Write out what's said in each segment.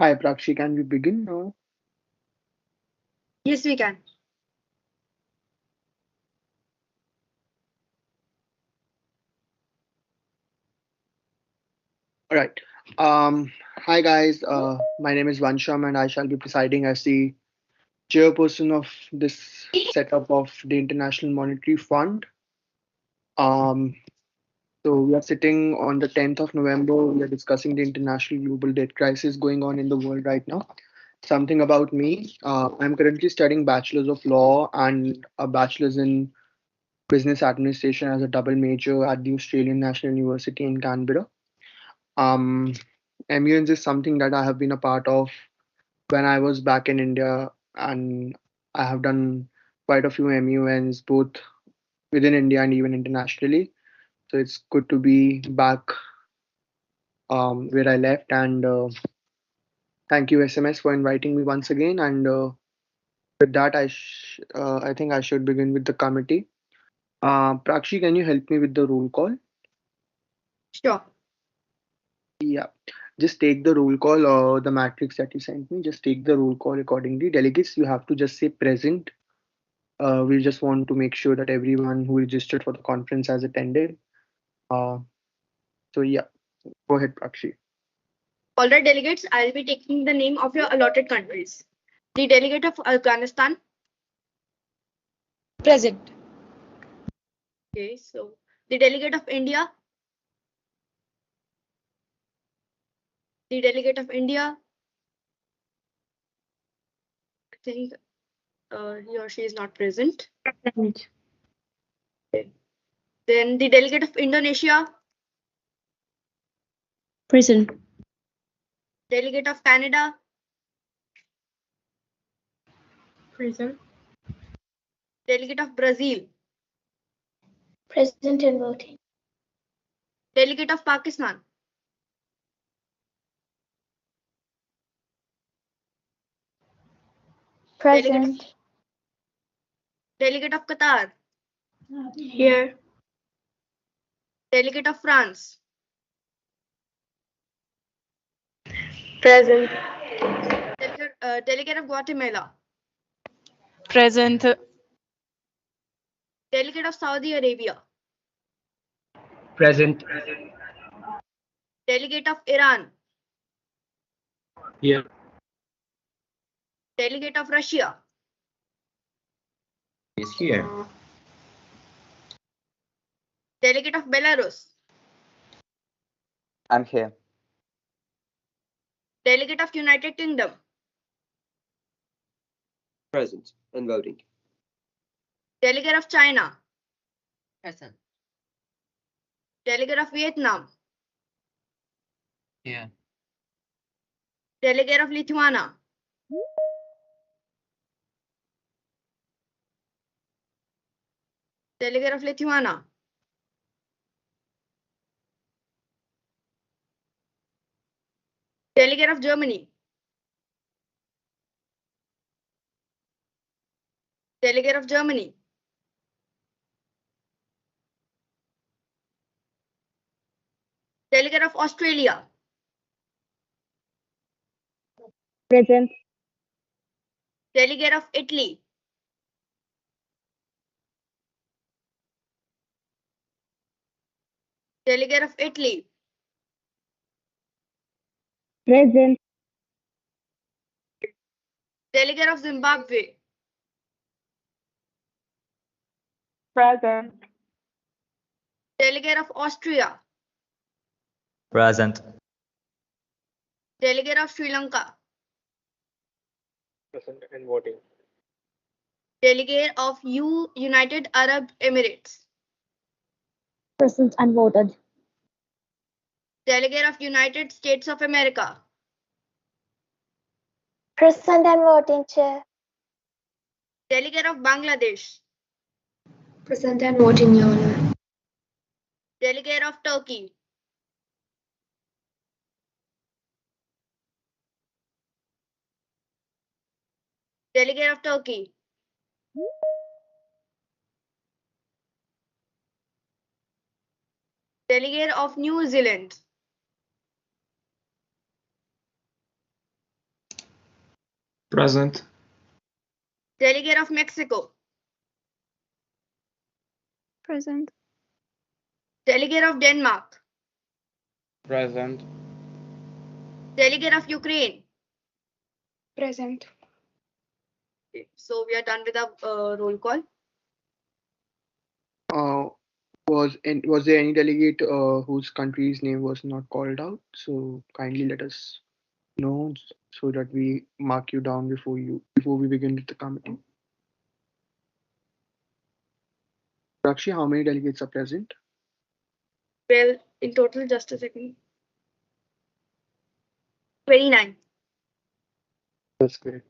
Hi, Prakshi, can we begin now? Yes, we can. All right. Hi guys. My name is Vansham, and I shall be presiding as the chairperson of this setup of the International Monetary Fund. Um, so we are sitting on the 10th of November. We are discussing the international global debt crisis going on in the world right now. Something about me. I'm currently studying bachelor's of law and a bachelor's in business administration as a double major at the Australian National University in Canberra. Um, MUNs is something that I have been a part of when I was back in India, and I have done quite a few MUNs both within India and even internationally. So it's good to be back where I left, and thank you SMS for inviting me once again. And with that, I think I should begin with the committee. Prakshi, can you help me with the roll call? Sure. Yeah, just take the roll call or the matrix that you sent me. Just take the roll call accordingly. Delegates, you have to just say present. We just want to make sure that everyone who registered for the conference has attended. Uh, so yeah, go ahead, Prakshi. All right, delegates, I'll be taking the name of your allotted countries. The delegate of Afghanistan. Present. Okay, so the delegate of India. The delegate of India. I think he or she is not present. Present. Okay. Then the delegate of Indonesia. Present. Delegate of Canada. Present. Delegate of Brazil. Present and voting. Delegate of Pakistan. Present. Delegate of Qatar. Here. Delegate of France. Present. Delegate of Guatemala. Present. Delegate of Saudi Arabia. Present. Delegate of Iran. Here. Delegate of Russia. Is here. Delegate of Belarus. I'm here. Delegate of United Kingdom. Present and voting. Delegate of China. Present. Delegate of Vietnam. Here. Delegate of Lithuania. Delegate of Lithuania. Delegate of Germany. Delegate of Germany. Delegate of Australia. Present. Delegate of Italy. Delegate of Italy. Present. Delegate of Zimbabwe. Present. Delegate of Austria. Present. Delegate of Sri Lanka. Present and voting. Delegate of United Arab Emirates. Present and voted. Delegate of United States of America. Present and voting, Chair. Delegate of Bangladesh. Present and voting, Your Honor. Delegate of Turkey. Delegate of Turkey. Delegate of New Zealand. Present. Delegate of Mexico. Present. Delegate of Denmark. Present. Delegate of Ukraine. Present. Okay, so we are done with our roll call. Was there any delegate whose country's name was not called out? So kindly let us know so that we mark you down before we begin with the committee. Rakshi, how many delegates are present? Well, in total, just a second. 29. That's great.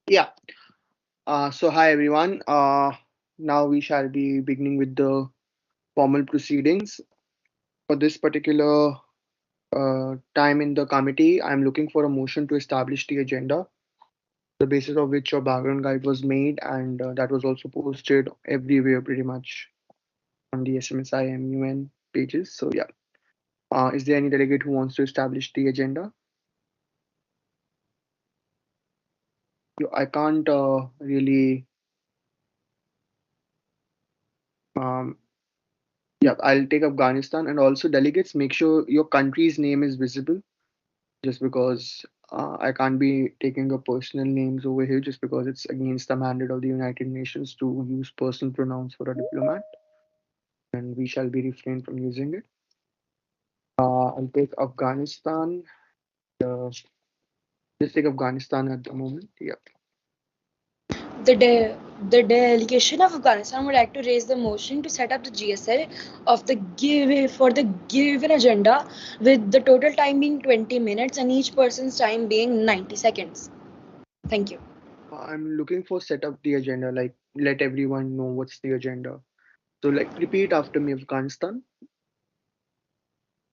Yeah. So hi everyone. Now we shall be beginning with the formal proceedings. For this particular time in the committee, I'm looking for a motion to establish the agenda, the basis of which your background guide was made, and that was also posted everywhere pretty much on the SMSIMUN pages. So yeah. Is there any delegate who wants to establish the agenda? I can't really. Um, yeah, I'll take Afghanistan, and also delegates, make sure your country's name is visible. Just because I can't be taking up personal names over here, just because it's against the mandate of the United Nations to use personal pronouns for a diplomat, and we shall be refrained from using it. I'll take Afghanistan. Just take Afghanistan at the moment. Yeah. The delegation of Afghanistan would like to raise the motion to set up the GSL of the given agenda, with the total time being 20 minutes and each person's time being 90 seconds. Thank you. I'm looking for set up the agenda, like let everyone know what's the agenda. So like repeat after me, Afghanistan.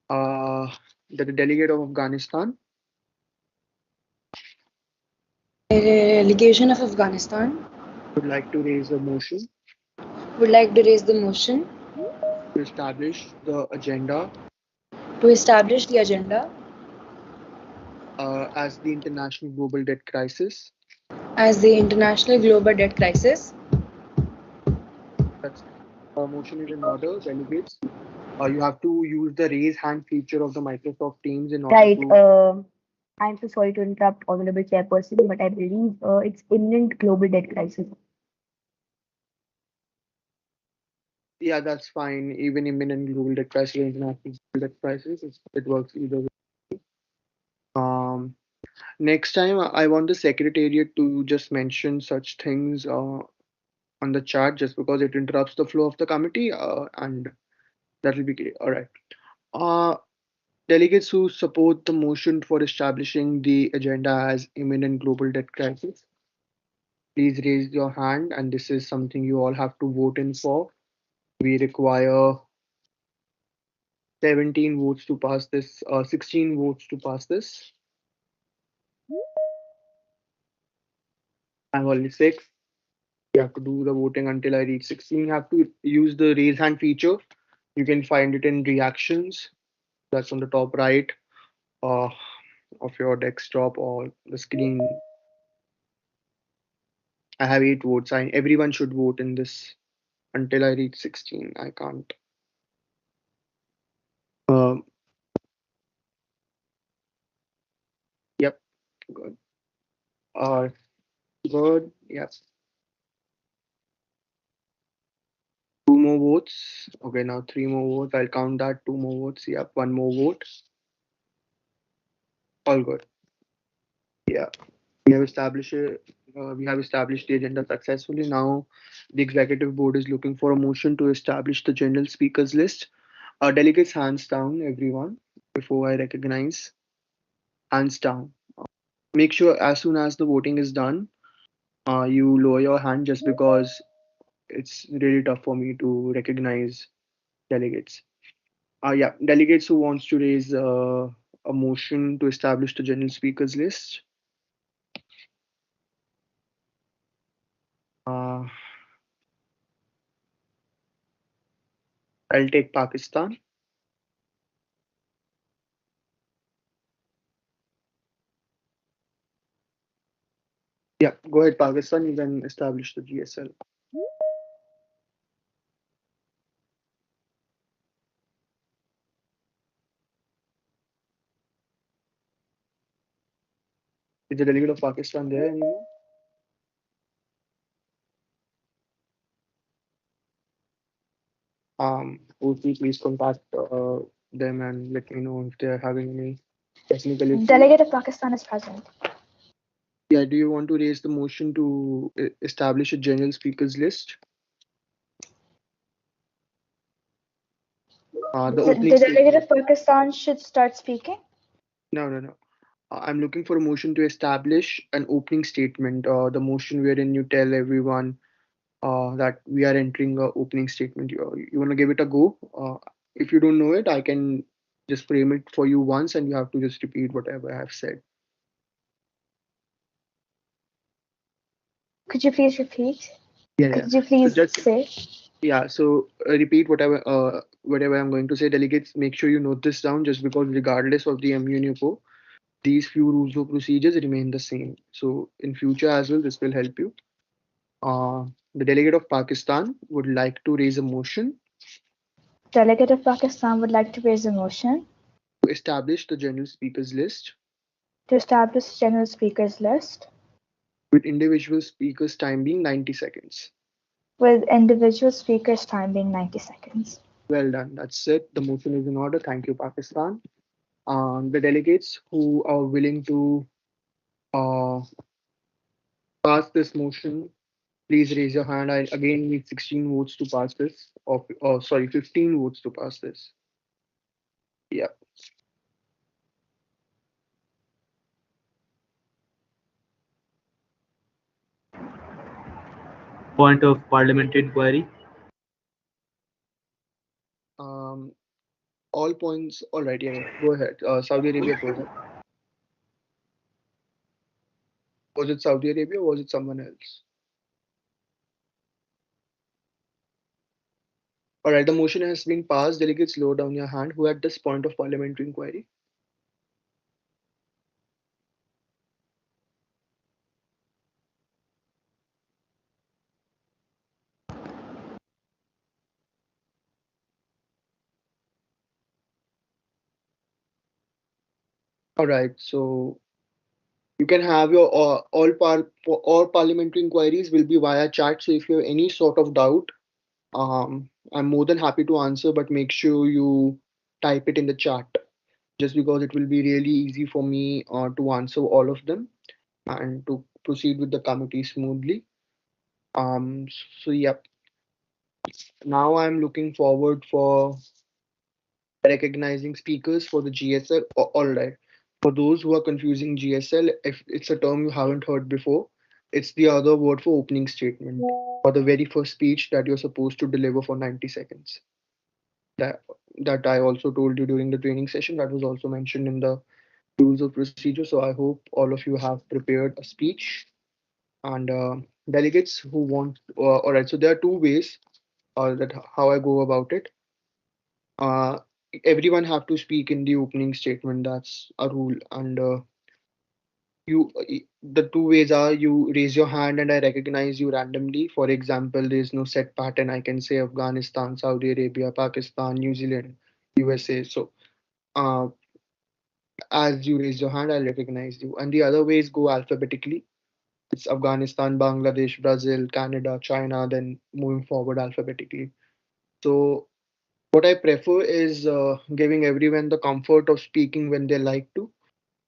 The delegate of Afghanistan Delegation of Afghanistan would like to raise a motion would like to raise the motion to establish the agenda to establish the agenda as the international global debt crisis. as the international global debt crisis. That's motion is in order, delegates. You have to use the raise hand feature of the Microsoft Teams in order Right. to. I'm so sorry to interrupt, Honorable Chairperson, but I believe it's imminent global debt crisis. Yeah, that's fine. Even imminent global debt crisis, international global debt crisis, it works either way. Next time, I want the secretariat to just mention such things on the chat, just because it interrupts the flow of the committee, and that will be great. All right. Uh, Delegates who support the motion for establishing the agenda as imminent global debt crisis, please raise your hand, and this is something you all have to vote in for. We require 17 votes to pass this, 16 votes to pass this. I'm only 6. You have to do the voting until I reach 16. You have to use the raise hand feature. You can find it in reactions. That's on the top right uh, of your desktop or the screen. I have 8 votes. Everyone should vote in this until I reach 16. I can't. Um, yep, good. Uh, good. Yes. 2 more votes. Okay, now 3 more votes. I'll count that. 2 more votes. Yep, 1 more vote. All good. Yeah. We have established the agenda successfully. Now, the executive board is looking for a motion to establish the general speakers list. Delegates, hands down, everyone. Before I recognize, hands down. Make sure as soon as the voting is done, you lower your hand just because it's really tough for me to recognize delegates. Yeah, delegates who wants to raise a motion to establish the general speakers list. Uh, I'll take Pakistan. Yeah, go ahead, Pakistan. You can establish the GSL. Is the delegate of Pakistan there anymore? OC, please contact them and let me know if they're having any technical issues. Delegate of Pakistan is present. Yeah, do you want to raise the motion to establish a general speakers list? The opening The delegate statement. of Pakistan should start speaking. No. I'm looking for a motion to establish an opening statement. The motion wherein you tell everyone that we are entering a opening statement. You want to give it a go? If you don't know it, I can just frame it for you once, and you have to just repeat whatever I have said. Could you please repeat? Yeah. Could you So please just say? yeah. So repeat whatever I'm going to say. Delegates, make sure you note this down, just because regardless of the MUNUPO, these few rules or procedures remain the same. So in future as well, this will help you. The delegate of Pakistan would like to raise a motion Delegate of Pakistan would like to raise a motion to establish the general speakers list to establish general speakers list with individual speakers time being 90 seconds. with individual speakers time being 90 seconds. Well done. That's it. The motion is in order. Thank you, Pakistan. The delegates who are willing to uh, pass this motion, please raise your hand. I again need 16 votes to pass this. Sorry, 15 votes to pass this. Yeah. Point of parliamentary inquiry. Um, all points. All right. Yeah. Go ahead. Saudi Arabia, go ahead. Was it Saudi Arabia or was it someone else? All right. The motion has been passed. Delegates, lower down your hand. Who at this point of parliamentary inquiry? All right. So you can have your all parliamentary inquiries will be via chat. So if you have any sort of doubt, I'm more than happy to answer, but make sure you type it in the chat, just because it will be really easy for me to answer all of them and to proceed with the committee smoothly. Um, so yep. Now I'm looking forward for recognizing speakers for the GSL. All right. For those who are confusing GSL, if it's a term you haven't heard before, it's the other word for opening statement or the very first speech that you're supposed to deliver for 90 seconds. That that I also told you during the training session. That was also mentioned in the rules of procedure. So I hope all of you have prepared a speech. and delegates who want. All right, so there are two ways that how I go about it. Uh, Everyone have to speak in the opening statement. That's a rule, and the two ways are you raise your hand and I recognize you randomly. For example, there's no set pattern. I can say Afghanistan, Saudi Arabia, Pakistan, New Zealand, USA. So uh, as you raise your hand, I'll recognize you. And the other ways go alphabetically. It's Afghanistan, Bangladesh, Brazil, Canada, China, then moving forward alphabetically. So what I prefer is giving everyone the comfort of speaking when they like to.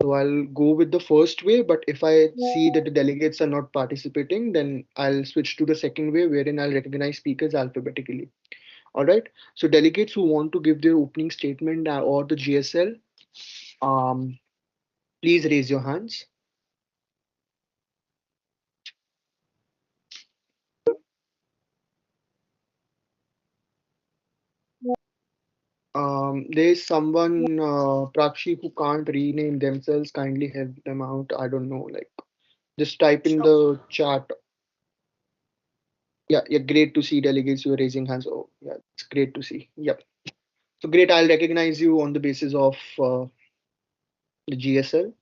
So I'll go with the first way, but if I see that the delegates are not participating, then I'll switch to the second way, wherein I'll recognize speakers alphabetically. All right. So delegates who want to give their opening statement or the GSL, um, please raise your hands. There's someone, Prakshi, who can't rename themselves. Kindly help them out. I don't know. Like, just type in Sure. the chat. Yeah, yeah. Great to see delegates. You're raising hands. Oh, yeah, it's great to see. Yep. So great. I'll recognize you on the basis of the GSL.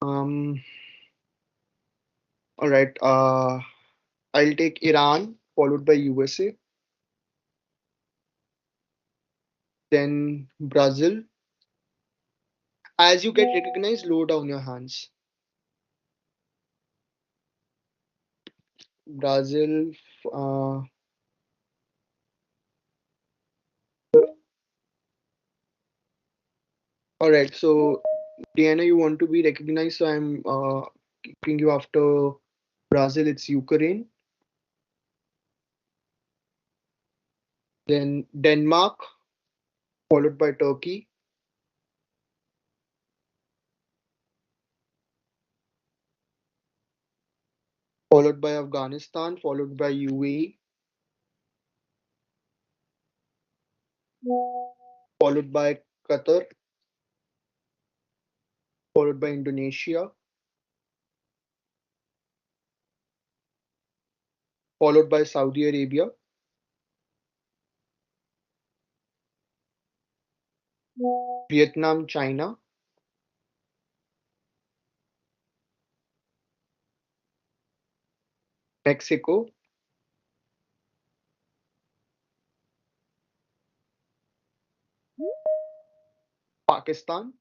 Um. All right. I'll take Iran, followed by USA, then Brazil. As you get recognized, lower down your hands. Brazil. Uh, all right. So Diana, you want to be recognized, so I'm keeping you after Brazil. It's Ukraine, then Denmark, followed by Turkey, followed by Afghanistan, followed by UAE, followed by Qatar, followed by Indonesia, followed by Saudi Arabia, Vietnam, China, Mexico, Pakistan,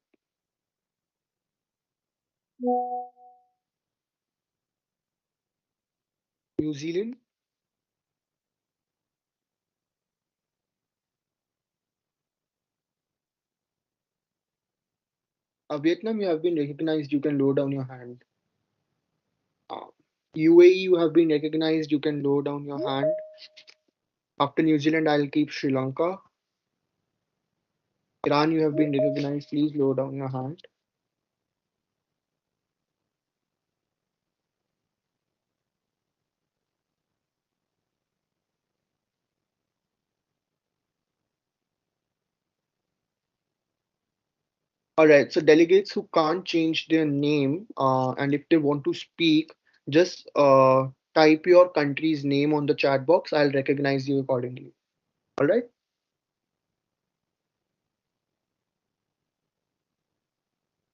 New Zealand, Vietnam. You have been recognized. You can lower down your hand. Uh, UAE, you have been recognized. You can lower down your hand. After New Zealand, I'll keep Sri Lanka. Iran, you have been recognized. Please lower down your hand. All right. So delegates who can't change their name, and if they want to speak, just type your country's name on the chat box. I'll recognize you accordingly. All right.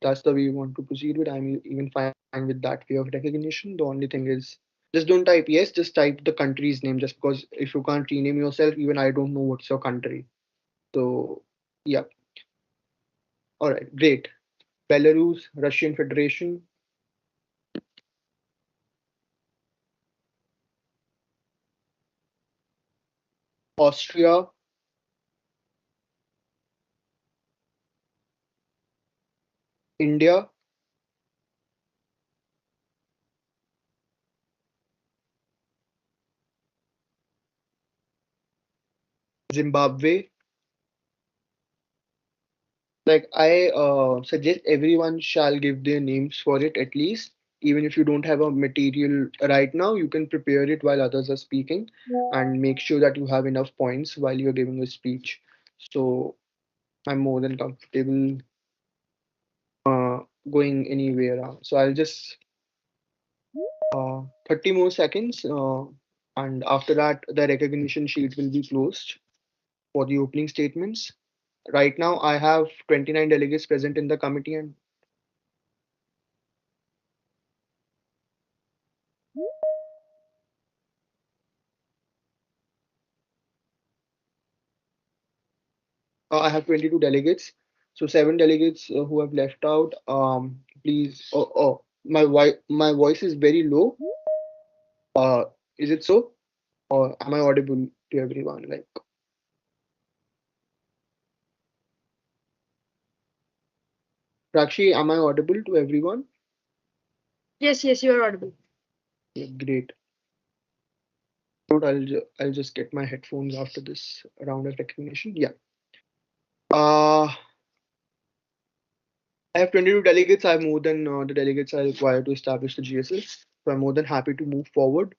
That's the way you want to proceed with. I'm even fine with that way of recognition. The only thing is, just don't type yes. Just type the country's name. Just because if you can't rename yourself, even I don't know what's your country. So yeah. All right. Great. Belarus, Russian Federation, Austria, India, Zimbabwe. Like I suggest everyone shall give their names for it at least. Even if you don't have a material right now, you can prepare it while others are speaking and make sure that you have enough points while you're giving a speech. So I'm more than comfortable uh, going anywhere around. So I'll just 30 more seconds, and after that, the recognition sheet will be closed for the opening statements. Right now, I have 29 delegates present in the committee, and I have 22 delegates. So seven delegates who have left out. Please. My voice is very low. Uh, is it so? Or am I audible to everyone? Like, Rakshi, am I audible to everyone? Yes, yes, you are audible. Yeah, great. I'll just get my headphones after this round of recognition. Yeah. Uh, I have 22 delegates. I have more than the delegates I require to establish the GSS. So I'm more than happy to move forward.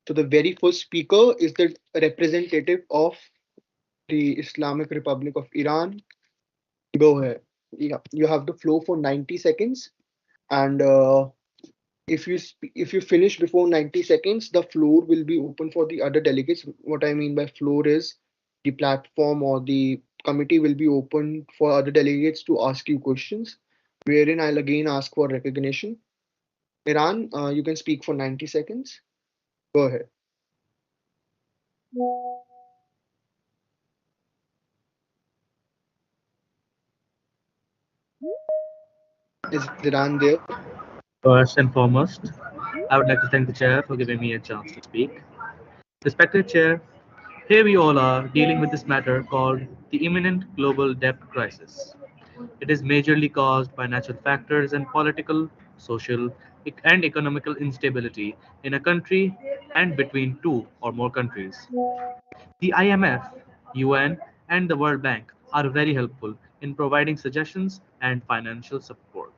So the very first speaker is the representative of the Islamic Republic of Iran. Go ahead. Yeah, you have the floor for 90 seconds. And if you finish before 90 seconds, the floor will be open for the other delegates. What I mean by floor is the platform or the committee will be open for other delegates to ask you questions, wherein I'll again ask for recognition. Iran, you can speak for 90 seconds. Go ahead. Is Iran there? First and foremost, I would like to thank the chair for giving me a chance to speak. Respected chair, here we all are dealing with this matter called the imminent global debt crisis. It is majorly caused by natural factors and political, social, and economical instability in a country and between two or more countries. The IMF, UN, and the World Bank are very helpful in providing suggestions and financial support.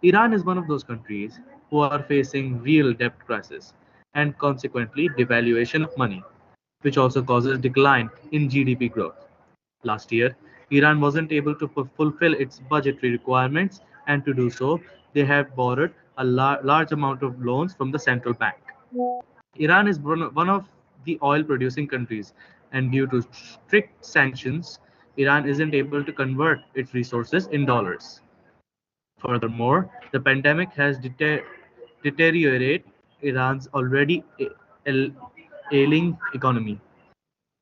Iran is one of those countries who are facing real debt crisis and consequently devaluation of money, which also causes decline in GDP growth. Last year, Iran wasn't able to fulfill its budgetary requirements, and to do so, they have borrowed a large amount of loans from the central bank. Iran is one of the oil producing countries, and due to strict sanctions, Iran isn't able to convert its resources in dollars. Furthermore, the pandemic has deteriorated Iran's already ailing economy.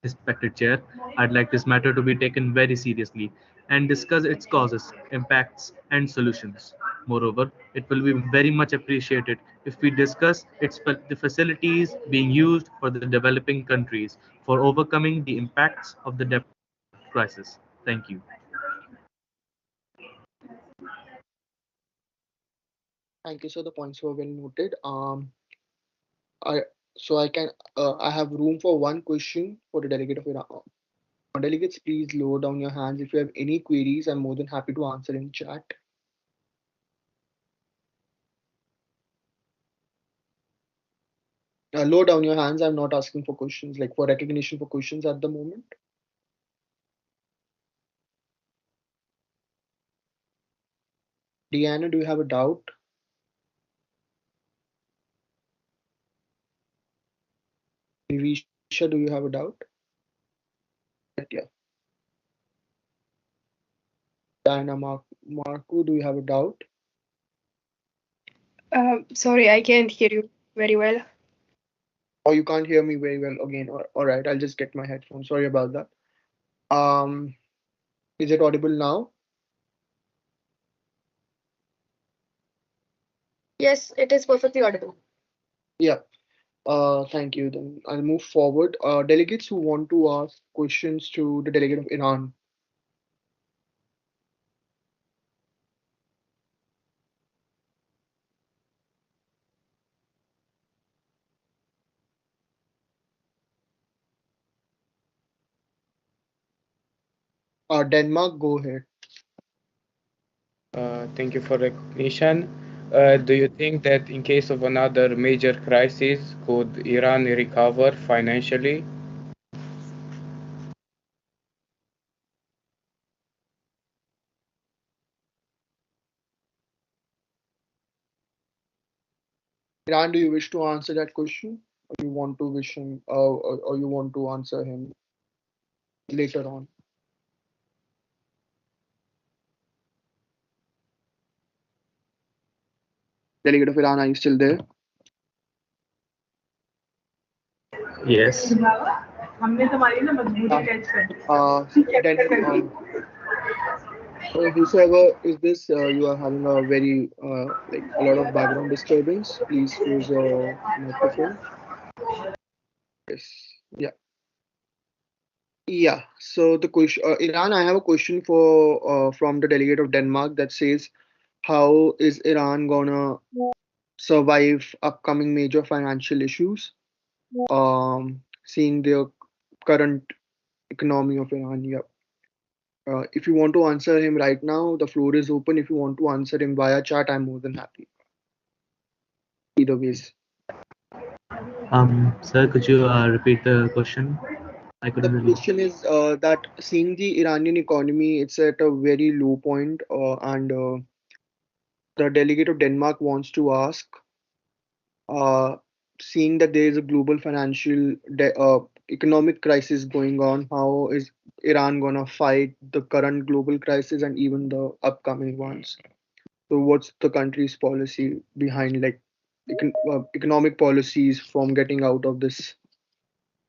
Respected Chair, I'd like this matter to be taken very seriously and discuss its causes, impacts, and solutions. Moreover, it will be very much appreciated if we discuss the facilities being used for the developing countries for overcoming the impacts of the debt crisis. Thank you. Thank you, sir. The points were well noted. I I can I have room for one question for the delegate of Iran. Delegates, please lower down your hands if you have any queries. I'm more than happy to answer in chat. Lower down your hands. I'm not asking for questions, like for recognition for questions at the moment. Deanna, do you have a doubt? Nivisha, do you have a doubt? Yeah. Diana, Marco, do you have a doubt? Sorry, I can't hear you very well. Or you can't hear me very well again? All right, I'll just get my headphones. Sorry about that. Um, is it audible now? Yes, it is perfectly audible. Yeah. Thank you. Then I'll move forward. Delegates who want to ask questions to the delegate of Iran. Denmark, go ahead. Thank you for recognition. Do you think that in case of another major crisis, could Iran recover financially? Iran, do you wish to answer that question, or you want to wish him, or you want to answer him later on? Delegate of Iran, are you still there? Yes. Then whosoever is this, you are having a very like a lot of background disturbance. Please close your microphone. Yes. Yeah. Yeah. So the question, Iran, I have a question for from the delegate of Denmark that says, how is Iran gonna survive upcoming major financial issues? Seeing the current economy of Iran. Yeah. If you want to answer him right now, the floor is open. If you want to answer him via chat, I'm more than happy. Either ways. Sir, could you repeat the question? I The couldn't really. question is that seeing the Iranian economy, it's at a very low point, and the delegate of Denmark wants to ask, uh, seeing that there is a global financial economic crisis going on, how is Iran gonna fight the current global crisis and even the upcoming ones? So, what's the country's policy behind like economic policies from getting out of this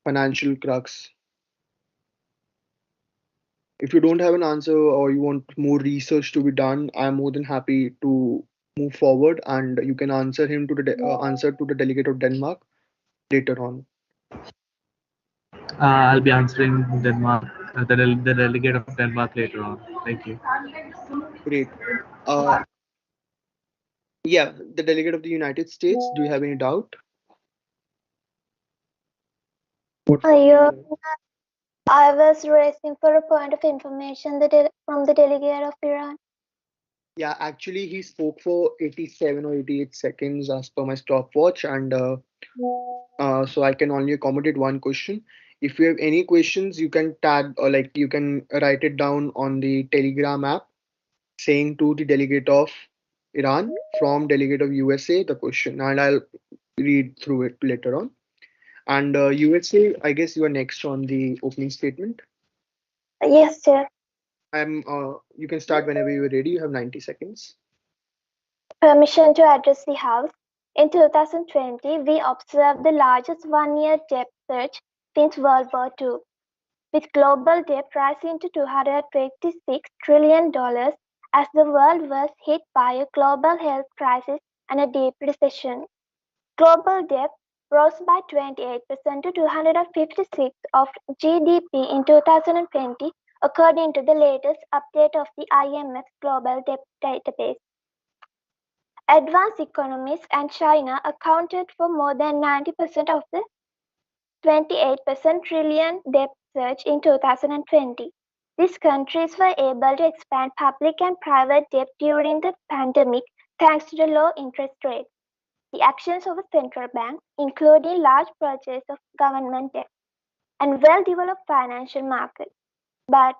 financial crux? If you don't have an answer or you want more research to be done, I'm more than happy to move forward, and you can answer him to the answer to the delegate of Denmark later on. I'll be answering Denmark, the delegate of Denmark later on. Thank you. Great. Uh, yeah, the delegate of the United States. Do you have any doubt? What from your Yeah, side? I was raising for a point of information from the delegate of Iran. Yeah, actually, he spoke for 87 or 88 seconds as per my stopwatch, and so I can only accommodate one question. If you have any questions, you can tag or like you can write it down on the Telegram app, saying to the delegate of Iran from delegate of USA the question, and I'll read through it later on. And USA, I guess you are next on the opening statement. Yes, sir. You can start whenever you're ready. You have 90 seconds. Permission to address the House. In 2020, we observed the largest one-year debt surge since World War II, with global debt rising to $226 trillion as the world was hit by a global health crisis and a deep recession. Global debt rose by 28% to 256 of GDP in 2020, according to the latest update of the IMF Global Debt Database. Advanced economies and China accounted for more than 90% of the 28% trillion debt surge in 2020. These countries were able to expand public and private debt during the pandemic thanks to the low interest rates. The actions of central banks, including large purchase of government debt and well-developed financial markets. But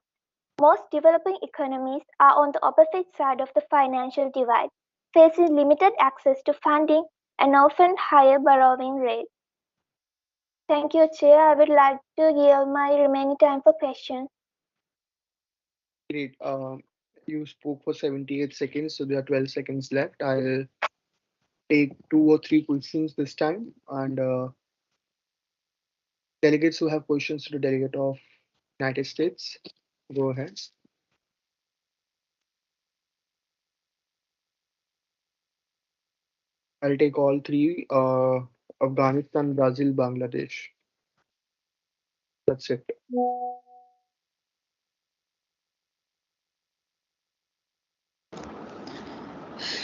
most developing economies are on the opposite side of the financial divide, facing limited access to funding and often higher borrowing rates. Thank you, Chair. I would like to give my remaining time for questions. Great. You spoke for 78 seconds, so there are 12 seconds left. I'll take two or three questions this time, and delegates who have questions to the delegate of United States, go ahead. I'll take all three. Afghanistan, Brazil, Bangladesh. That's it.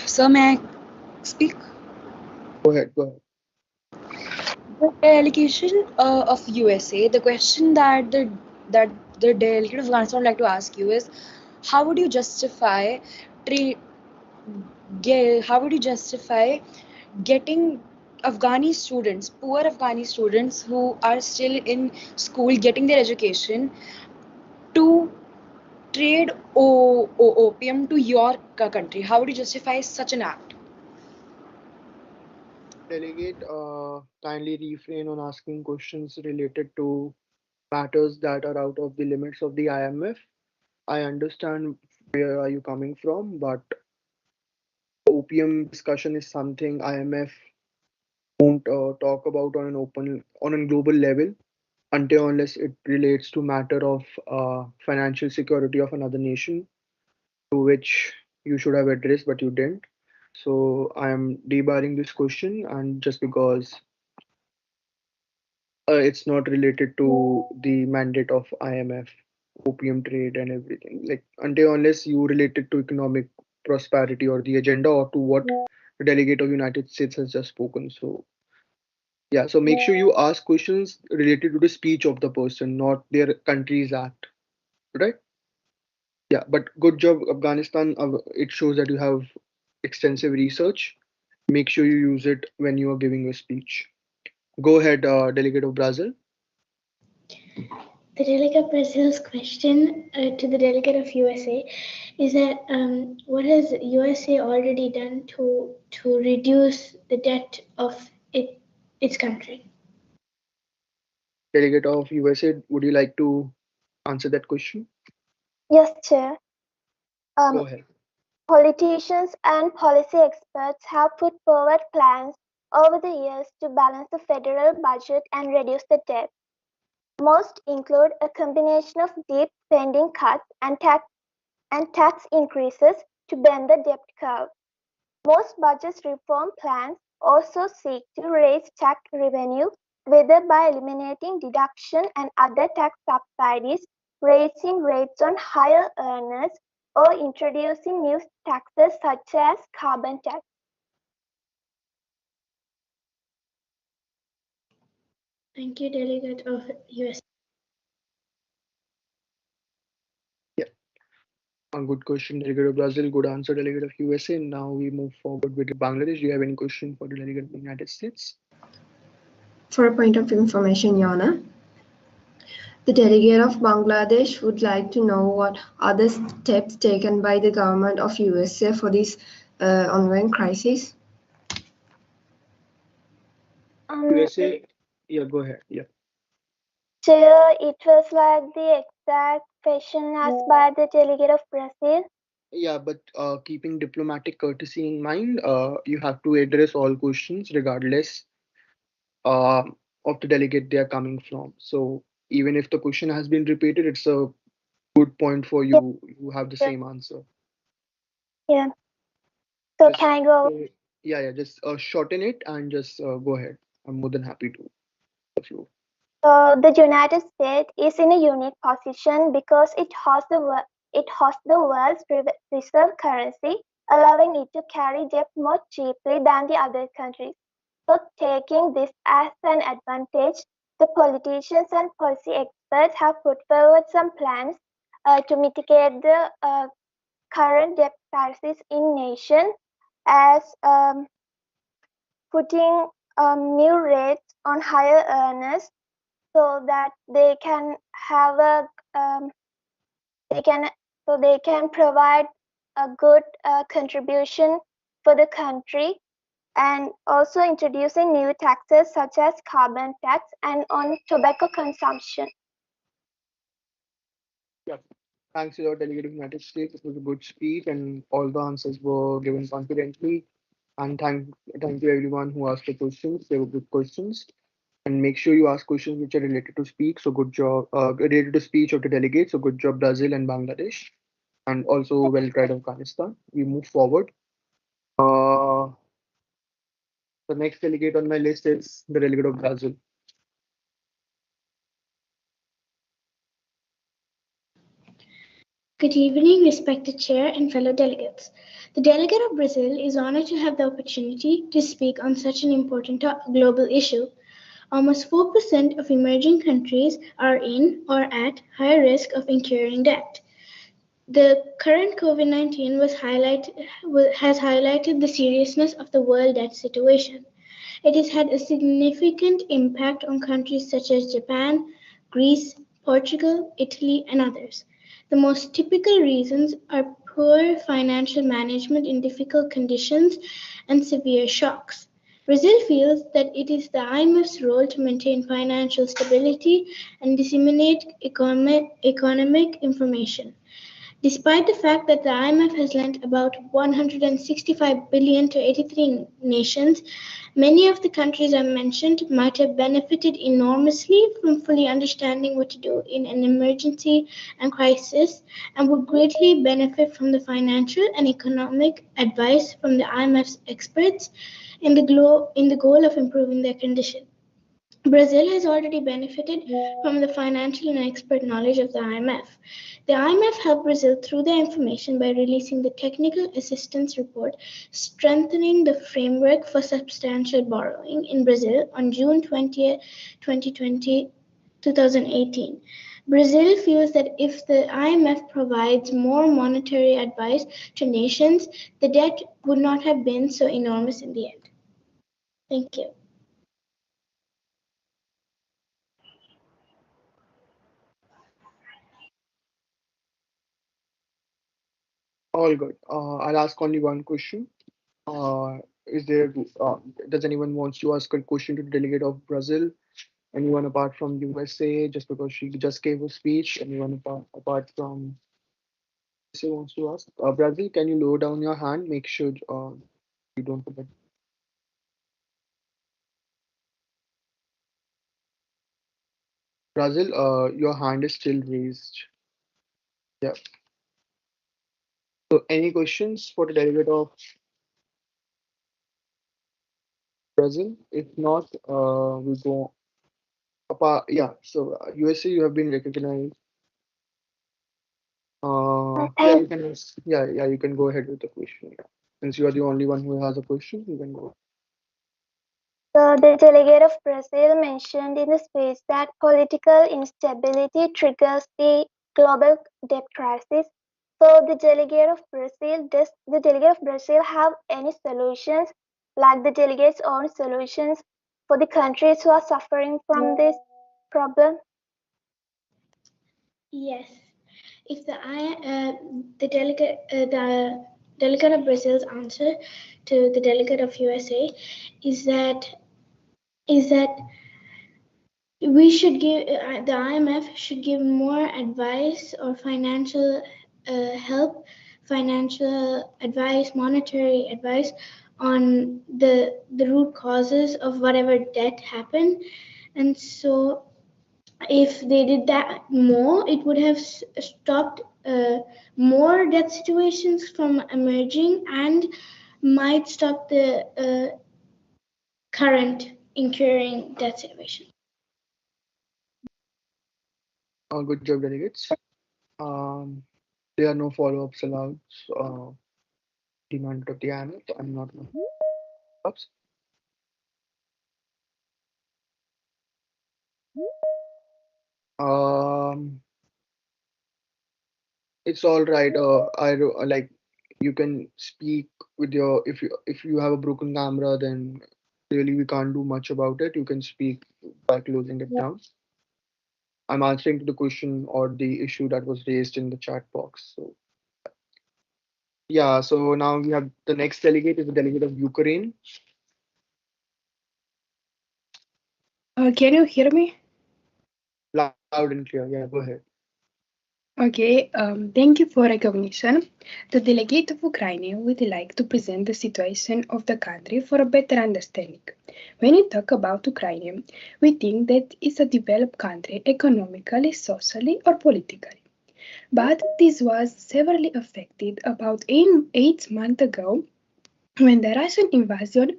Sir, may I speak? Go ahead. Go ahead. The delegation of USA, the question that the delegate of Afghanistan would like to ask you is, how would you justify tre- how would you justify getting Afghani students, poor Afghani students who are still in school getting their education, to trade opium to your country? How would you justify such an act? Delegate, kindly refrain on asking questions related to matters that are out of the limits of the IMF. I understand where are you coming from, but opium discussion is something IMF won't talk about on a global level until unless it relates to matter of financial security of another nation, to which you should have addressed, but you didn't. So I am debarring this question, and just because it's not related to the mandate of IMF, opium trade and everything. Like until unless you relate it to economic prosperity or the agenda or to what the delegate of United States has just spoken. So yeah, so make sure you ask questions related to the speech of the person, not their country's act, right? Yeah, but good job, Afghanistan. It shows that you have extensive research. Make sure you use it when you are giving your speech. Go ahead, delegate of Brazil. The delegate of Brazil's question to the delegate of USA is that what has USA already done to reduce the debt of its country? Delegate of USA, would you like to answer that question? Yes, Chair. Go Um, ahead. Politicians and policy experts have put forward plans over the years to balance the federal budget and reduce the debt. Most include a combination of deep spending cuts and tax increases to bend the debt curve. Most budget reform plans also seek to raise tax revenue, whether by eliminating deduction and other tax subsidies, raising rates on higher earners, or introducing new taxes such as carbon tax. Thank you, delegate of USA. Yeah, a good question, delegate of Brazil. Good answer, delegate of USA. Now we move forward with Bangladesh. Do you have any question for the delegate of the United States? For a point of information, Your Honor, the delegate of Bangladesh would like to know what are the steps taken by the government of USA for this ongoing crisis. USA, yeah, go ahead. Yeah. Chair, it was like the exact question asked by the delegate of Brazil. Yeah, but keeping diplomatic courtesy in mind, you have to address all questions regardless uh, of the delegate they are coming from. So even if the question has been repeated, it's a good point for Yeah, you. You have the yeah, same answer. yeah. So Just can I go? yeah, just shorten it and just go ahead. I'm more than happy to if you. The United States is in a unique position because it hosts the world's reserve currency, allowing it to carry debt more cheaply than the other countries. So, taking this as an advantage, the politicians and policy experts have put forward some plans to mitigate the current debt crisis in nation, as putting new rates on higher earners so that they can have a they can they can provide a good contribution for the country, and also introducing new taxes such as carbon tax and on tobacco consumption. Yeah. Thanks to your delegate of United States. It was a good speech and all the answers were given confidently. And thank you everyone who asked the questions. They were good questions. And make sure you ask questions which are related to speak. So good job, related to speech of the delegates. So good job, Brazil and Bangladesh, and also well tried Afghanistan. We move forward. Uh, the next delegate on my list is the delegate of Brazil. Good evening, respected Chair and fellow delegates. The delegate of Brazil is honored to have the opportunity to speak on such an important global issue. Almost 4% of emerging countries are in or at high risk of incurring debt. The current COVID-19 has highlighted the seriousness of the world debt situation. It has had a significant impact on countries such as Japan, Greece, Portugal, Italy, and others. The most typical reasons are poor financial management in difficult conditions and severe shocks. Brazil feels that it is the IMF's role to maintain financial stability and disseminate economic information. Despite the fact that the IMF has lent about 165 billion to 83 nations, many of the countries I mentioned might have benefited enormously from fully understanding what to do in an emergency and crisis, and would greatly benefit from the financial and economic advice from the IMF's experts in the goal of improving their condition. Brazil has already benefited from the financial and expert knowledge of the IMF. The IMF helped Brazil through the information by releasing the Technical Assistance Report strengthening the framework for substantial borrowing in Brazil on June 20, 2018. Brazil feels that if the IMF provides more monetary advice to nations, the debt would not have been so enormous in the end. Thank you. All good. I'll ask only one question. Uh, is there, does anyone wants to ask a question to the delegate of Brazil? Anyone apart from USA, just because she just gave a speech? Anyone apart from USA wants to ask? Brazil, can you lower down your hand? Make sure you don't forget. Brazil, your hand is still raised. Yeah. So, any questions for the delegate of Brazil? If not, we go apart. Yeah. So, USA, you have been recognized. Yeah, you can. Yeah, you can go ahead with the question. Yeah. Since you are the only one who has a question, you can go. So the delegate of Brazil mentioned in the speech that political instability triggers the global debt crisis. So the delegate of Brazil, does the delegate of Brazil have any solutions, like the delegate's own solutions for the countries who are suffering from this problem? Yes. If the delegate of Brazil's answer to the delegate of USA is that we should give the IMF should give more advice or financial help, financial advice, monetary advice on the root causes of whatever debt happened, and so if they did that more, it would have stopped more death situations from emerging and might stop the current incurring death situation. Good job, delegates. Um, there are no follow-ups allowed. Demanded of the IMF. I'm not going follow-ups. Um, it's all right. Like you can speak with your if you have a broken camera, then really we can't do much about it. You can speak by closing it down. I'm answering to the question or the issue that was raised in the chat box. So yeah, so now we have the next delegate is the delegate of Ukraine. Can you hear me? Loud and clear. Yeah, go ahead. Okay, thank you for recognition. The delegate of Ukraine would like to present the situation of the country for a better understanding. When we talk about Ukraine, we think that it's a developed country economically, socially, or politically. But this was severely affected about 8 months ago when the Russian invasion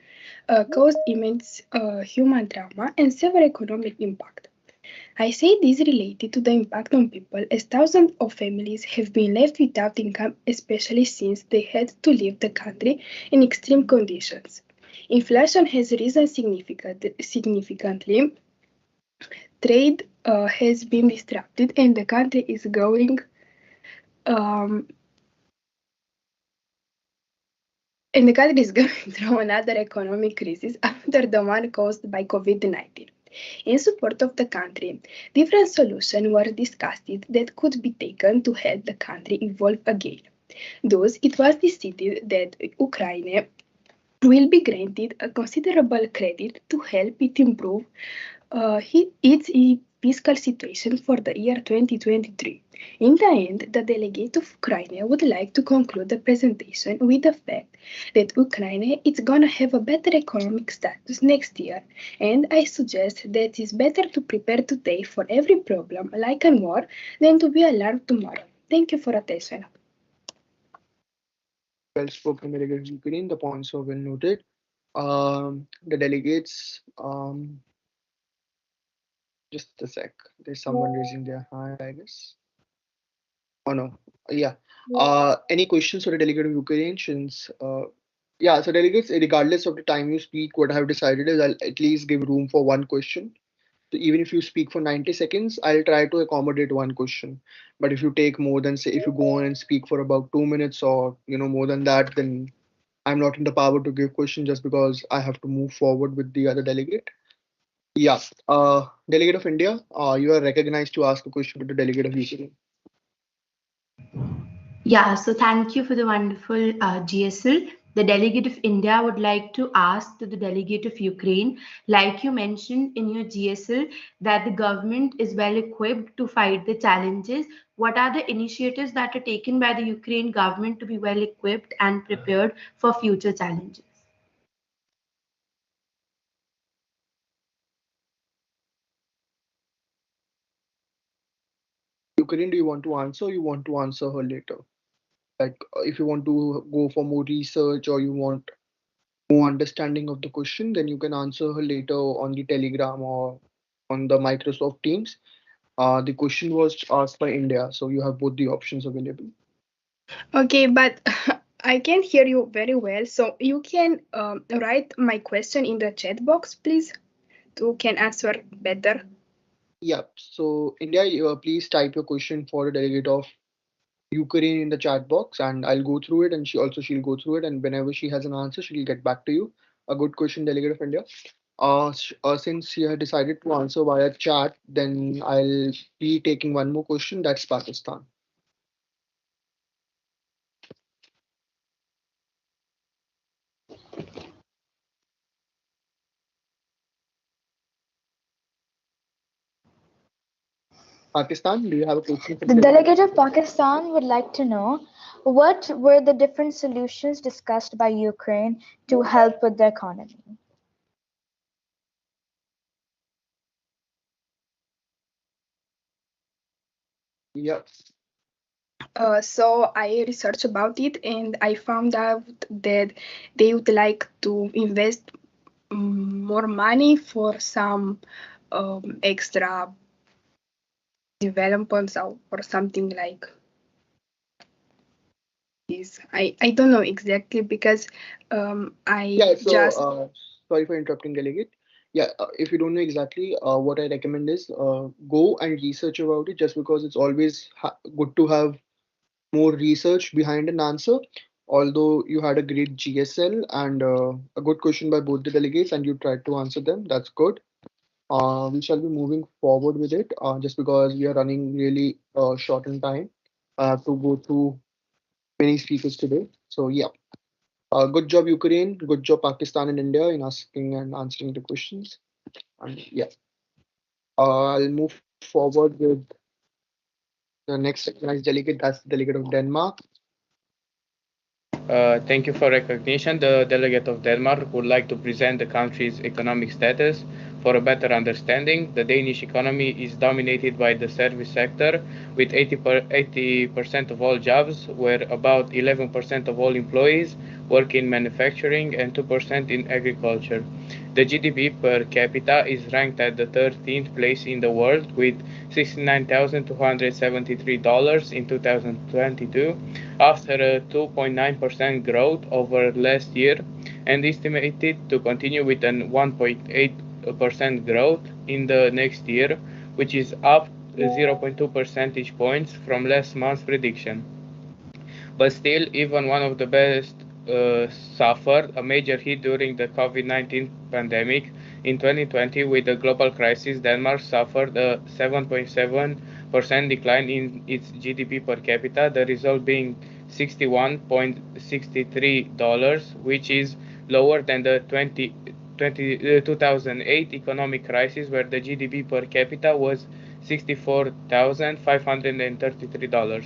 caused immense human trauma and severe economic impact. I say this related to the impact on people as thousands of families have been left without income, especially since they had to leave the country in extreme conditions. Inflation has risen significantly, trade has been disrupted, and the country is going um, and the country is going through another economic crisis after the one caused by COVID-19. In support of the country, different solutions were discussed that could be taken to help the country evolve again. Thus, it was decided that Ukraine will be granted a considerable credit to help it improve its fiscal situation for the year 2023. In the end, the delegate of Ukraine would like to conclude the presentation with the fact that Ukraine is gonna have a better economic status next year, and I suggest that it's better to prepare today for every problem, like a war, than to be alarmed tomorrow. Thank you for attention. Well spoken, delegate of Ukraine. The points are well noted. The delegates, just a sec. There's someone raising their hand, I guess. Oh no, yeah. Any questions for the delegate of Ukraine? Since yeah, so delegates, regardless of the time you speak, what I have decided is I'll at least give room for one question. So even if you speak for 90 seconds, I'll try to accommodate one question. But if you take more than, say, if you go on and speak for about 2 minutes or more than that, then I'm not in the power to give question just because I have to move forward with the other delegate. Yeah. Delegate of India, you are recognized to ask a question to the delegate of Ukraine. Yeah, so thank you for the wonderful GSL. The delegate of India would like to ask to the delegate of Ukraine, like you mentioned in your GSL, that the government is well equipped to fight the challenges. What are the initiatives that are taken by the Ukraine government to be well equipped and prepared for future challenges? Ukraine, do you want to answer or you want to answer her later? Like, if you want to go for more research or you want more understanding of the question, then you can answer her later on the Telegram or on the Microsoft Teams. The question was asked by India, so you have both the options available. Okay, but I can hear you very well, so you can write my question in the chat box, please, to can answer better. Yeah, so India, please type your question for the delegate of Ukraine in the chat box, and I'll go through it, and she'll go through it, and whenever she has an answer, she'll get back to you. A good question, delegate of India. Since she had decided to answer via chat, then I'll be taking one more question. That's Pakistan. Pakistan, do you have a question for The the delegate? delegate of Pakistan would like to know what were the different solutions discussed by Ukraine to help with the economy? Yeah. So I researched about it and I found out that they would like to invest more money for some extra developments or something like this. I don't know exactly because I Yeah, so just sorry for interrupting, delegate. Yeah, if you don't know exactly, what I recommend is go and research about it just because it's always good to have more research behind an answer. Although you had a great GSL and a good question by both the delegates and you tried to answer them, that's good. We shall be moving forward with it just because we are running really short in time. I have to go through many speakers today. So yeah, good job Ukraine, good job Pakistan and India in asking and answering the questions. And yeah, I'll move forward with the next recognized delegate. That's the delegate of Denmark. Thank you for recognition. The delegate of Denmark would like to present the country's economic status. For a better understanding, the Danish economy is dominated by the service sector, with 80% of all jobs, where about 11% of all employees work in manufacturing and 2% in agriculture. The GDP per capita is ranked at the 13th place in the world with $69,273 in 2022, after a 2.9% growth over last year, and estimated to continue with an 1.8% growth in the next year, which is up 0.2 percentage points from last month's prediction. But still, even one of the best suffered a major hit during the COVID-19 pandemic. In 2020, with the global crisis, Denmark suffered a 7.7% decline in its GDP per capita, the result being $61.63, which is lower than the 2008 economic crisis, where the GDP per capita was $64,533.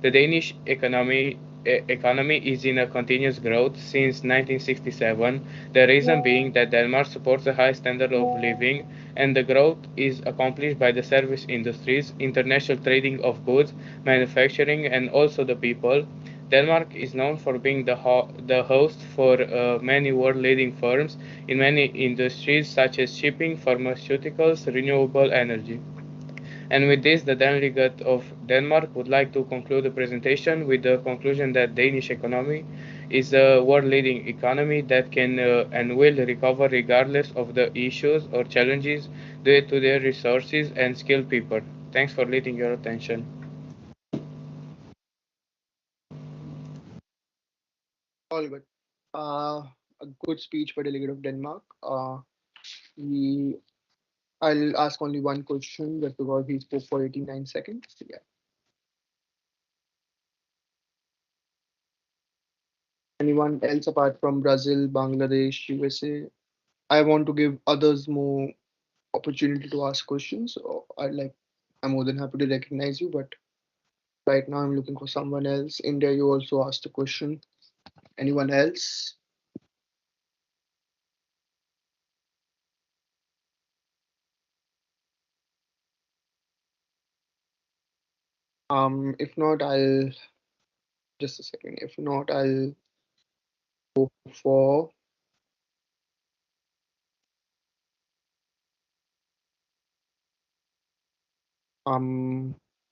The Danish economy is in a continuous growth since 1967, the reason being that Denmark supports a high standard of living, and the growth is accomplished by the service industries, international trading of goods, manufacturing, and also the people. Denmark is known for being the host for many world-leading firms in many industries such as shipping, pharmaceuticals, renewable energy. And with this, the delegate of Denmark would like to conclude the presentation with the conclusion that Danish economy is a world-leading economy that can and will recover regardless of the issues or challenges due to their resources and skilled people. Thanks for letting your attention. All good. A good speech for delegate of Denmark. We I'll ask only one question just because he spoke for 89 seconds. Yeah. Anyone else apart from Brazil, Bangladesh, USA? I want to give others more opportunity to ask questions. So I'm more than happy to recognize you, but right now I'm looking for someone else. India, you also asked a question. Anyone else? If not, I'll just a second. If not, I'll go for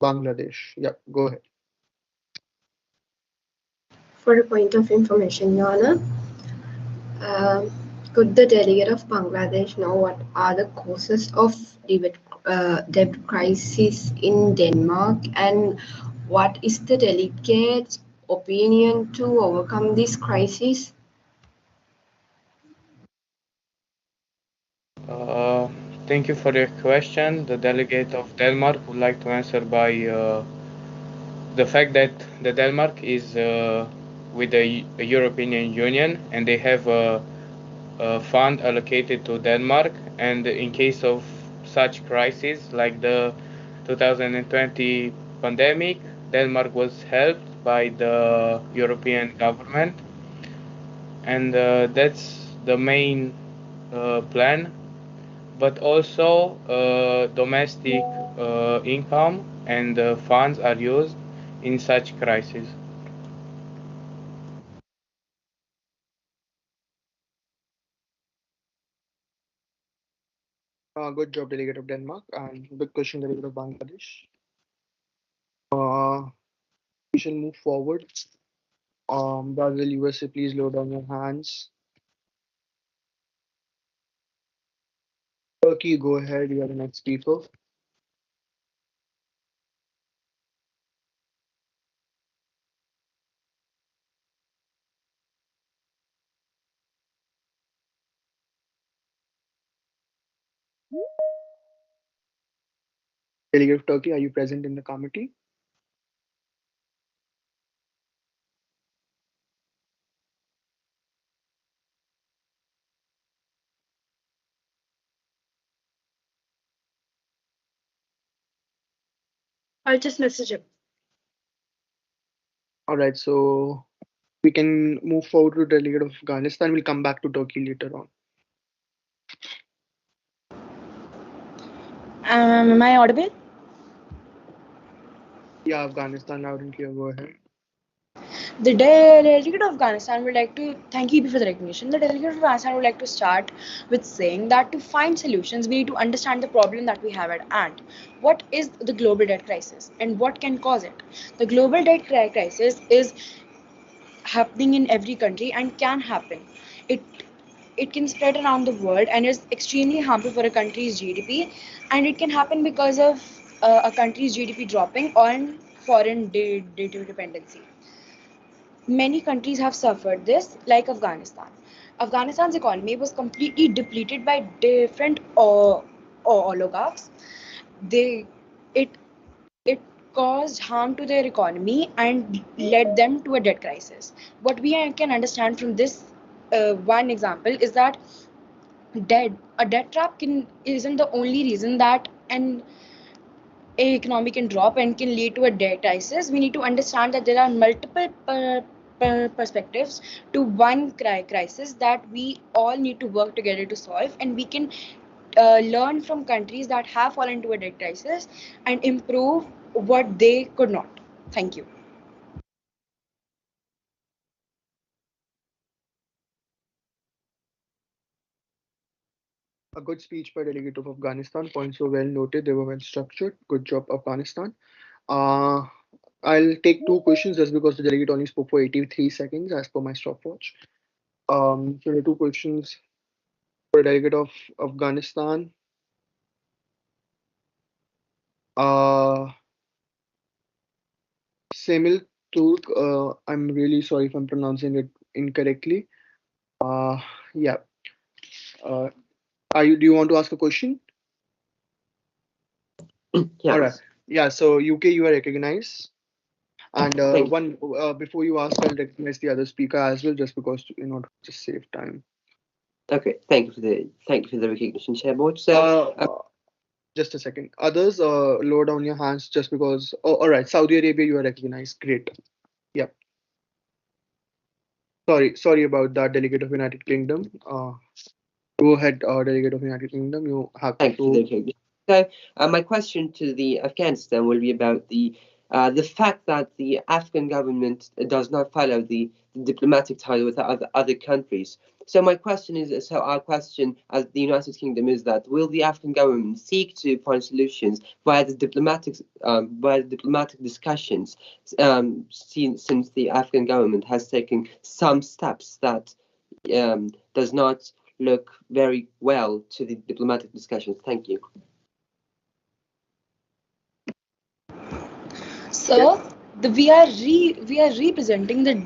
Bangladesh. Yep, go ahead. For a point of information, Your Honor, could the delegate of Bangladesh know what are the causes of debt crisis in Denmark, and what is the delegate's opinion to overcome this crisis? Thank you for your question. The delegate of Denmark would like to answer by the fact that the Denmark is with the European Union, and they have a fund allocated to Denmark, and in case of such crisis like the 2020 pandemic, Denmark was helped by the European government, and that's the main plan. But also domestic income and funds are used in such crises. Good job, delegate of Denmark, and big question, delegate of Bangladesh. We shall move forward. Brazil, USA, please load on your hands. Turkey, go ahead. You are the next speaker. Delegate of Turkey, are you present in the committee? I'll just message him. All right, so we can move forward to delegate of Afghanistan. We'll come back to Turkey later on. Am I audible? Yeah, Afghanistan, loud and clear. Go ahead. The delegate of Afghanistan would like to thank you for the recognition. The delegate of Afghanistan would like to start with saying that to find solutions, we need to understand the problem that we have at hand. What is the global debt crisis and what can cause it? The global debt crisis is happening in every country and can happen. It it can spread around the world and is extremely harmful for a country's GDP, and it can happen because of a country's GDP dropping on foreign data dependency. Many countries have suffered this, like Afghanistan. Afghanistan's economy was completely depleted by different oligarchs. They it it caused harm to their economy and led them to a debt crisis. What we can understand from this one example is that a debt trap isn't the only reason that an economy can drop and can lead to a debt crisis. We need to understand that there are multiple perspectives to one crisis that we all need to work together to solve, and we can learn from countries that have fallen into a debt crisis and improve what they could not. Thank you. A good speech by delegate of Afghanistan. Points were well noted. They were well structured. Good job, Afghanistan. Uh, I'll take two questions just because the delegate only spoke for 83 seconds as per my stopwatch. So the two questions for delegate of Afghanistan. Uh, Semil Turk. I'm really sorry if I'm pronouncing it incorrectly. Uh, yeah. Uh, do you want to ask a question? All right. Yes. Yeah. So UK, you are recognized. And Thank you. one before you ask, I'll recognize the other speaker as well, just because in order to just save time. Okay, thank you for the recognition, Chairboard. So, Just a second. Others, lower down your hands just because. Oh, all right. Saudi Arabia, you are recognized. Great. Yep. Sorry about that, Delegate of United Kingdom. Go ahead, Delegate of United Kingdom. You have the thank you for floor. the recognition. So, my question to the Afghanistan will be about the fact that the Afghan government does not follow the diplomatic tie with other countries. So my question is, so our question as the United Kingdom is that will the Afghan government seek to find solutions via the diplomatic discussions, since the Afghan government has taken some steps that does not look very well to the diplomatic discussions. Thank you. So we are representing the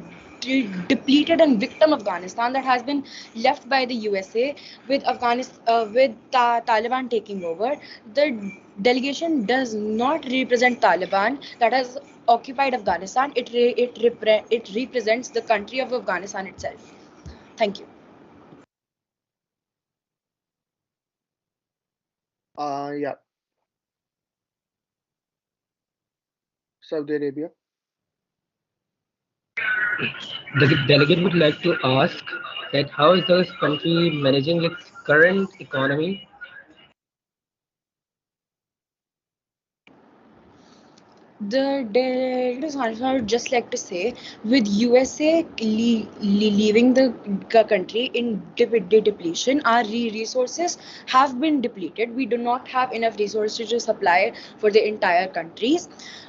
depleted and victim Afghanistan that has been left by the USA with Taliban taking over. The delegation does not represent Taliban that has occupied Afghanistan. It represents the country of Afghanistan itself. Thank you. Yeah. Saudi Arabia. The delegate would like to ask that how is this country managing its current economy? The delegates I would just like to say, with USA leaving the country in depletion, our resources have been depleted. We do not have enough resources to supply for the entire countries.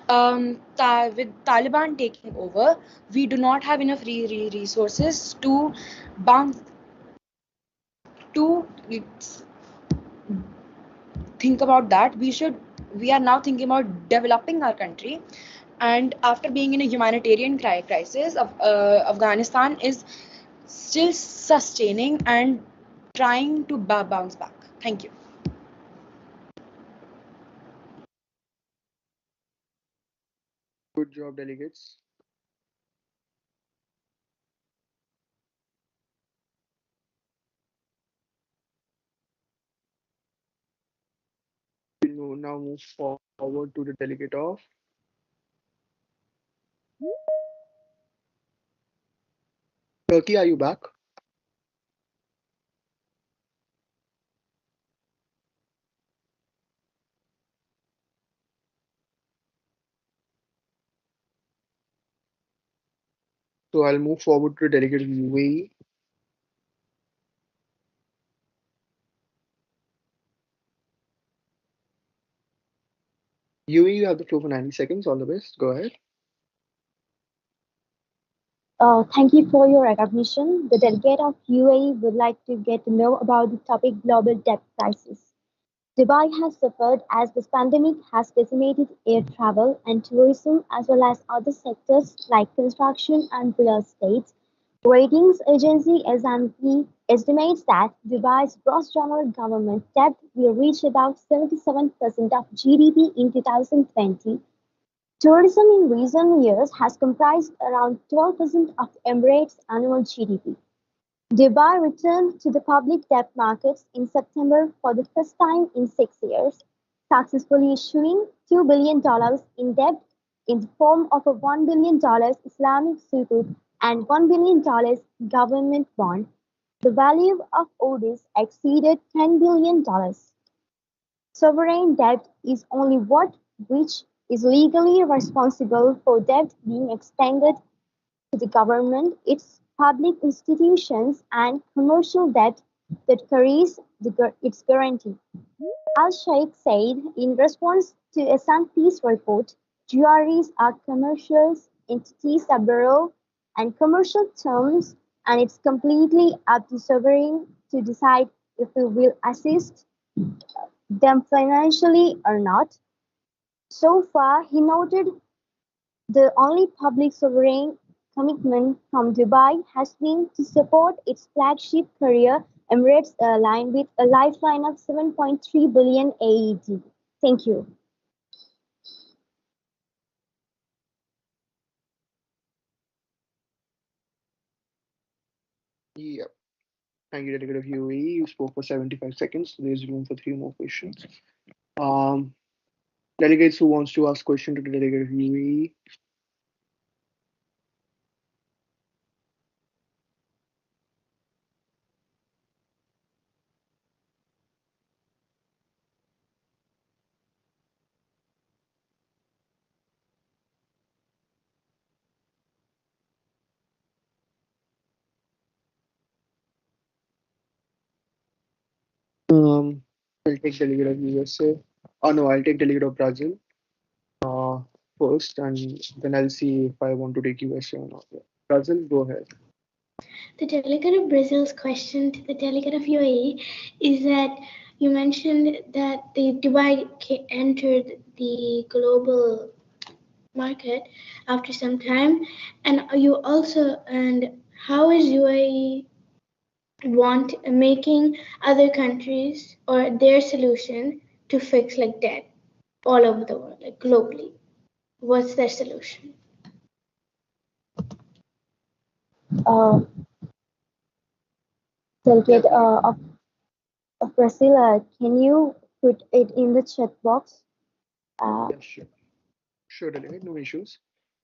With Taliban taking over, we do not have enough resources to bounce to think about that. We are now thinking about developing our country, and after being in a humanitarian crisis, Afghanistan is still sustaining and trying to bounce back. Thank you. Good job, delegates. We'll now move forward to the delegate of Turkey. Are you back? So I'll move forward to the delegate of UAE. UAE, you have the floor for 90 seconds. All the best. Go ahead. Thank you for your recognition. The delegate of UAE would like to get to know about the topic global debt crisis. Dubai has suffered as this pandemic has decimated air travel and tourism as well as other sectors like construction and real estate. Ratings agency S&P estimates that Dubai's gross general government debt will reach about 77% of GDP in 2020. Tourism in recent years has comprised around 12% of Emirates' annual GDP. Dubai returned to the public debt markets in September for the first time in 6 years, successfully issuing $2 billion in debt in the form of a $1 billion Islamic sukuk and $1 billion government bond. The value of Odis exceeded $10 billion. Sovereign debt is only what which is legally responsible for debt being extended to the government, its public institutions, and commercial debt that carries its guarantee. Al-Sheikh said in response to S&P's report, GREs are commercial entities that borrow on commercial terms, and it's completely up to sovereign to decide if we will assist them financially or not. So far, he noted, the only public sovereign commitment from Dubai has been to support its flagship carrier Emirates Airline with a lifeline of 7.3 billion AED. Thank you. Yep. Thank you, Delegate of UAE. You spoke for 75 seconds. So there's room for three more questions. Um, Delegates who wants to ask question to the Delegate of UAE. Um, I'll take Delegate of USA. Oh no, I'll take Delegate of Brazil uh, first, and then I'll see if I want to take USA or not. Brazil, go ahead. The delegate of Brazil's question to the delegate of UAE is that you mentioned that the Dubai entered the global market after some time, and how is UAE making other countries or their solution to fix like debt all over the world, like globally? What's their solution? Uh, Delegate of Brazil, can you put it in the chat box? Yeah, sure. Sure, Delegate, no issues.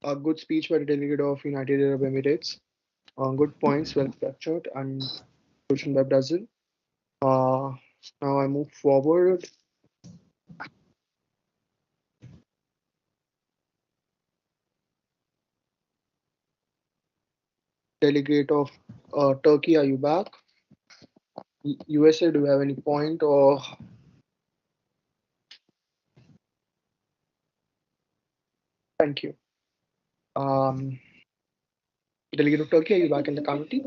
A good speech by the Delegate of United Arab Emirates. Good points, well structured, and question by Brazil. Uh, Now I move forward. Delegate of Turkey, are you back? USA, do you have any point or thank you. Um, Delegate of Turkey, are you back in the committee?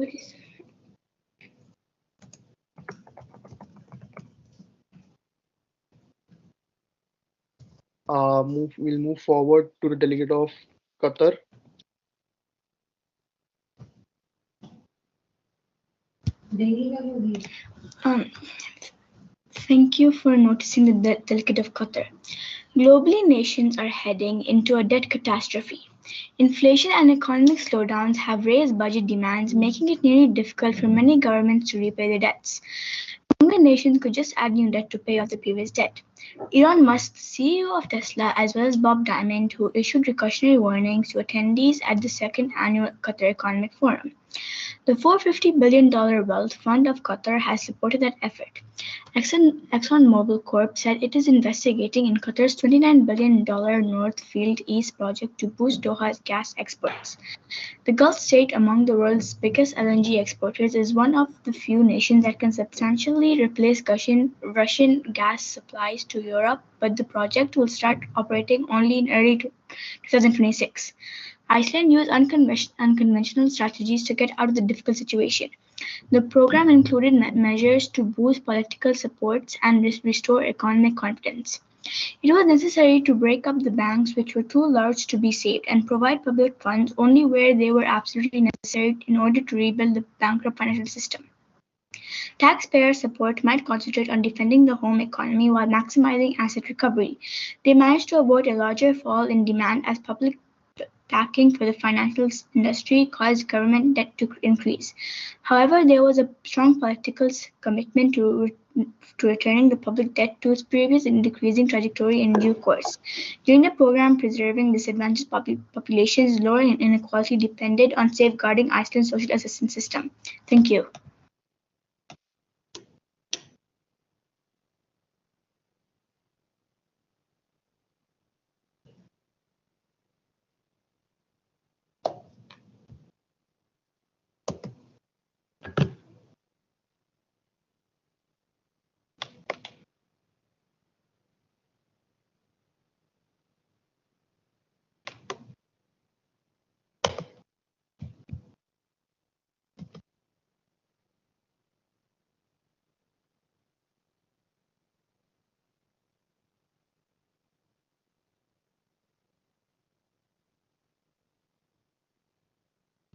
We'll move forward to the delegate of Qatar. Thank you for noticing the delegate of Qatar. Globally, nations are heading into a debt catastrophe. Inflation and economic slowdowns have raised budget demands, making it nearly difficult for many governments to repay their debts. Younger nations could just add new debt to pay off the previous debt. Elon Musk, CEO of Tesla, as well as Bob Diamond, who issued precautionary warnings to attendees at the second annual Qatar Economic Forum. The $450 billion Wealth Fund of Qatar has supported that effort. ExxonMobil Corp said it is investigating in Qatar's $29 billion North Field East project to boost Doha's gas exports. The Gulf state, among the world's biggest LNG exporters, is one of the few nations that can substantially replace Russian gas supplies to Europe, but the project will start operating only in early 2026. Iceland used unconventional strategies to get out of the difficult situation. The program included measures to boost political support and restore economic confidence. It was necessary to break up the banks which were too large to be saved and provide public funds only where they were absolutely necessary in order to rebuild the bankrupt financial system. Taxpayer support might concentrate on defending the home economy while maximizing asset recovery. They managed to avoid a larger fall in demand as public backing for the financial industry caused government debt to increase. However, there was a strong political commitment to returning the public debt to its previous and decreasing trajectory in due course. During the program, preserving disadvantaged populations, lowering inequality depended on safeguarding Iceland's social assistance system. Thank you.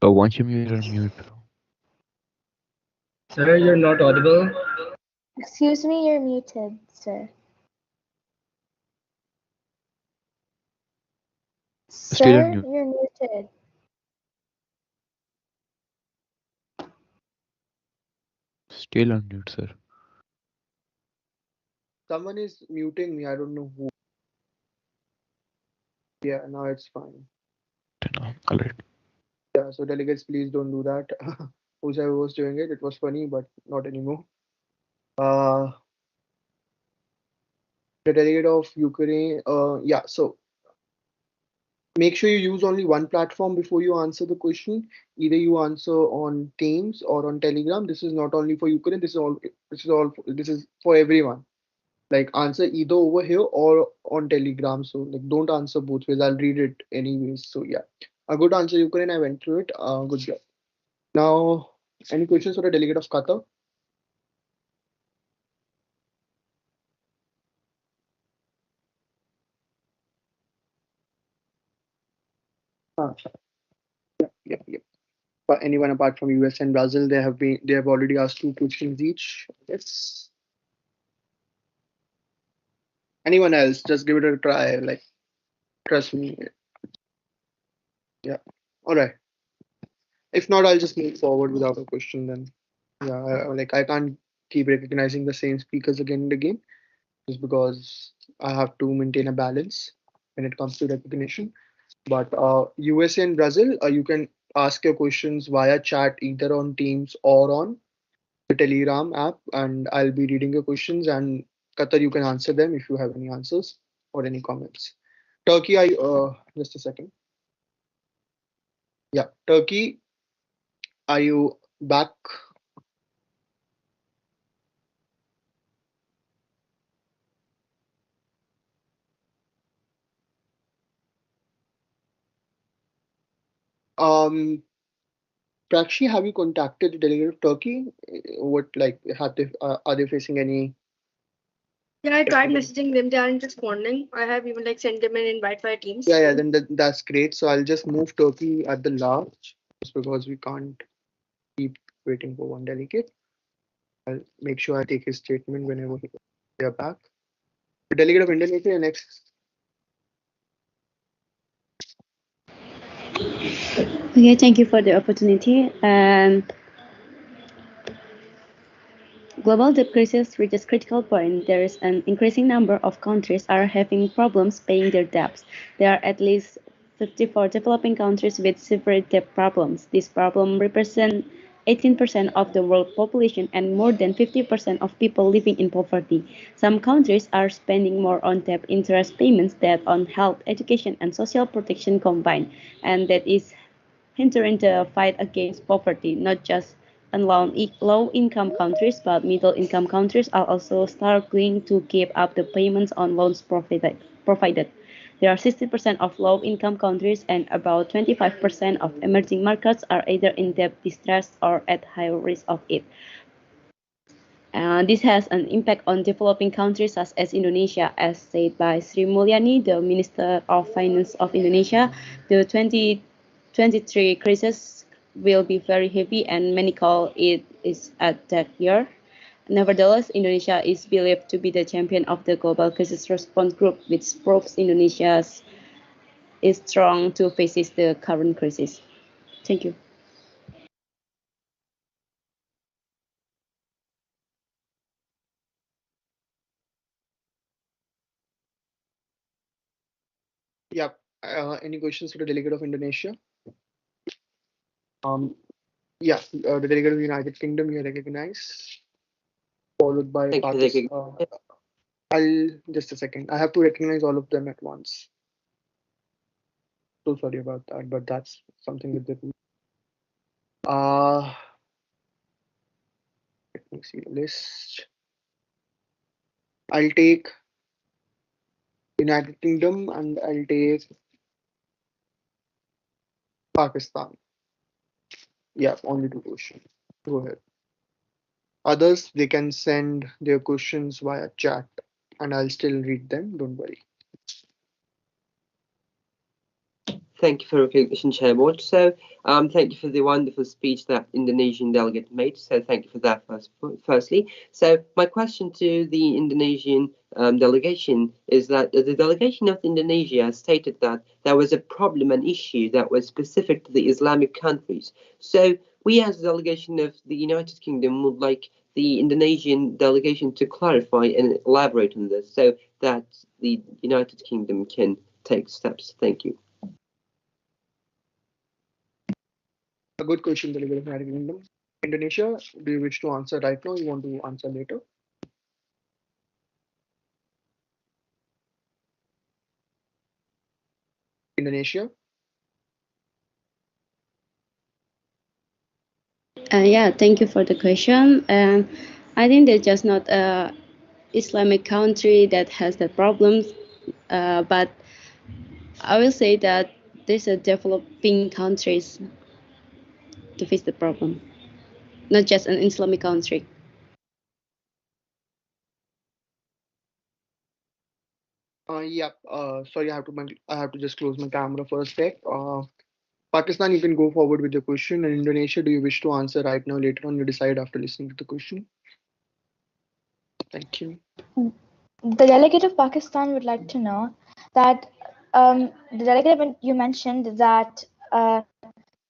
Once you mute, unmute. Sir, you're not audible. Excuse me, you're muted, sir. Still Sir, unmute. you're muted. Still unmute, sir. Someone is muting me. I don't know who. Yeah, now it's fine. Alright. Yeah, so delegates, please don't do that. Whoever was doing it, it was funny, but not anymore. Uh, the delegate of Ukraine. Yeah, so make sure you use only one platform before you answer the question. Either you answer on Teams or on Telegram. This is not only for Ukraine. This is all. This is all. This is for everyone. Like answer either over here or on Telegram. So like don't answer both ways. I'll read it anyways. So yeah, a good answer Ukraine. I went through it. Good job. Now, any questions for the delegate of Qatar? Ah, yeah. But anyone apart from US and Brazil, they have already asked two questions each. Yes. Anyone else? Just give it a try. Like trust me. Yeah. All right. If not, I'll just move forward without a question then. Yeah. Like I can't keep recognizing the same speakers again and again just because I have to maintain a balance when it comes to recognition. But USA and Brazil, you can ask your questions via chat either on Teams or on the Telegram app, and I'll be reading your questions. And Qatar, you can answer them if you have any answers or any comments. Turkey, I just a second. Yeah, Turkey, are you back? Um, Prakshi, have you contacted the delegate of Turkey? What like have they are they facing any? Yeah, I tried messaging them. They aren't responding. I have even like sent them an invite via Teams. Yeah, then that's great. So I'll just move Turkey at the last just because we can't keep waiting for one delegate. I'll make sure I take his statement whenever they are back. The delegate of Indonesia next. Okay, thank you for the opportunity. Global debt crisis reaches critical point. There is an increasing number of countries are having problems paying their debts. There are at least 54 developing countries with severe debt problems. This problem represents 18% of the world population and more than 50% of people living in poverty. Some countries are spending more on debt interest payments than on health, education, and social protection combined, and that is hindering the fight against poverty. Not just in low-income countries, but middle-income countries are also struggling to keep up the payments on loans provided. There are 60% of low-income countries and about 25% of emerging markets are either in debt distress or at high risk of it. This has an impact on developing countries such as Indonesia, as said by Sri Mulyani, the Minister of Finance of Indonesia. The 2023 crisis will be very heavy and many call it is at that year. Nevertheless, Indonesia is believed to be the champion of the global crisis response group, which proves Indonesia's is strong to face the current crisis. Thank you. Yeah. Any questions for the delegate of Indonesia? Um, yeah, the delegate of the United Kingdom, you recognize, followed by Thank you for the Pakistan. I'll just a second. I have to recognize all of them at once. So sorry about that, but that's something with the rule. Uh, let me see the list. I'll take United Kingdom and I'll take Pakistan. Yeah, only two questions. Go ahead. Others, they can send their questions via chat and I'll still read them. Don't worry. Thank you for recognition, Chairboard. So, thank you for the wonderful speech that Indonesian delegate made. So, thank you for that firstly. So, my question to the Indonesian delegation is that the delegation of Indonesia stated that there was a problem, an issue that was specific to the Islamic countries. So, we as a delegation of the United Kingdom would like the Indonesian delegation to clarify and elaborate on this so that the United Kingdom can take steps. Thank you. A good question, delegate of United Kingdom. Indonesia, do you wish to answer right now? You want to answer later? Indonesia? Yeah, thank you for the question. I think there's just not a Islamic country that has the problems, but I will say that there's a developing countries to face the problem, not just an Islamic country. Yeah. Sorry, I have to just close my camera for a sec. Pakistan, you can go forward with your question. And Indonesia, do you wish to answer right now? Later on, you decide after listening to the question. Thank you. The delegate of Pakistan would like to know that the delegate you mentioned that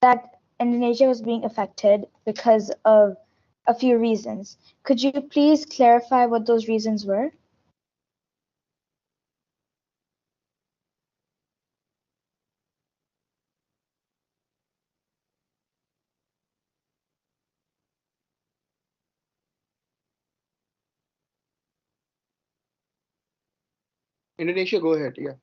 that Indonesia was being affected because of a few reasons. Could you please clarify what those reasons were? Indonesia, go ahead. Yeah.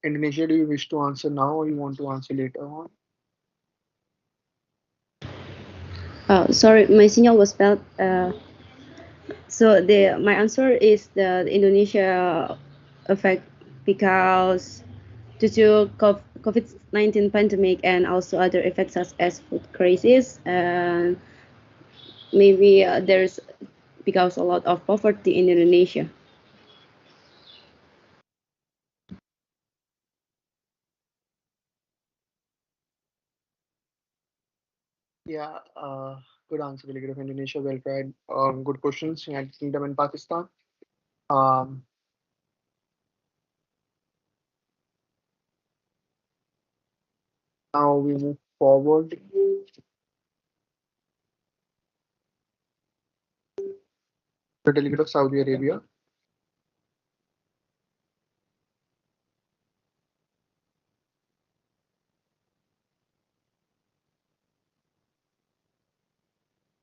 Indonesia, do you wish to answer now or you want to answer later on? Oh, sorry, my signal was bad. So my answer is the Indonesia effect because due to COVID-19 pandemic and also other effects such as food crisis, and maybe there's because a lot of poverty in Indonesia. Yeah. Good answer, delegate of Indonesia. Well tried. Good questions. United Kingdom and Pakistan. Um, Now we move forward. The delegate of Saudi Arabia.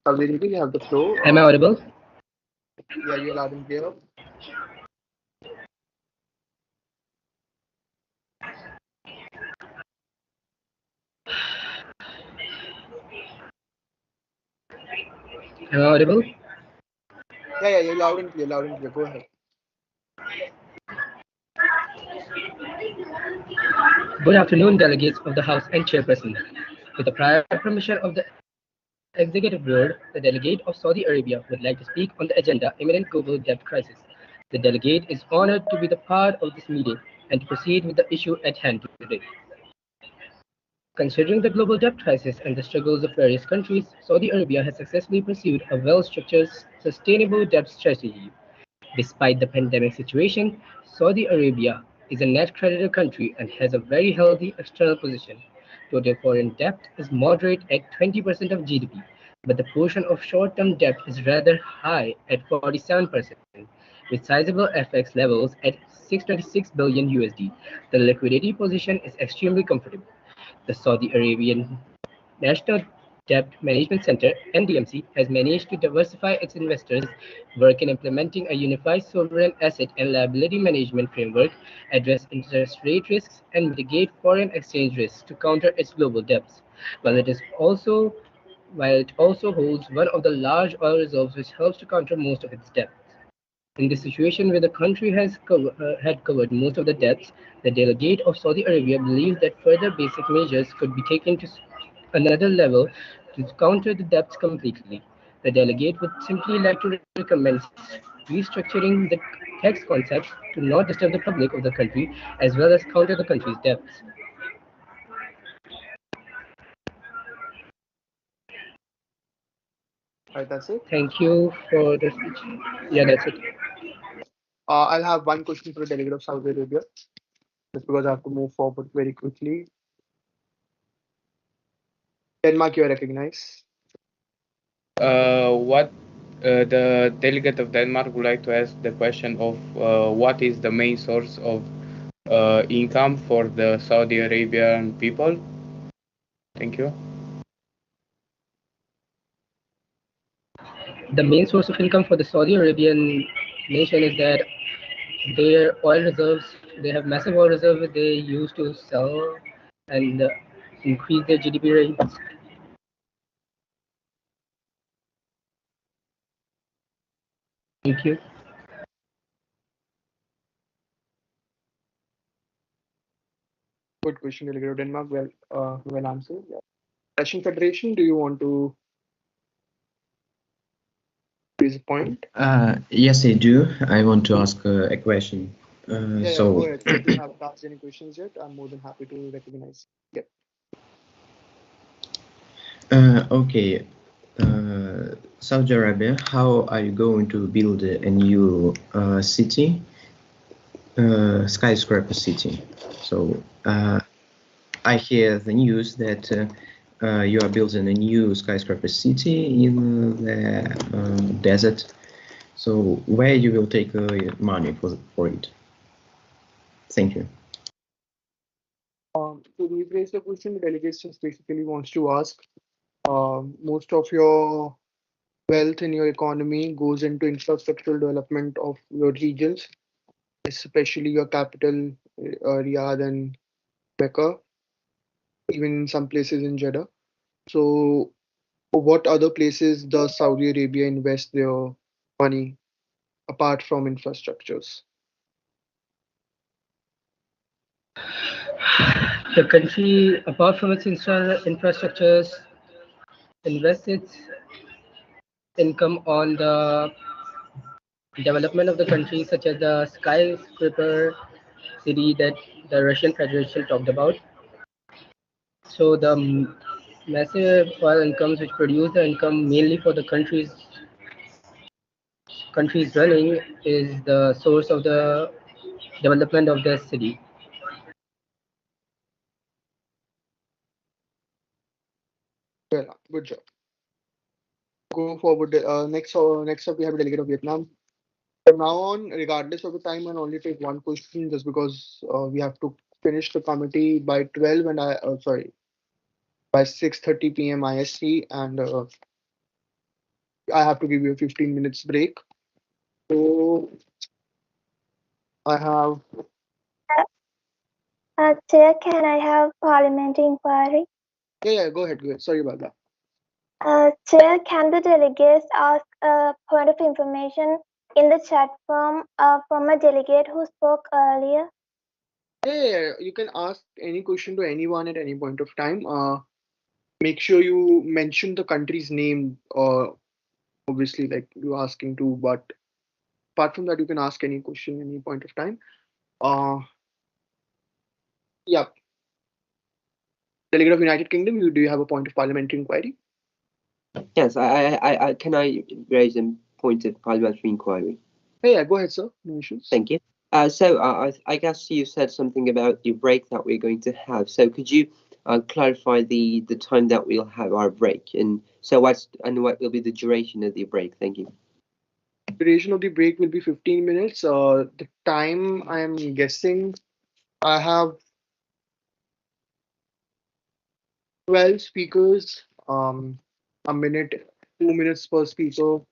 Saudi Arabia, you have the floor. Am I audible? Yeah, you're loud and clear. Am I audible? Yeah, you're loud and clear. Loud and clear. Go ahead. Good afternoon, delegates of the House and Chairperson. With the prior permission of the Executive Board, the delegate of Saudi Arabia would like to speak on the agenda imminent global debt crisis. The delegate is honored to be the part of this meeting and to proceed with the issue at hand today. Considering the global debt crisis and the struggles of various countries, Saudi Arabia has successfully pursued a well-structured, sustainable debt strategy. Despite the pandemic situation, Saudi Arabia is a net creditor country and has a very healthy external position. Total foreign debt is moderate at 20% of GDP, but the portion of short-term debt is rather high at 47%, with sizable FX levels at 626 billion USD. The liquidity position is extremely comfortable. The Saudi Arabian National Debt Management Center (NDMC) has managed to diversify its investors' work in implementing a unified sovereign asset and liability management framework, address interest rate risks, and mitigate foreign exchange risks to counter its global debts, while while it also holds one of the large oil reserves which helps to counter most of its debts. In this situation where the country had covered most of the debts, the delegate of Saudi Arabia believes that further basic measures could be taken to another level to counter the debts completely. The delegate would simply like to recommend restructuring the tax concepts to not disturb the public of the country as well as counter the country's debts. Right, that's it. Thank you for the speech. Yeah, that's it. I'll have one question for the delegate of Saudi Arabia, just because I have to move forward very quickly. Denmark, you are recognized. What the delegate of Denmark would like to ask the question of what is the main source of income for the Saudi Arabian people? Thank you. The main source of income for the Saudi Arabian nation is that their oil reserves, they have massive oil reserves they use to sell and increase their GDP rates. Thank you. Good question, delegate of Denmark. Well answered. Yeah. Russian Federation, do you want to raise a point? Yes, I do. I want to ask a question. Yeah, go ahead. If you haven't asked any questions yet, I'm more than happy to recognize. Yep. Okay. Saudi Arabia, how are you going to build a new city, skyscraper city? So I hear the news that you are building a new skyscraper city in the desert. So where you will take money for it? Thank you. So we raised the question. The delegate just basically wants to ask. Most of your wealth in your economy goes into infrastructural development of your regions, especially your capital, Riyadh and Mecca, even in some places in Jeddah. So, what other places does Saudi Arabia invest their money apart from infrastructures? The country, apart from its infrastructures, invests its income on the development of the country, such as the skyscraper city that the Russian Federation talked about. So the massive oil incomes which produce the income mainly for the countries running is the source of the development of the city. Well, good job. Go forward. Next up, we have a delegate of Vietnam. From now on, regardless of the time, I'll only take one question just because we have to finish the committee by 12 and by 6:30 p.m. IST, and I have to give you a 15 minutes break. So I have. Chair, can I have parliamentary inquiry? Yeah, go ahead. Sorry about that. Chair, can the delegates ask a point of information in the chat from a delegate who spoke earlier? Yeah, you can ask any question to anyone at any point of time. Make sure you mention the country's name, obviously, like you're asking to, but apart from that, you can ask any question any point of time. Uh, yeah, Delegate of United Kingdom, do you have a point of parliamentary inquiry? Yes, I can I raise a point of parliamentary inquiry? Hey, yeah, go ahead, sir. No issues. Thank you. I guess you said something about the break that we're going to have. So could you clarify the time that we'll have our break, and so what will be the duration of the break? Thank you. Duration of the break will be 15 minutes. The time I'm guessing I have 12 speakers, a minute, 2 minutes per speaker. So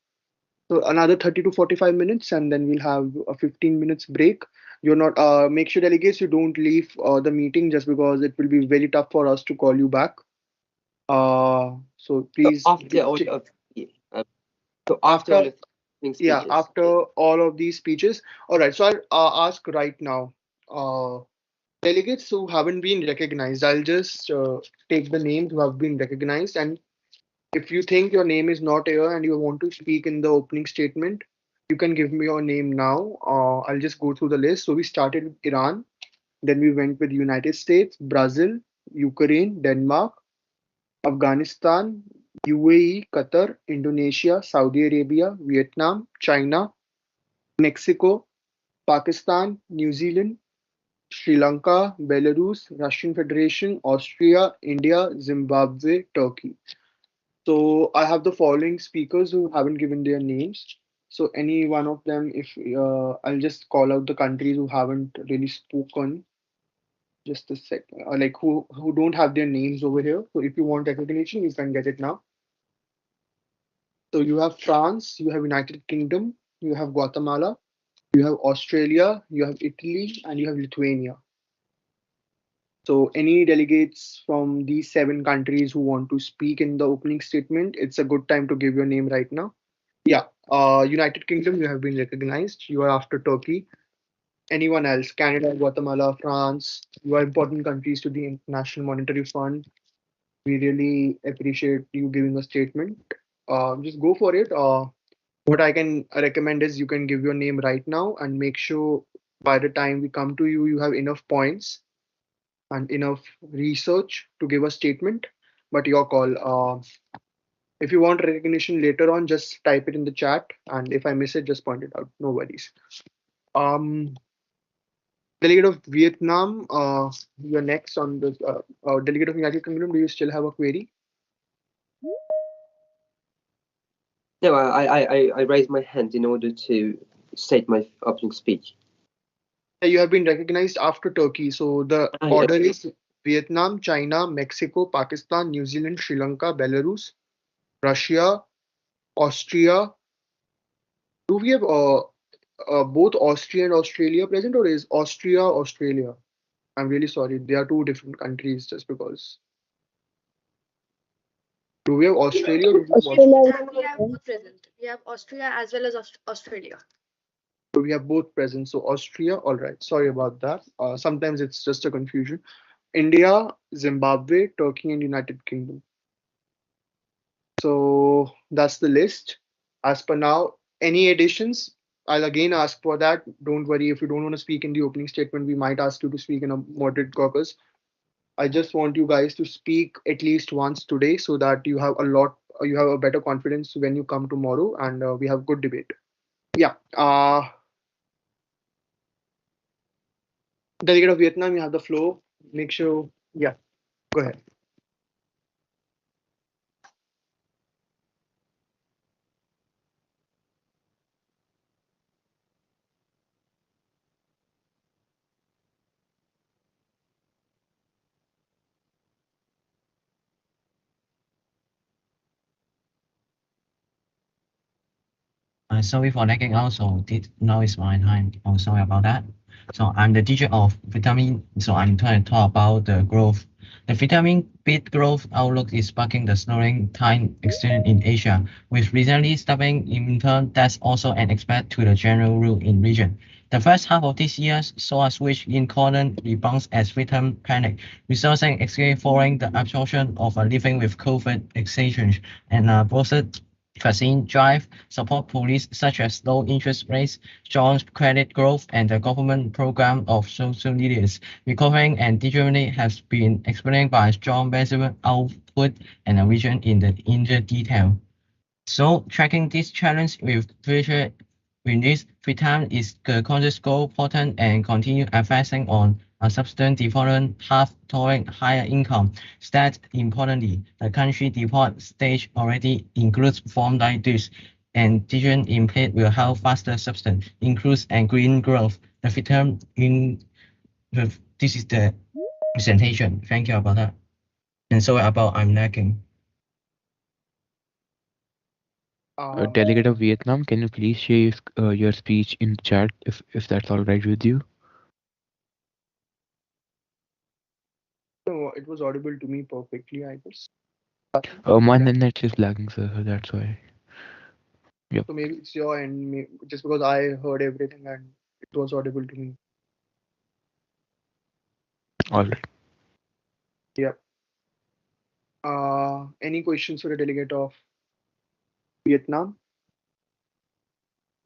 another 30 to 45 minutes, and then we'll have a 15 minutes break. You're not make sure delegates you don't leave the meeting just because it will be very tough for us to call you back. So please After all of so after all of the speeches. after all of these speeches. All right. So I'll ask right now. Delegates who haven't been recognized, I'll just take the names who have been recognized, and if you think your name is not here and you want to speak in the opening statement, you can give me your name now. I'll just go through the list. So we started with Iran, then we went with United States, Brazil, Ukraine, Denmark, Afghanistan, UAE, Qatar, Indonesia, Saudi Arabia, Vietnam, China, Mexico, Pakistan, New Zealand, Sri Lanka, Belarus, Russian Federation, Austria, India, Zimbabwe, Turkey. So I have the following speakers who haven't given their names. So any one of them, if I'll just call out the countries who haven't really spoken. Just a sec, like who don't have their names over here. So if you want recognition, you can get it now. So you have France, you have United Kingdom, you have Guatemala, you have Australia, you have Italy, and you have Lithuania. So any delegates from these 7 countries who want to speak in the opening statement, it's a good time to give your name right now. Yeah, United Kingdom, you have been recognized. You are after Turkey. Anyone else? Canada, Guatemala, France. You are important countries to the International Monetary Fund. We really appreciate you giving a statement. Just go for it. What I can recommend is you can give your name right now and make sure by the time we come to you, you have enough points and enough research to give a statement. But your call. If you want recognition later on, just type it in the chat, and if I miss it, just point it out. No worries. Delegate of Vietnam, you're next on the delegate of United Kingdom. Do you still have a query? No, I raised my hand in order to state my opening speech. You have been recognized after Turkey. So the order is Vietnam, China, Mexico, Pakistan, New Zealand, Sri Lanka, Belarus, Russia, Austria. Do we have both Austria and Australia present, or is Austria Australia? I'm really sorry. They are 2 different countries just because. Do we have Australia? Or do We have both present. We have Austria as well as Australia. So we have both present. So Austria, all right. Sorry about that. Sometimes it's just a confusion. India, Zimbabwe, Turkey, and United Kingdom. So that's the list. As per now, any additions? I'll again ask for that. Don't worry if you don't want to speak in the opening statement. We might ask you to speak in a moderate caucus. I just want you guys to speak at least once today so that you have a better confidence when you come tomorrow, and we have good debate. Yeah. Delegate of Vietnam, you have the floor. Make sure. Yeah. Go ahead. Sorry for lagging out, so now is my time. Oh, sorry about that. So I'm the teacher of vitamin. So I'm trying to talk about the growth. The vitamin B growth outlook is sparking the slowing time extended in Asia, with recently stopping in turn that's also an expect to the general rule in region. The first half of this year saw a switch in colon rebounds as victim panic, resulting actually following the absorption of a living with COVID exchange and boosted vaccine drive, support policies such as low interest rates, strong credit growth, and the government program of social leaders. Recovering and deteriorating has been explained by strong measurement output and a vision in the detail. So tracking this challenge with future release Vietnam is the conscious goal potent and continue advancing on a sustained development path toward higher income. That importantly, the country deport stage already includes forms like this, and decision in place will help faster substance, includes and green growth. The Vietnam in this is the presentation. Thank you about that. And so about I'm lacking. Delegate of Vietnam, can you please share your speech in the chat if that's all right with you? No, it was audible to me perfectly, I guess. My net is lagging, sir, so that's why. Yep. So maybe it's your end, just because I heard everything and it was audible to me. All right. Yep. Any questions for the delegate of Vietnam?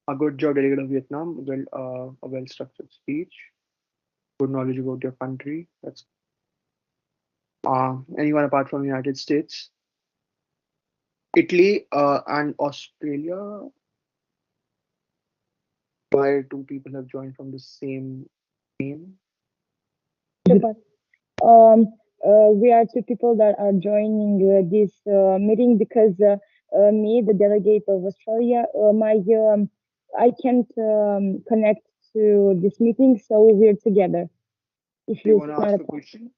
A good job, delegate of Vietnam. Well, a well-structured speech. Good knowledge about your country. That's anyone apart from the United States, Italy, and Australia. Why two people have joined from the same name? We are two people that are joining this meeting because me, the delegate of Australia, I can't connect to this meeting, so we're together. If Do you you want to ask a question?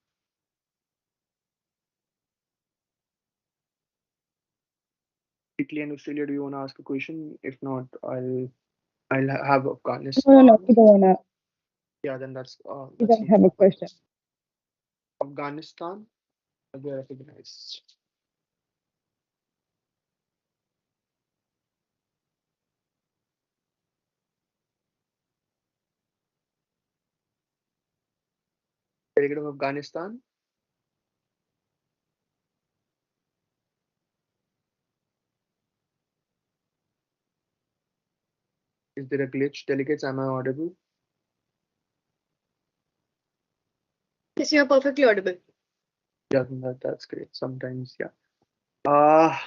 Italy and Australia, do you want to ask a question? If not, I'll have Afghanistan. no, we don't wanna. Yeah, then We that's don't have a question. Afghanistan. They recognized. Delegate of Afghanistan. Is there a glitch? Delegates, am I audible? Yes, you are perfectly audible. Yeah, that's great. Sometimes, yeah. I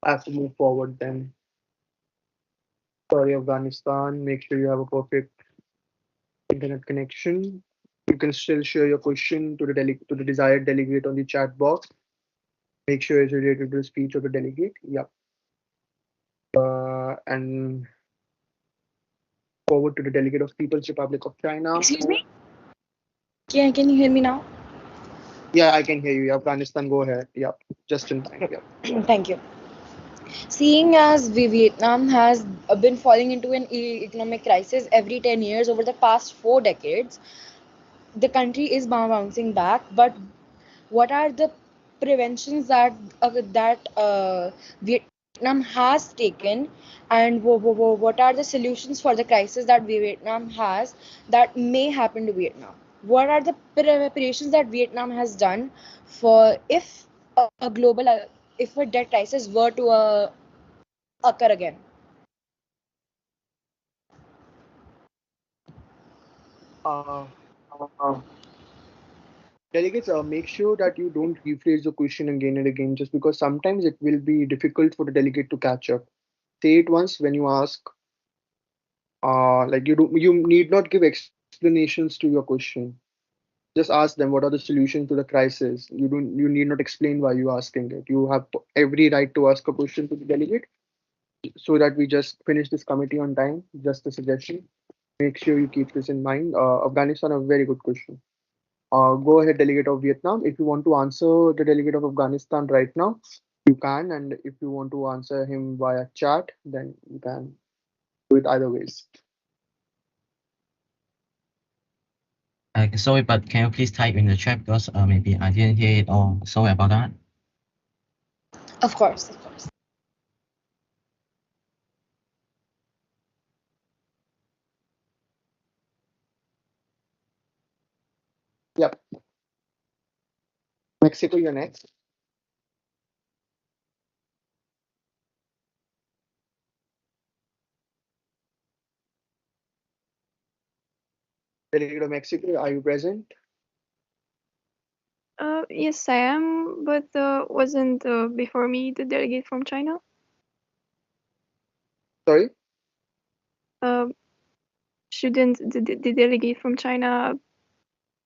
have to move forward then. Sorry, Afghanistan. Make sure you have a perfect internet connection. You can still share your question to the desired delegate on the chat box. Make sure it's related to the speech of the delegate. Yeah. And forward to the delegate of People's Republic of China. Excuse me? Can you hear me now? Yeah, I can hear you. Afghanistan, go ahead. Yeah, just in time. Yeah. Thank you. Seeing as Vietnam has been falling into an economic crisis every 10 years over the past 4 decades, the country is bouncing back. But what are the preventions that Vietnam has taken, and what are the solutions for the crisis that Vietnam has that may happen to Vietnam? What are the preparations that Vietnam has done for if a global if a debt crisis were to occur again? Uh, Delegates, make sure that you don't rephrase the question again and again, just because sometimes it will be difficult for the delegate to catch up. Say it once when you ask. Like you need not give explanations to your question. Just ask them what are the solutions to the crisis. You need not explain why you're asking it. You have every right to ask a question to the delegate, so that we just finish this committee on time. Just a suggestion. Make sure you keep this in mind. Afghanistan, a very good question. Go ahead, delegate of Vietnam. If you want to answer the delegate of Afghanistan right now, you can. And if you want to answer him via chat, then you can do it either ways. Sorry, but can you please type in the chat because maybe I didn't hear it all. Sorry about that. Of course, of course. Yep. Mexico, you're next. Delegate of Mexico, are you present? Yes, I am, but wasn't before me the delegate from China? Sorry? Uh, shouldn't the delegate from China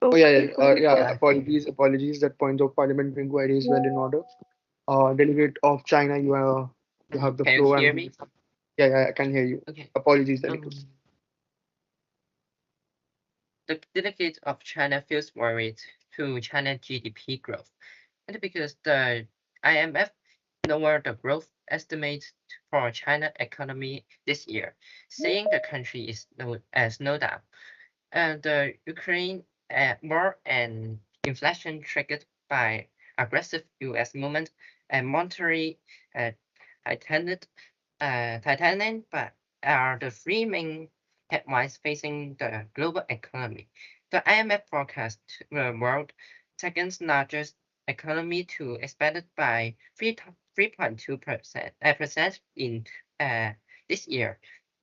Oh go yeah, yeah, before? yeah. Apologies. That point of parliamentary inquiry is well in order. Delegate of China, you have the Can you floor. hear me? Yeah, yeah, I can hear you. Okay. Apologies, delegate. The delegate of China feels worried to China GDP growth, and because the IMF lowered the growth estimate for China economy this year, saying the country is slowed down. And the Ukraine war and inflation triggered by aggressive U.S. movement and monetary uh, tightening, but are the three main headwinds facing the global economy. The IMF forecast the world second largest economy to expanded by 3.2% in this year,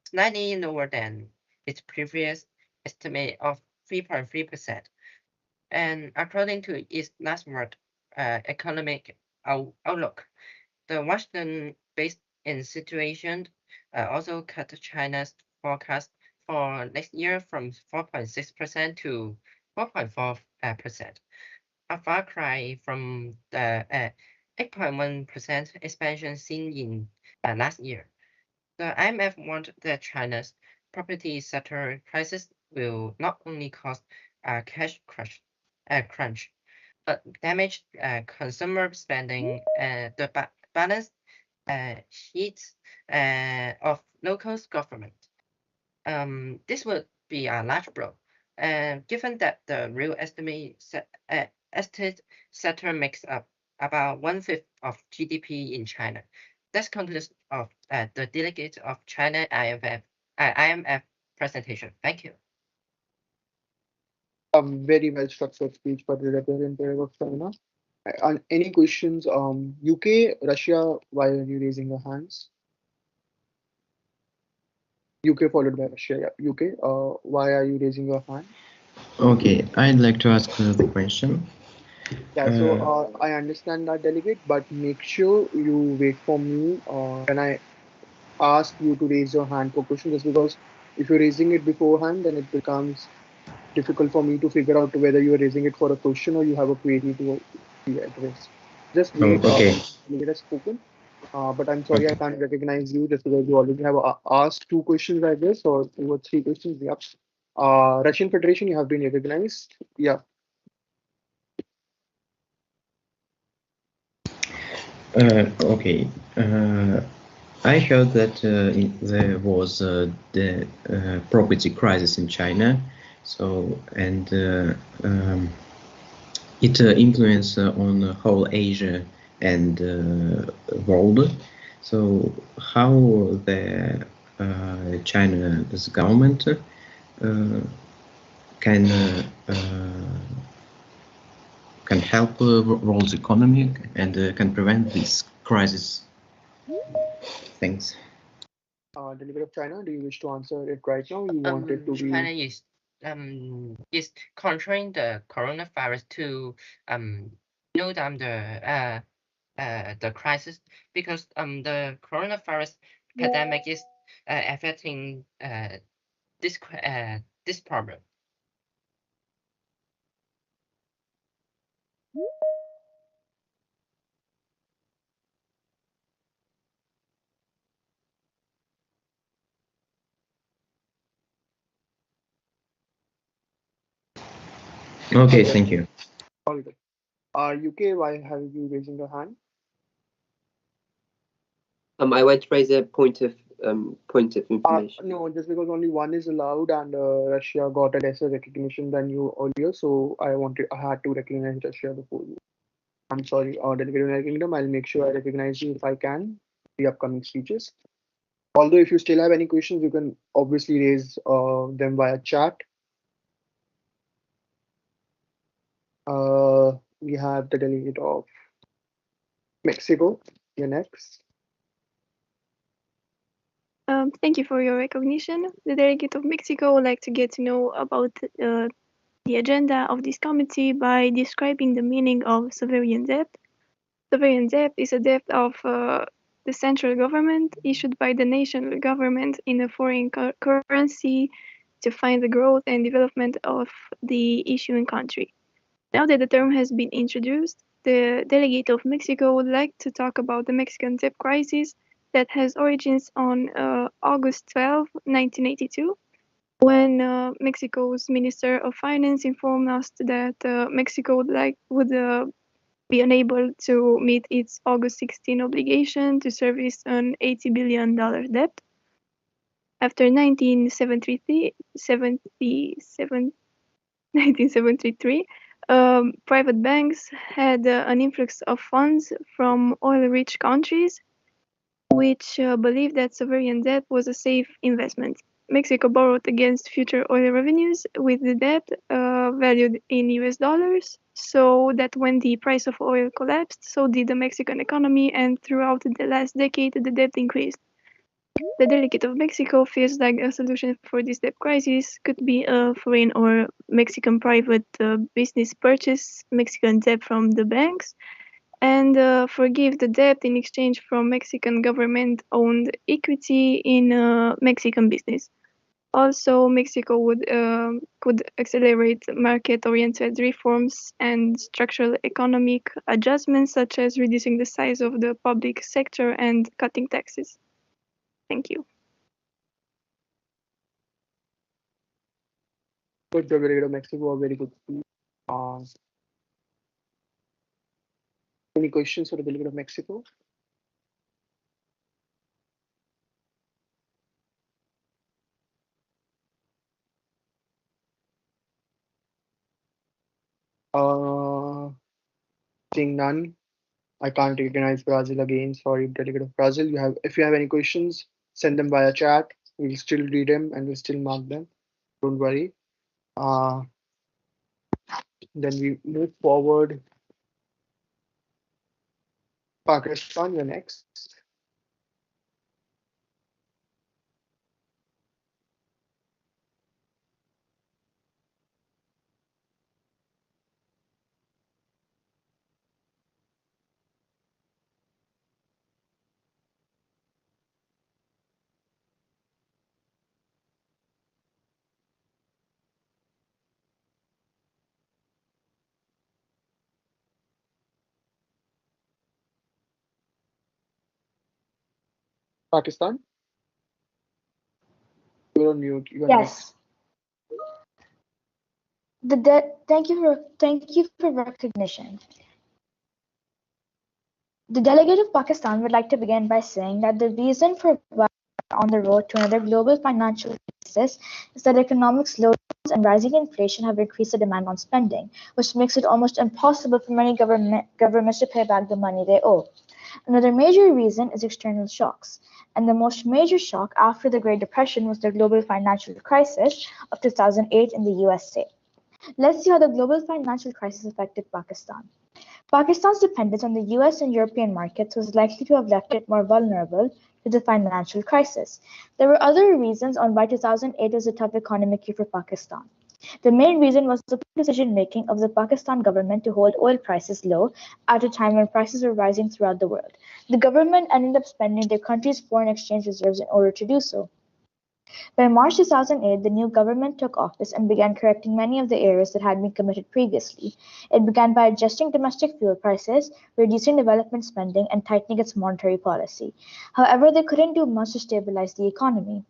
slightly lower than its previous estimate of 3.3%. And according to its last word, economic outlook, the Washington-based institution also cut China's forecast for next year from 4.6% to 4.4%, a far cry from the 8.1% expansion seen in last year. The IMF warned that China's property sector crisis will not only cause a cash crunch, but damage consumer spending, the balance sheets of local government. This would be a large blow, given that the real estate sector makes up about 1/5 of GDP in China. That concludes of the delegate of China IMF presentation. Thank you. A very well structured speech for the representative of China. Any questions? UK, Russia, why are you raising your hands? UK followed by Russia. Yeah, UK. Why are you raising your hand? Okay, I'd like to ask the question. Yeah, so I understand that, delegate, but make sure you wait for me when I ask you to raise your hand for question, just because if you're raising it beforehand, then it becomes difficult for me to figure out whether you're raising it for a question or you have a query to be addressed. Just Oh, wait. okay. Delegate has spoken. But I'm sorry, I Okay. can't recognize you just because you already have asked two questions, I guess, or two or three questions. Yep. Russian Federation, you have been recognized. Yeah. Okay. I heard that there was the property crisis in China, so and it influence on the whole Asia and world. So how the China's government can can help world's economy and can prevent this crisis? Thanks. Delegate of China, do you wish to answer it right now? You want it to China be. is controlling the coronavirus to slow down the crisis, because the coronavirus pandemic is affecting this problem. Okay, thank you. All good. UK, why have you raising your hand? I want to raise a point of information. No, just because only one is allowed and Russia got a lesser recognition than you earlier, so I had to recognize Russia before you. I'm sorry, Delegate United Kingdom, I'll make sure I recognize you if I can in the upcoming speeches. Although if you still have any questions, you can obviously raise them via chat. We have the delegate of Mexico. You're next. Thank you for your recognition. The delegate of Mexico would like to get to know about the agenda of this committee by describing the meaning of sovereign debt. Sovereign debt is a debt of the central government issued by the national government in a foreign currency to fund the growth and development of the issuing country. Now that the term has been introduced, the delegate of Mexico would like to talk about the Mexican debt crisis that has origins on August 12, 1982, when Mexico's Minister of Finance informed us that Mexico would be unable to meet its August 16 obligation to service an $80 billion debt. After 1973, private banks had an influx of funds from oil-rich countries, which believed that sovereign debt was a safe investment. Mexico borrowed against future oil revenues with the debt valued in US dollars, so that when the price of oil collapsed, so did the Mexican economy, and throughout the last decade, the debt increased. The delegate of Mexico feels like a solution for this debt crisis could be a foreign or Mexican private business purchase Mexican debt from the banks and forgive the debt in exchange for Mexican government-owned equity in Mexican business. Also, Mexico could accelerate market-oriented reforms and structural economic adjustments, such as reducing the size of the public sector and cutting taxes. Thank you. Good, the delegate of Mexico, a very good speech. Uh, any questions for the delegate of Mexico? Uh, Seeing none, I can't recognize Brazil again. Sorry, delegate of Brazil. If you have any questions, send them via chat. We'll still read them and we'll still mark them. Don't worry. Uh, then we move forward. Pakistan, you're next. Pakistan, you're on mute. You're next. Yes. Thank you for recognition. The delegate of Pakistan would like to begin by saying that the reason for why we are on the road to another global financial crisis is that economic slowdowns and rising inflation have increased the demand on spending, which makes it almost impossible for many governments to pay back the money they owe. Another major reason is external shocks, and the most major shock after the Great Depression was the global financial crisis of 2008 in the USA. Let's see how the global financial crisis affected Pakistan. Pakistan's dependence on the US and European markets was likely to have left it more vulnerable to the financial crisis. There were other reasons on why 2008 was a tough economic year for Pakistan. The main reason was the decision making of the Pakistan government to hold oil prices low at a time when prices were rising throughout the world. The government ended up spending their country's foreign exchange reserves in order to do so. By March 2008, the new government took office and began correcting many of the errors that had been committed previously. It began by adjusting domestic fuel prices, reducing development spending, and tightening its monetary policy. However, they couldn't do much to stabilize the economy.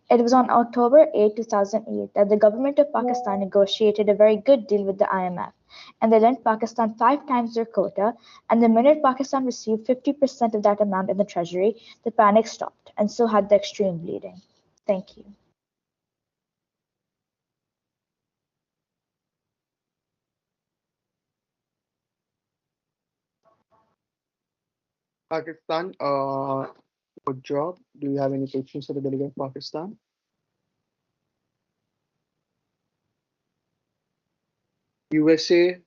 It was on October 8, 2008, that the government of Pakistan negotiated a very good deal with the IMF, and they lent Pakistan 5 times their quota, and the minute Pakistan received 50% of that amount in the treasury, the panic stopped, and so had the extreme bleeding. Thank you. Pakistan, good job. Do you have any questions for the delegate of Pakistan? USA,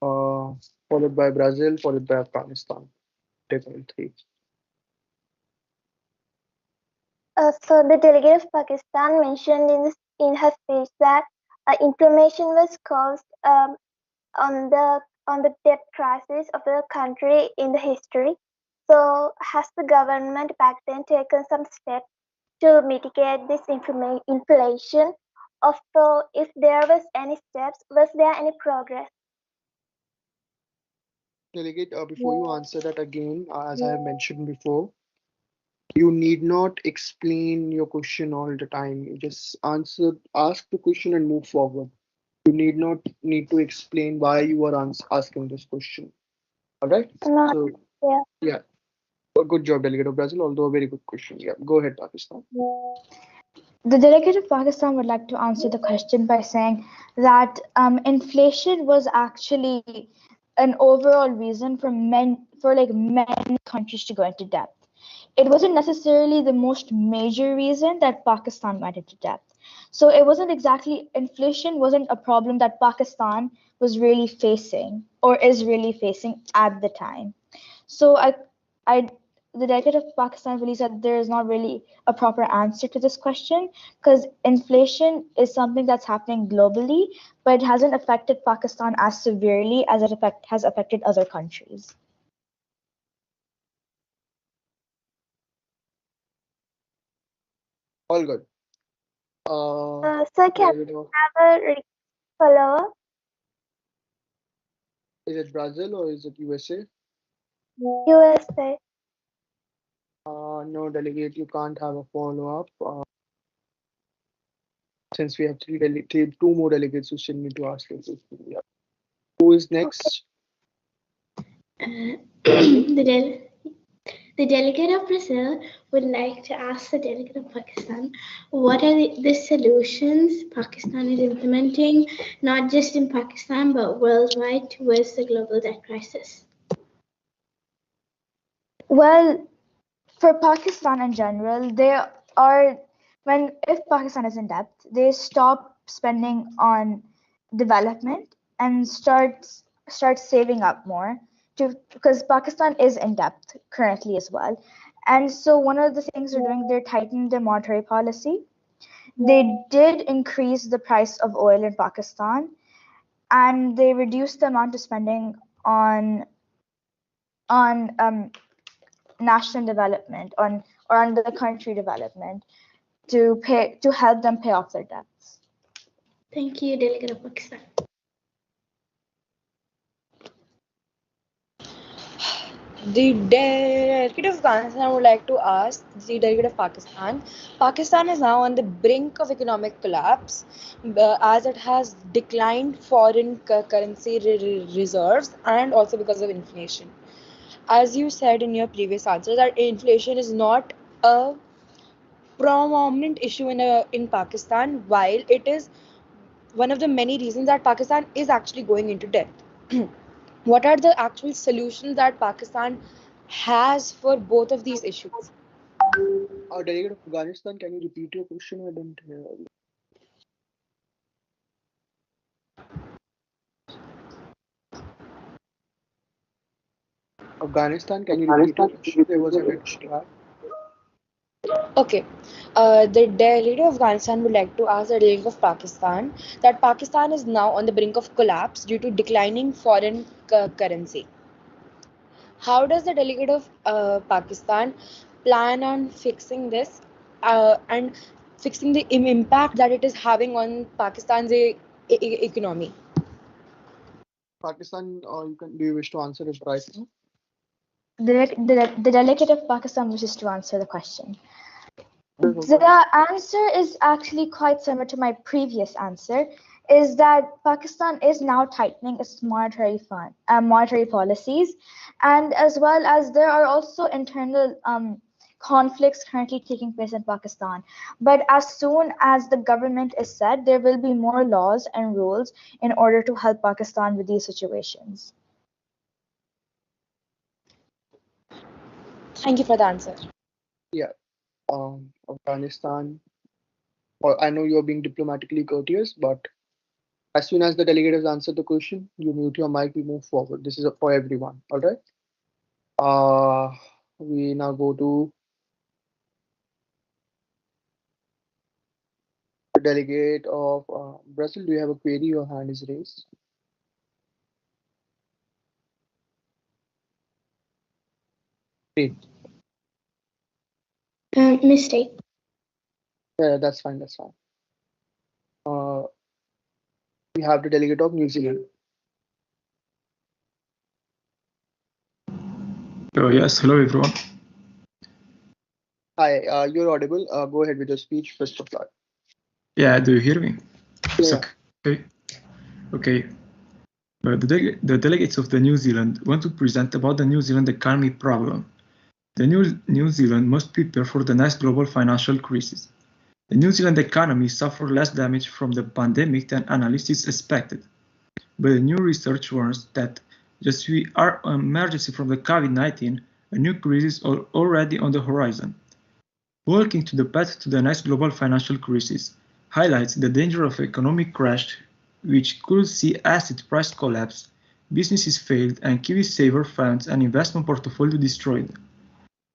followed by Brazil, followed by Afghanistan. Take all three. So the delegate of Pakistan mentioned in her speech that inflammation was caused on the debt crisis of the country in the history. So has the government back then taken some steps to mitigate this inflation? Also, if there was any steps, was there any progress? Delegate, before you answer that again, as I have mentioned before, you need not explain your question all the time. You just ask the question and move forward. You need not need to explain why you are asking this question. All right. Not So yeah. yeah, a good job, delegate of Brazil. Although a very good question. Yeah, go ahead, Pakistan. The delegate of Pakistan would like to answer the question by saying that inflation was actually an overall reason for like many countries to go into debt. It wasn't necessarily the most major reason that Pakistan went into debt. So it wasn't exactly inflation wasn't a problem that Pakistan was really facing or is really facing at the time. So I, the delegate of Pakistan believes that there is not really a proper answer to this question because inflation is something that's happening globally, but it hasn't affected Pakistan as severely as has affected other countries. All good. So can Delegate of, I have a follow-up? is it Brazil or is it USA? USA. No, delegate, you can't have a follow-up. Since we have two more delegates who still need to ask a question. Yeah. Who is next? the, del- the delegate of Brazil would like to ask the delegate of Pakistan what are the solutions Pakistan is implementing, not just in Pakistan but worldwide, towards the global debt crisis. Well, for Pakistan in general, they are when if Pakistan is in debt, they stop spending on development and start saving up more to because Pakistan is in debt currently as well. And so one of the things they're doing, they're tightening their monetary policy. They did increase the price of oil in Pakistan and they reduced the amount of spending on national development on the country development to help them pay off their debts. Thank you, delegate of Pakistan. The delegate of Afghanistan would like to ask the delegate of Pakistan. Pakistan is now on the brink of economic collapse as it has declined foreign currency reserves and also because of inflation. As you said in your previous answer, that inflation is not a prominent issue in Pakistan, while it is one of the many reasons that Pakistan is actually going into debt. What are the actual solutions that Pakistan has for both of these issues? Delegate of Afghanistan, can you repeat your question? I didn't hear. Afghanistan, can you repeat your question? There was a bit lag. Okay, the delegate of Afghanistan would like to ask the delegate of Pakistan that Pakistan is now on the brink of collapse due to declining foreign currency. How does the delegate of Pakistan plan on fixing this and fixing the impact that it is having on Pakistan's economy? Pakistan, do you wish to answer it right now? The delegate of Pakistan wishes to answer the question. Yes, The answer is actually quite similar to my previous answer, is that Pakistan is now tightening its monetary policies, and as well as there are also internal conflicts currently taking place in Pakistan. But as soon as the government is set, there will be more laws and rules in order to help Pakistan with these situations. Thank you for the answer. Yeah. Afghanistan. I know you're being diplomatically courteous, but as soon as the delegate has answered the question, you mute your mic, we move forward. This is for everyone. All right. We now go to delegate of Brazil, do you have a query? Your hand is raised. Great. Mistake. Yeah, that's fine. That's fine. Uh, we have the delegate of New Zealand. Yes, hello everyone. Hi, you're audible. Go ahead with your speech. First of all. Yeah, do you hear me? It's Yeah. okay. Okay. The delegates of the New Zealand want to present about the New Zealand economy problem. The New Zealand must prepare for the next global financial crisis. The New Zealand economy suffered less damage from the pandemic than analysts expected. But the new research warns that just we are emerging from the COVID-19, a new crisis is already on the horizon. Walking to the path to the next global financial crisis highlights the danger of economic crash which could see asset price collapse, businesses failed, and KiwiSaver funds and investment portfolio destroyed.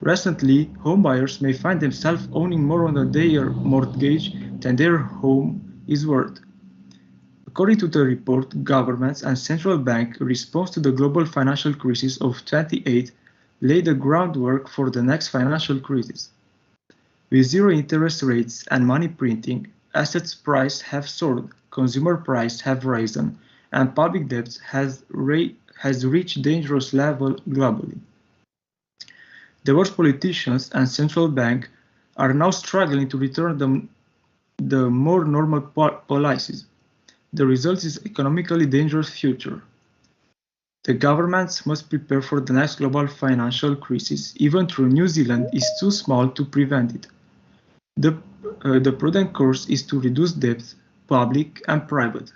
Recently, homebuyers may find themselves owning more on their mortgage than their home is worth. According to the report, governments and central bank response to the global financial crisis of 28 laid the groundwork for the next financial crisis. With zero interest rates and money printing, assets prices have soared, consumer prices have risen, and public debt has reached dangerous level globally. The world's politicians and central bank are now struggling to return the more normal policies. The result is economically dangerous future. The governments must prepare for the next global financial crisis, even though New Zealand is too small to prevent it. The prudent course is to reduce debt, public and private.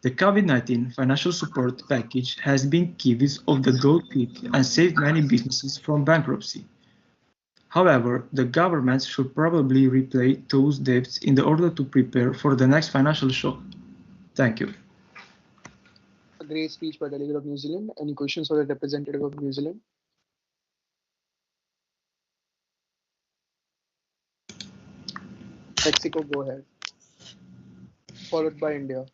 The COVID-19 financial support package has been keys of the toolkit and saved many businesses from bankruptcy. However, the governments should probably repay those debts in order to prepare for the next financial shock. Thank you. A great speech by delegate of New Zealand. Any questions for the representative of New Zealand? Mexico, go ahead. Followed by India.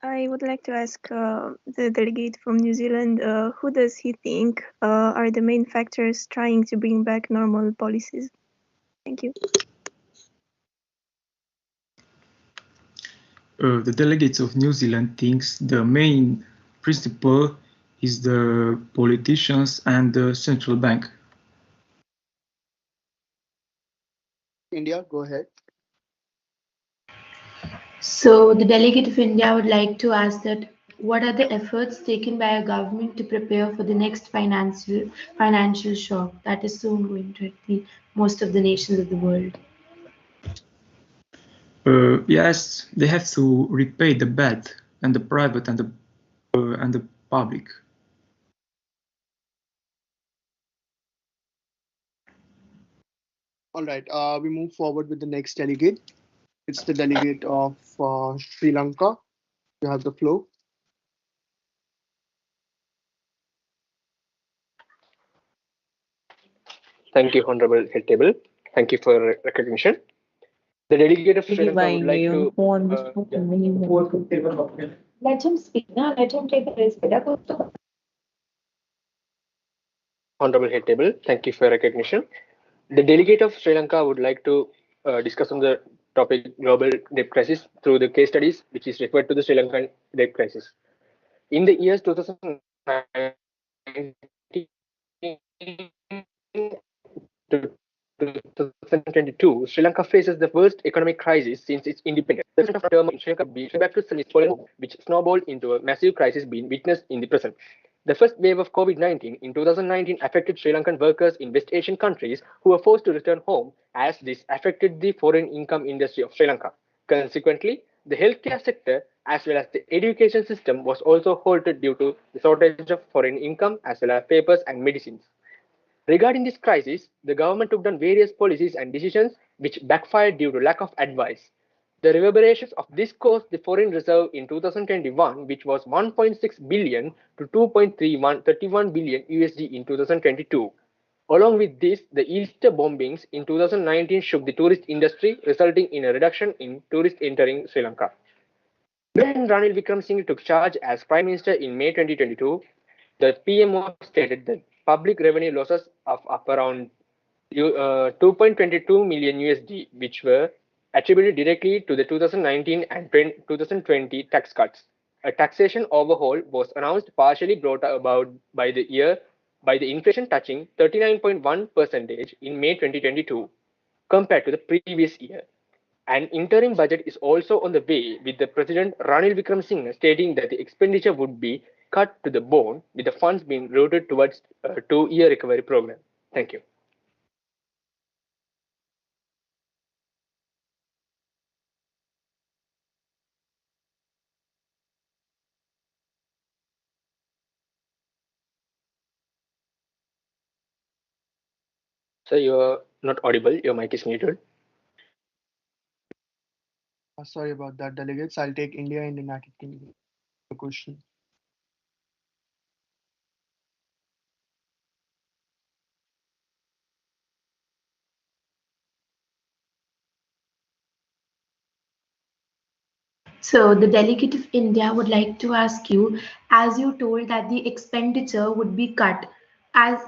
I would like to ask the delegate from New Zealand, who does he think are the main factors trying to bring back normal policies? Thank you. The delegates of New Zealand thinks the main principle is the politicians and the central bank. India, go ahead. So the delegate of India would like to ask that what are the efforts taken by a government to prepare for the next financial shock that is soon going to hit most of the nations of the world? Yes, they have to repay the debt and the private and the public. All right. We move forward with the next delegate. It's the delegate of Sri Lanka. You have the floor. Thank you, Honorable Head Table. Thank you for recognition. The delegate of Sri Lanka would like to. Let him speak now. Let him take the risk. Honorable Head Table, thank you for recognition. The delegate of Sri Lanka would like to discuss on the topic global debt crisis through the case studies, which is referred to the Sri Lankan debt crisis. In the years 2019 to 2022, Sri Lanka faces the worst economic crisis since its independence. The of term in Sri Lanka being back to which snowballed into a massive crisis being witnessed in the present. The first wave of COVID-19 in 2019 affected Sri Lankan workers in West Asian countries who were forced to return home, as this affected the foreign income industry of Sri Lanka. Consequently, the healthcare sector as well as the education system was also halted due to the shortage of foreign income as well as papers and medicines. Regarding this crisis, the government took down various policies and decisions which backfired due to lack of advice. The reverberations of this caused the foreign reserve in 2021, which was 1.6 billion to 2.31 billion USD in 2022. Along with this, the Easter bombings in 2019 shook the tourist industry, resulting in a reduction in tourists entering Sri Lanka. When Ranil Wickremesinghe took charge as Prime Minister in May 2022, the PMO stated that public revenue losses of around 2.22 million USD, which were attributed directly to the 2019 and 2020 tax cuts. A taxation overhaul was announced, partially brought about by the inflation touching 39.1% in May 2022 compared to the previous year. An interim budget is also on the way, with the President Ranil Wickremesinghe stating that the expenditure would be cut to the bone, with the funds being routed towards a two-year recovery program. Thank you. So you're not audible. Your mic is muted. Sorry about that, delegates. I'll take India and the United Kingdom. The question. So the delegate of India would like to ask you, as you told that the expenditure would be cut, as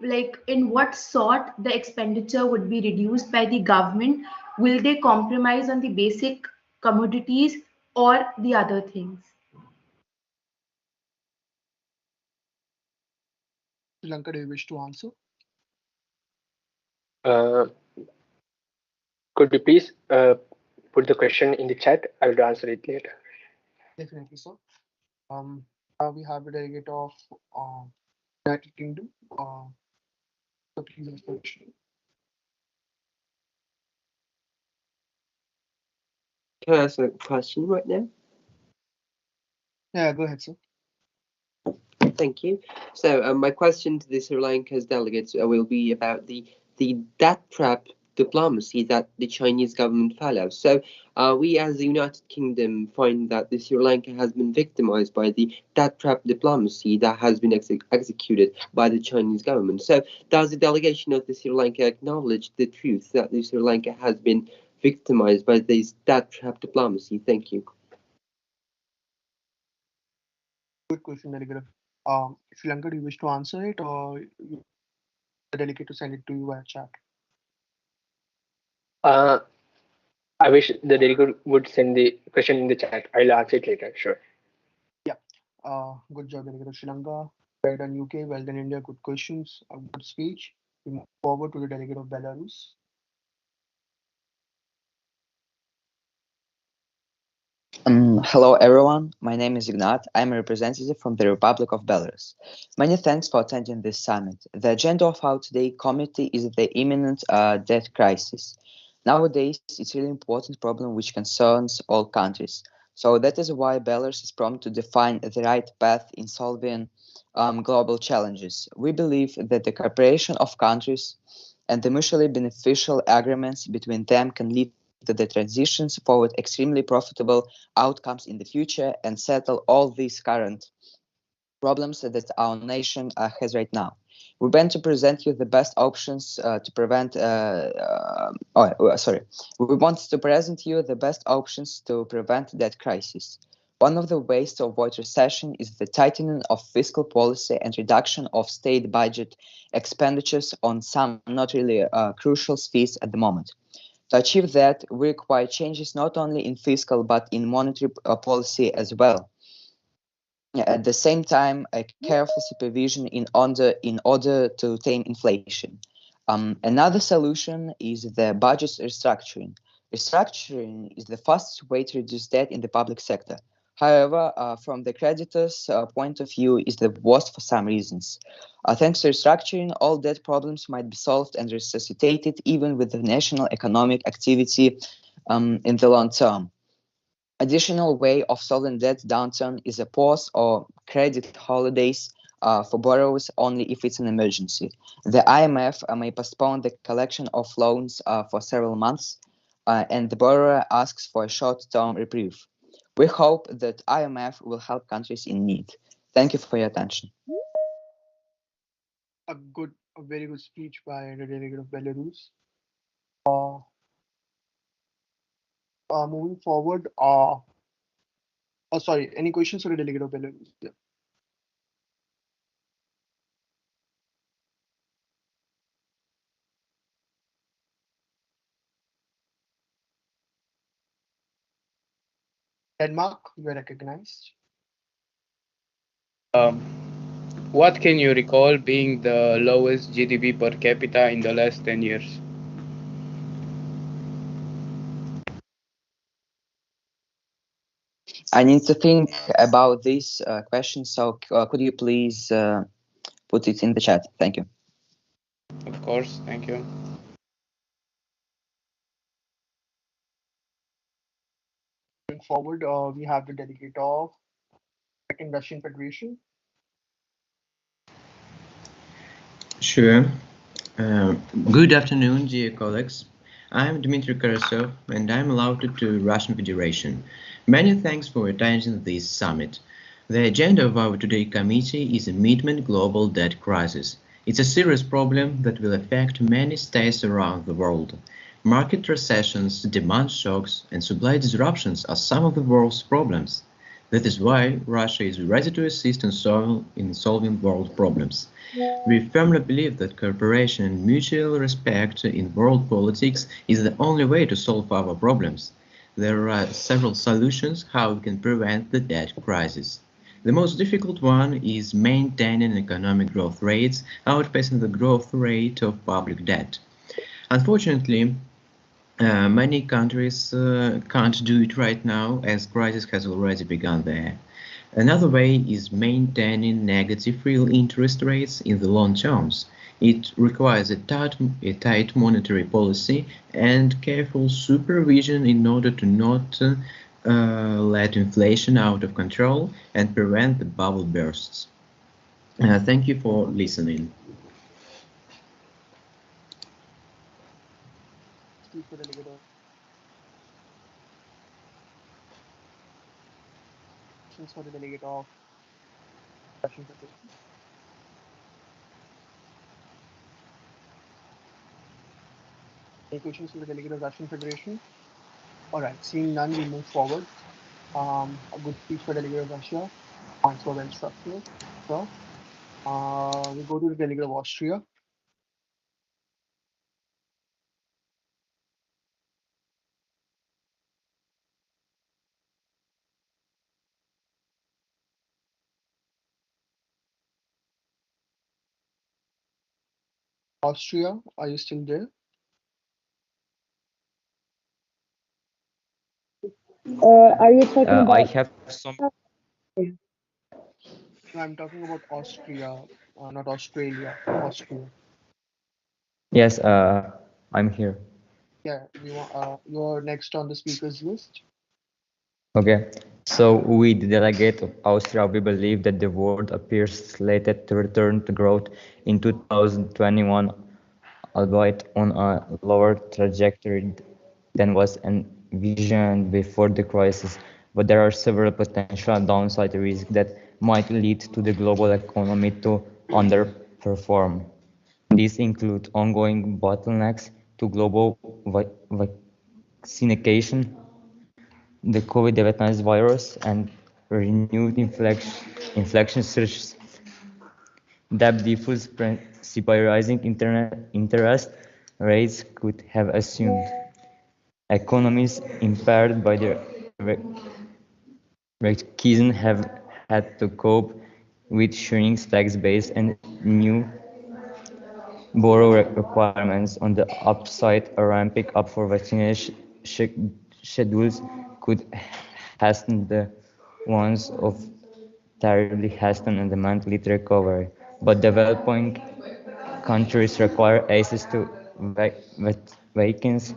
like in what sort the expenditure would be reduced by the government? Will they compromise on the basic commodities or the other things? Sri Lanka, do you wish to answer? Uh, could you please put the question in the chat? I will answer it later. Definitely, sir. We have a delegate of United Kingdom. So please ask the question. Can I ask a question right now? Yeah, go ahead, sir. Thank you. So my question to the Sri Lanka's delegates will be about the debt trap diplomacy that the Chinese government follows. So we as the United Kingdom find that the Sri Lanka has been victimized by the debt trap diplomacy that has been executed by the Chinese government. So does the delegation of the Sri Lanka acknowledge the truth that the Sri Lanka has been victimized by this debt trap diplomacy? Thank you. Good question, delegate. Sri Lanka, do you wish to answer it, or the delegate to send it to you via chat? I wish the delegate would send the question in the chat. I'll answer it later. Sure. Yeah. Good job, delegate of Sri Lanka. Well done, UK. Well done, India. Good questions. A good speech. We move forward to the delegate of Belarus. Hello everyone, my name is Ignat. I'm a representative from the Republic of Belarus. Many thanks for attending this summit. The agenda of our today committee is the imminent debt crisis. Nowadays, it's a really important problem which concerns all countries. So that is why Belarus is prompt to define the right path in solving global challenges. We believe that the cooperation of countries and the mutually beneficial agreements between them can lead to the transitions forward extremely profitable outcomes in the future and settle all these current problems that our nation has right now. We want to present you the best options to prevent. We want to present you the best options to prevent that crisis. One of the ways to avoid recession is the tightening of fiscal policy and reduction of state budget expenditures on some not really crucial spheres at the moment. To achieve that, we require changes not only in fiscal but in monetary policy as well. At the same time, a careful supervision in order to tame inflation. Another solution is the budget restructuring. Restructuring is the fastest way to reduce debt in the public sector. However, from the creditors' point of view, is the worst for some reasons. Thanks to restructuring, all debt problems might be solved and resuscitated, even with the national economic activity in the long term. Additional way of solving debt downturn is a pause or credit holidays for borrowers only if it's an emergency. The IMF may postpone the collection of loans for several months, and the borrower asks for a short-term reprieve. We hope that IMF will help countries in need. Thank you for your attention. a very good speech by the delegate of Belarus. Uh, Moving forward, sorry, any questions for the delegate of Belarus? Yeah. Denmark, you are recognized. Um, what can you recall being the lowest GDP per capita in the last 10 years? I need to think about this question, so could you please put it in the chat? Thank you. Of course, thank you. Moving forward, we have the delegate of Second Russian Federation. Sure. Good afternoon, dear colleagues. I'm Dmitry Karasov, and I'm allotted to Russian Federation. Many thanks for attending this summit. The agenda of our today committee is a mid-term global debt crisis. It's a serious problem that will affect many states around the world. Market recessions, demand shocks, and supply disruptions are some of the world's problems. That is why Russia is ready to assist in solving world problems. We firmly believe that cooperation and mutual respect in world politics is the only way to solve our problems. There are several solutions how we can prevent the debt crisis. The most difficult one is maintaining economic growth rates outpacing the growth rate of public debt. Unfortunately, many countries can't do it right now as crisis has already begun there. Another way is maintaining negative real interest rates in the long terms. It requires a tight monetary policy and careful supervision in order to not let inflation out of control and prevent the bubble bursts. Thank you for listening. Speak for delegate of questions for the delegate of Russian Federation. Any questions for the delegate of Russian Federation? All right, seeing none, we move forward. A good speech for delegate of Russia. Points were well structured. So, we go to the delegate of Austria. Austria, are you still there? Are you talking about? I have some. No, I'm talking about Austria, not Australia. Austria. Yes, I'm here. Yeah, you're next on the speakers list. Okay. So we, the delegate of Austria, we believe that the world appears slated to return to growth in 2021, albeit on a lower trajectory than was envisioned before the crisis. But there are several potential downside risks that might lead to the global economy to underperform. These include ongoing bottlenecks to global vaccination, the COVID-19 virus, and renewed inflation surges. Debt defaults principally by rising interest rates could have assumed. Economies impaired by the recession have had to cope with shrinking tax base and new borrow requirements. On the upside, a ramping up for vaccination schedules could hasten the ones of terribly hasten and demand late recovery. But developing countries require access to vaccines,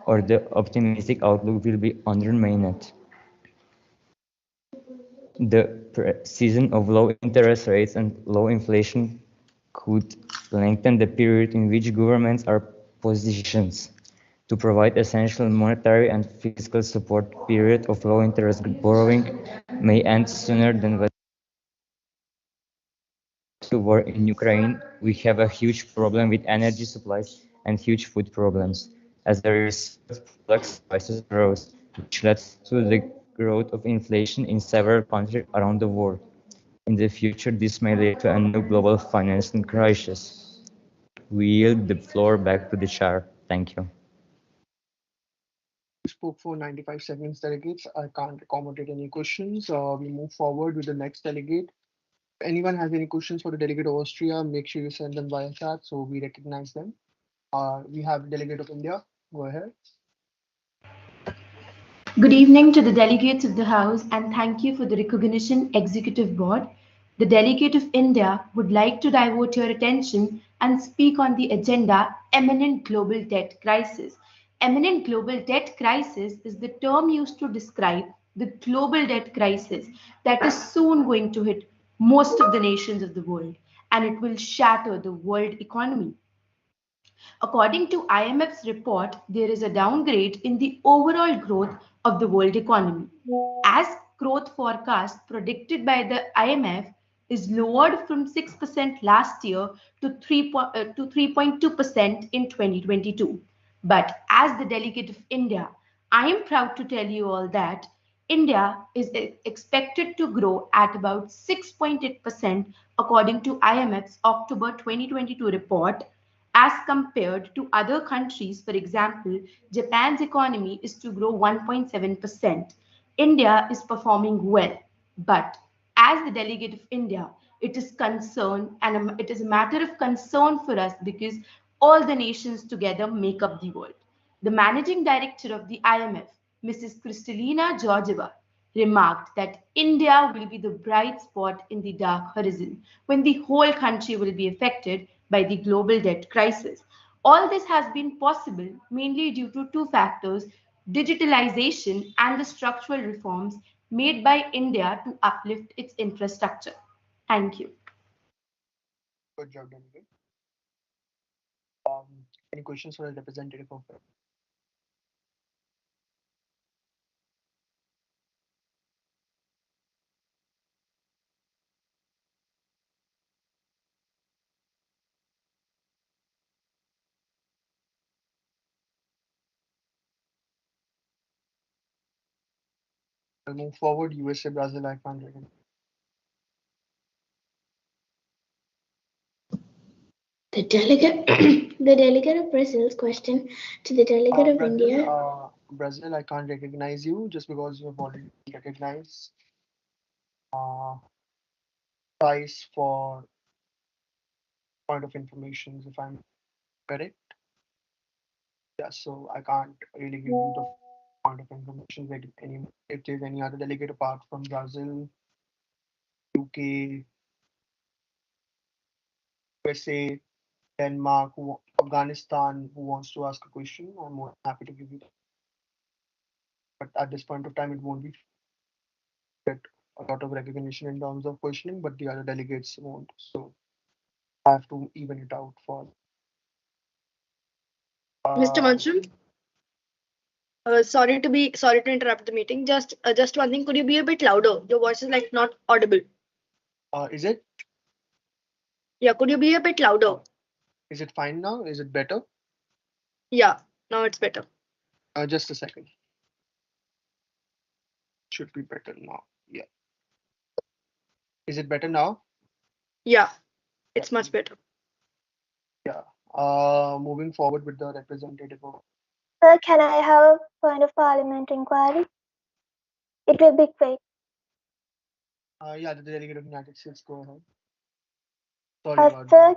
or the optimistic outlook will be undermined. The season of low interest rates and low inflation could lengthen the period in which governments are positioned to provide essential monetary and fiscal support. Period of low interest borrowing may end sooner than what to war in Ukraine, we have a huge problem with energy supplies and huge food problems. As a result, products prices rose, which led to the growth of inflation in several countries around the world. In the future, this may lead to a new global financial crisis. We yield the floor back to the chair. Thank you. You spoke for 95 seconds, delegates. I can't accommodate any questions. We move forward with the next delegate. If anyone has any questions for the delegate of Austria, make sure you send them via chat so we recognize them. We have delegate of India. Go ahead. Good evening to the delegates of the House and thank you for the recognition Executive Board. The delegate of India would like to divert your attention and speak on the agenda Imminent Global Debt Crisis. Imminent global debt crisis is the term used to describe the global debt crisis that is soon going to hit most of the nations of the world and it will shatter the world economy. According to IMF's report, there is a downgrade in the overall growth of the world economy. As growth forecast predicted by the IMF is lowered from 6% last year to 3.2% in 2022. But as the delegate of India, I am proud to tell you all that India is expected to grow at about 6.8% according to IMF's October 2022 report as compared to other countries. For example, Japan's economy is to grow 1.7%. India is performing well, but as the delegate of India, it is concern and it is a matter of concern for us because all the nations together make up the world. The managing director of the IMF, Mrs. Kristalina Georgieva, remarked that India will be the bright spot in the dark horizon when the whole country will be affected by the global debt crisis. All this has been possible mainly due to two factors: digitalization and the structural reforms made by India to uplift its infrastructure. Thank you. Good job, delegate. Any questions for the representative of We'll move forward. USA, Brazil, I can't recognize. The delegate, the delegate of Brazil's question to the delegate of India. Brazil, I can't recognize you just because you've already recognized. Price for point of information, if I'm correct. Yeah, so I can't really give you the point of information that any if there's any other delegate apart from Brazil, UK, USA, Denmark, Afghanistan who wants to ask a question, I'm more happy to give you that. But at this point of time, it won't be get a lot of recognition in terms of questioning, but the other delegates won't. So I have to even it out for. Mr. Mansoor, sorry to interrupt the meeting. Just one thing. Could you be a bit louder? Your voice is like not audible. Is it? Yeah. Could you be a bit louder? Is it fine now? Is it better? Yeah. Now it's better. Just a second. Should be better now. Yeah. Is it better now? Yeah. It's much better. Yeah. Moving forward with the representative of. Sir, can I have a point of parliament inquiry? It will be quick. Yeah, the delegate of the United States, go ahead. Sorry about Sir,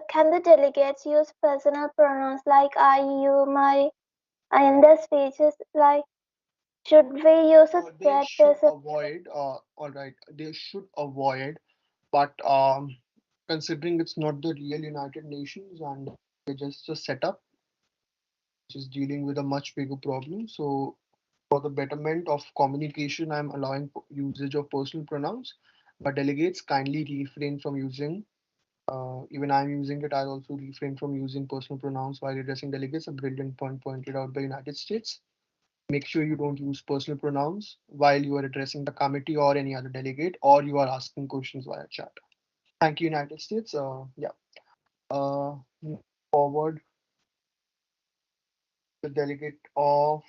can the delegates use personal pronouns like I, you, my, in their speeches? Like, should we use a they third should person? avoid. All right, they should avoid. But considering it's not the real United Nations and they're just a setup, which is dealing with a much bigger problem. So for the betterment of communication, I'm allowing usage of personal pronouns. But delegates kindly refrain from using. Even I'm using it. I'll also refrain from using personal pronouns while addressing delegates. A brilliant point pointed out by United States. Make sure you don't use personal pronouns while you are addressing the committee or any other delegate, or you are asking questions via chat. Thank you, United States. Yeah. Move forward, the delegate of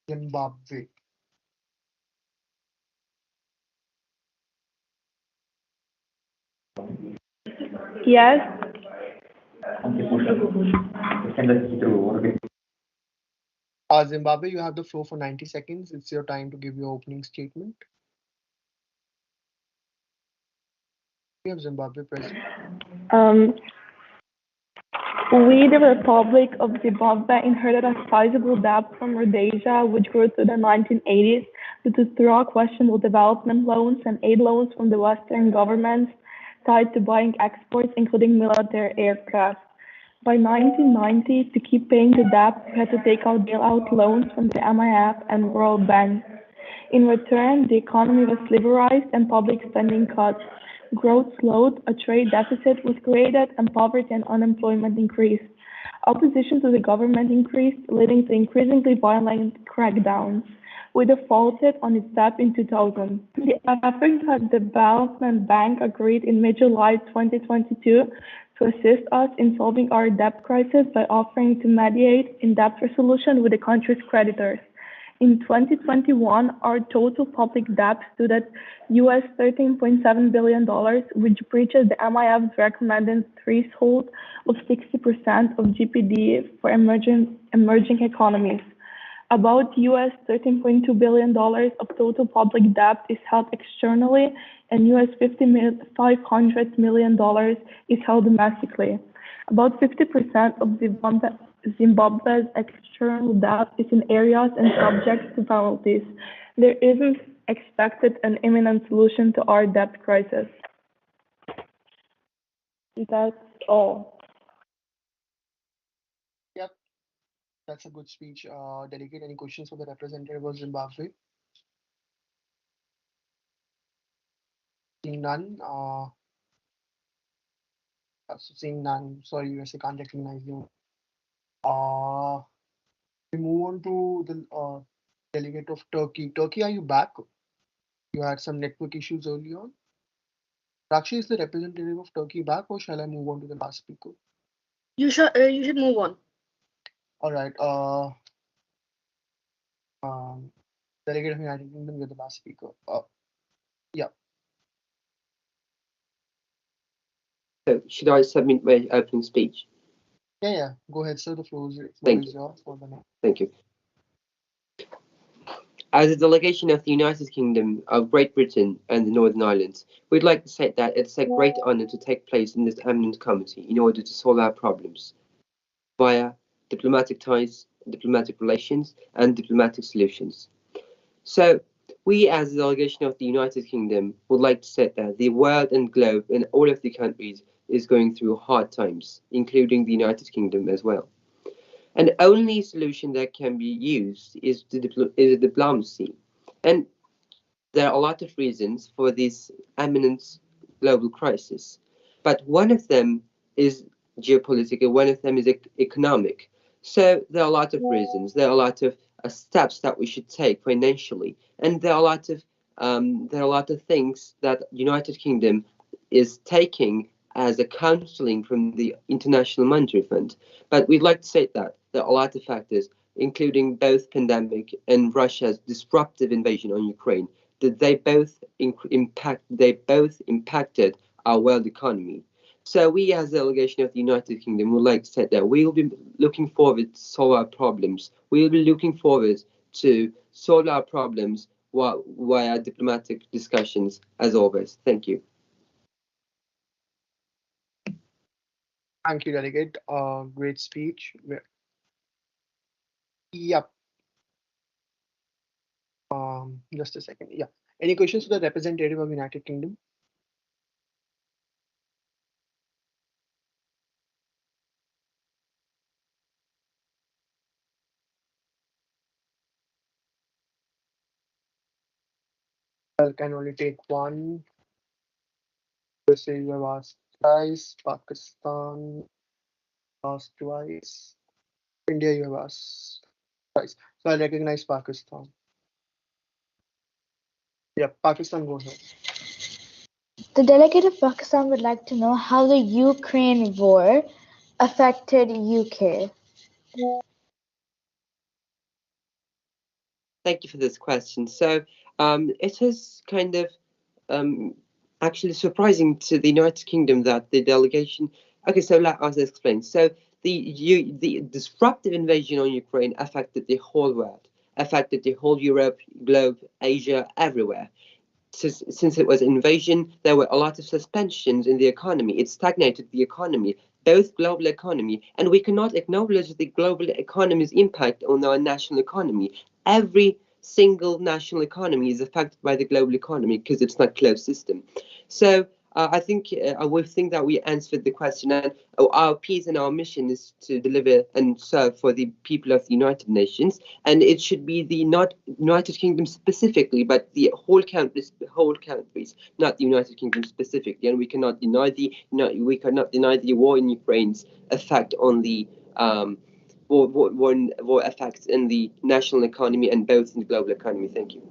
Zimbabwe. Yes. Zimbabwe, you have the floor for 90 seconds. It's your time to give your opening statement. We have Zimbabwe present. Um, we, the Republic of Zimbabwe, inherited a sizable debt from Rhodesia, which grew through the 1980s due to thorough questionable development loans and aid loans from the Western governments tied to buying exports, including military aircraft. By 1990, to keep paying the debt, we had to take out bailout loans from the IMF and World Bank. In return, the economy was liberalized and public spending cut. Growth slowed, a trade deficit was created, and poverty and unemployment increased. Opposition to the government increased, leading to increasingly violent crackdowns. We defaulted on its debt in 2000. The African Development Bank agreed in mid-July 2022 to assist us in solving our debt crisis by offering to mediate in debt resolution with the country's creditors. In 2021, our total public debt stood at US $13.7 billion, which breaches the IMF's recommended threshold of 60% of GDP for emerging economies. About US $13.2 billion of total public debt is held externally, and US $500 million is held domestically. About 50% of Zimbabwe's external debt is in areas and subject to penalties. There isn't expected an imminent solution to our debt crisis. That's all. Yep, that's a good speech. Delegate, any questions for the representative of Zimbabwe? Seeing none. Seeing none. Sorry, USA can't recognize you. We move on to the delegate of Turkey. Turkey, are you back? You had some network issues early on. Rakshi, is the representative of Turkey back, or shall I move on to the last speaker? You should move on. All right. Delegate of United Kingdom, you're the last speaker. Yeah. So should I submit my opening speech? Yeah. Go ahead, sir. The floor is yours for the next. Thank you. As a delegation of the United Kingdom of Great Britain and the Northern Ireland, we'd like to say that it's a great honour to take place in this eminent committee in order to solve our problems via diplomatic ties, diplomatic relations, and diplomatic solutions. So, we as a delegation of the United Kingdom would like to say that the world and globe and all of the countries is going through hard times, including the United Kingdom as well. And the only solution that can be used is diplomacy. And there are a lot of reasons for this eminent global crisis. But one of them is geopolitical, one of them is economic. So there are a lot of reasons. There are a lot of steps that we should take financially, and there are a lot of things that United Kingdom is taking as a counseling from the International Monetary Fund. But we'd like to say that there are a lot of factors, including both pandemic and Russia's disruptive invasion on Ukraine, that they both impacted our world economy. So we, as a delegation of the United Kingdom, would like to say that we will be looking forward to solve our problems. We will be looking forward to solve our problems via diplomatic discussions, as always. Thank you. Thank you, delegate. Great speech. Yep. Just a second. Yeah. Any questions for the representative of United Kingdom? I can only take one. USA, you have asked twice. Pakistan asked twice. India, you have asked twice. So I recognize Pakistan. Yeah, Pakistan, go ahead. The delegate of Pakistan would like to know how the Ukraine war affected UK. Thank you for this question. So it is kind of um, actually surprising to the United Kingdom that the delegation. Okay, so let us explain. So the disruptive invasion on Ukraine affected the whole world, affected the whole Europe, globe, Asia, everywhere. Since it was invasion, there were a lot of suspensions in the economy. It stagnated the economy, both global economy, and we cannot acknowledge the global economy's impact on our national economy. Every single national economy is affected by the global economy because it's not closed system. So I would think that we answered the question, and our peace and our mission is to deliver and serve for the people of the United Nations, and it should be the not United Kingdom specifically, but the whole countries, not the United Kingdom specifically. And we cannot deny we cannot deny the war in Ukraine's effect on the war effects in the national economy and both in the global economy. Thank you.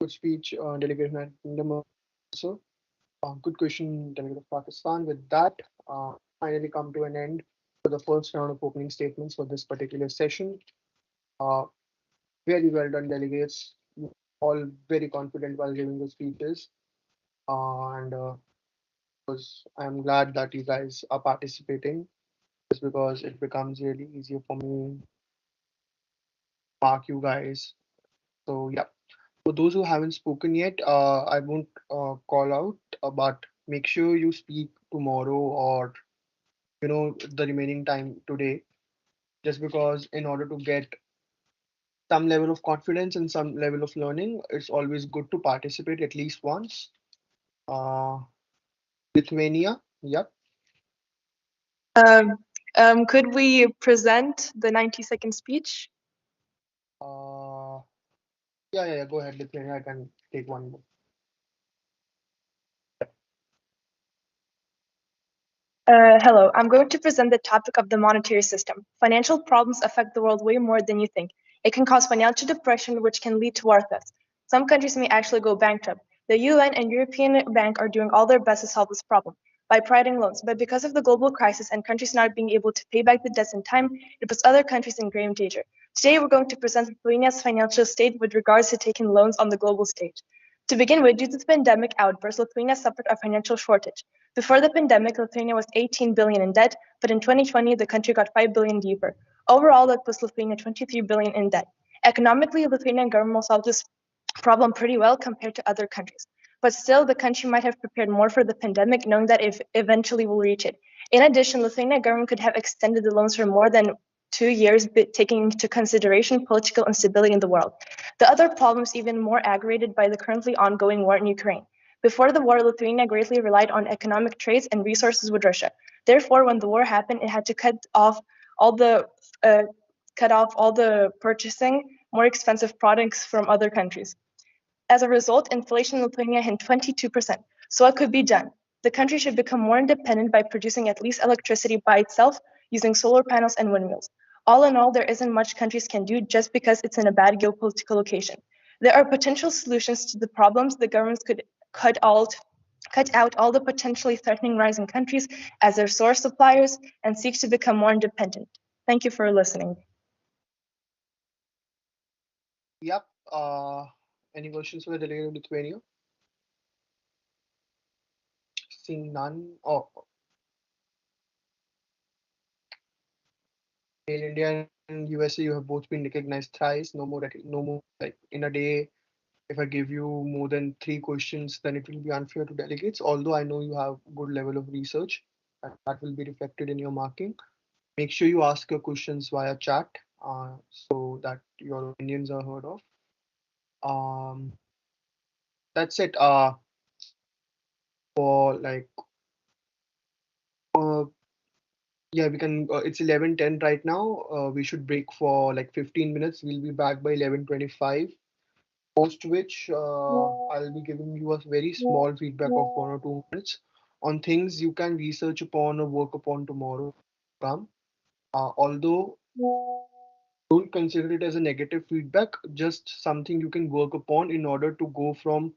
Good speech, Delegate United Kingdom also. Good question, Delegate of Pakistan. With that, finally come to an end for the first round of opening statements for this particular session. Uh, Very well done, delegates. You all very confident while giving the speeches. And because I'm glad that you guys are participating, just because it becomes really easier for me to mark you guys. So yeah. For those who haven't spoken yet, I won't call out, but make sure you speak tomorrow or the remaining time today, just because in order to get some level of confidence and some level of learning, it's always good to participate at least once. Uh, Lithuania, yep. Um, could we present the 90-second speech? Uh, yeah. Go ahead, Lithuania. I can take one more. Hello, I'm going to present the topic of the monetary system. Financial problems affect the world way more than you think. It can cause financial depression, which can lead to war thefts. Some countries may actually go bankrupt. The UN and European Bank are doing all their best to solve this problem by providing loans, but because of the global crisis and countries not being able to pay back the debts in time, it puts other countries in grave danger. Today, we're going to present Lithuania's financial state with regards to taking loans on the global stage. To begin with, due to the pandemic outburst, Lithuania suffered a financial shortage. Before the pandemic, Lithuania was 18 billion in debt, but in 2020, the country got 5 billion deeper. Overall, that puts Lithuania 23 billion in debt. Economically, Lithuanian government solved this problem pretty well compared to other countries. But still, the country might have prepared more for the pandemic, knowing that if eventually we'll reach it. In addition, Lithuania government could have extended the loans for more than 2 years, taking into consideration political instability in the world. The other problem is even more aggravated by the currently ongoing war in Ukraine. Before the war, Lithuania greatly relied on economic trades and resources with Russia. Therefore, when the war happened, it had to all the uh, cut off all the purchasing more expensive products from other countries. As a result, inflation in Lithuania hit 22%. So what could be done? The country should become more independent by producing at least electricity by itself using solar panels and windmills. All in all, there isn't much countries can do just because it's in a bad geopolitical location. There are potential solutions to the problems. The governments could cut out all the potentially threatening rising countries as their source suppliers and seek to become more independent. Thank you for listening. Yep. Any questions for the delegate of Lithuania? Seeing none. Oh, in India and USA, you have both been recognized thrice. No more, no more. Like in a day, if I give you more than 3 questions, then it will be unfair to delegates. Although I know you have good level of research, and that will be reflected in your marking. Make sure you ask your questions via chat, so that your opinions are heard of. Um, that's it. For like, uh, yeah, we can. It's 11:10 right now. We should break for like 15 minutes. We'll be back by 11:25. Post which, I'll be giving you a very small feedback of 1 or 2 minutes on things you can research upon or work upon tomorrow. Come. Although Don't consider it as a negative feedback, just something you can work upon in order to go from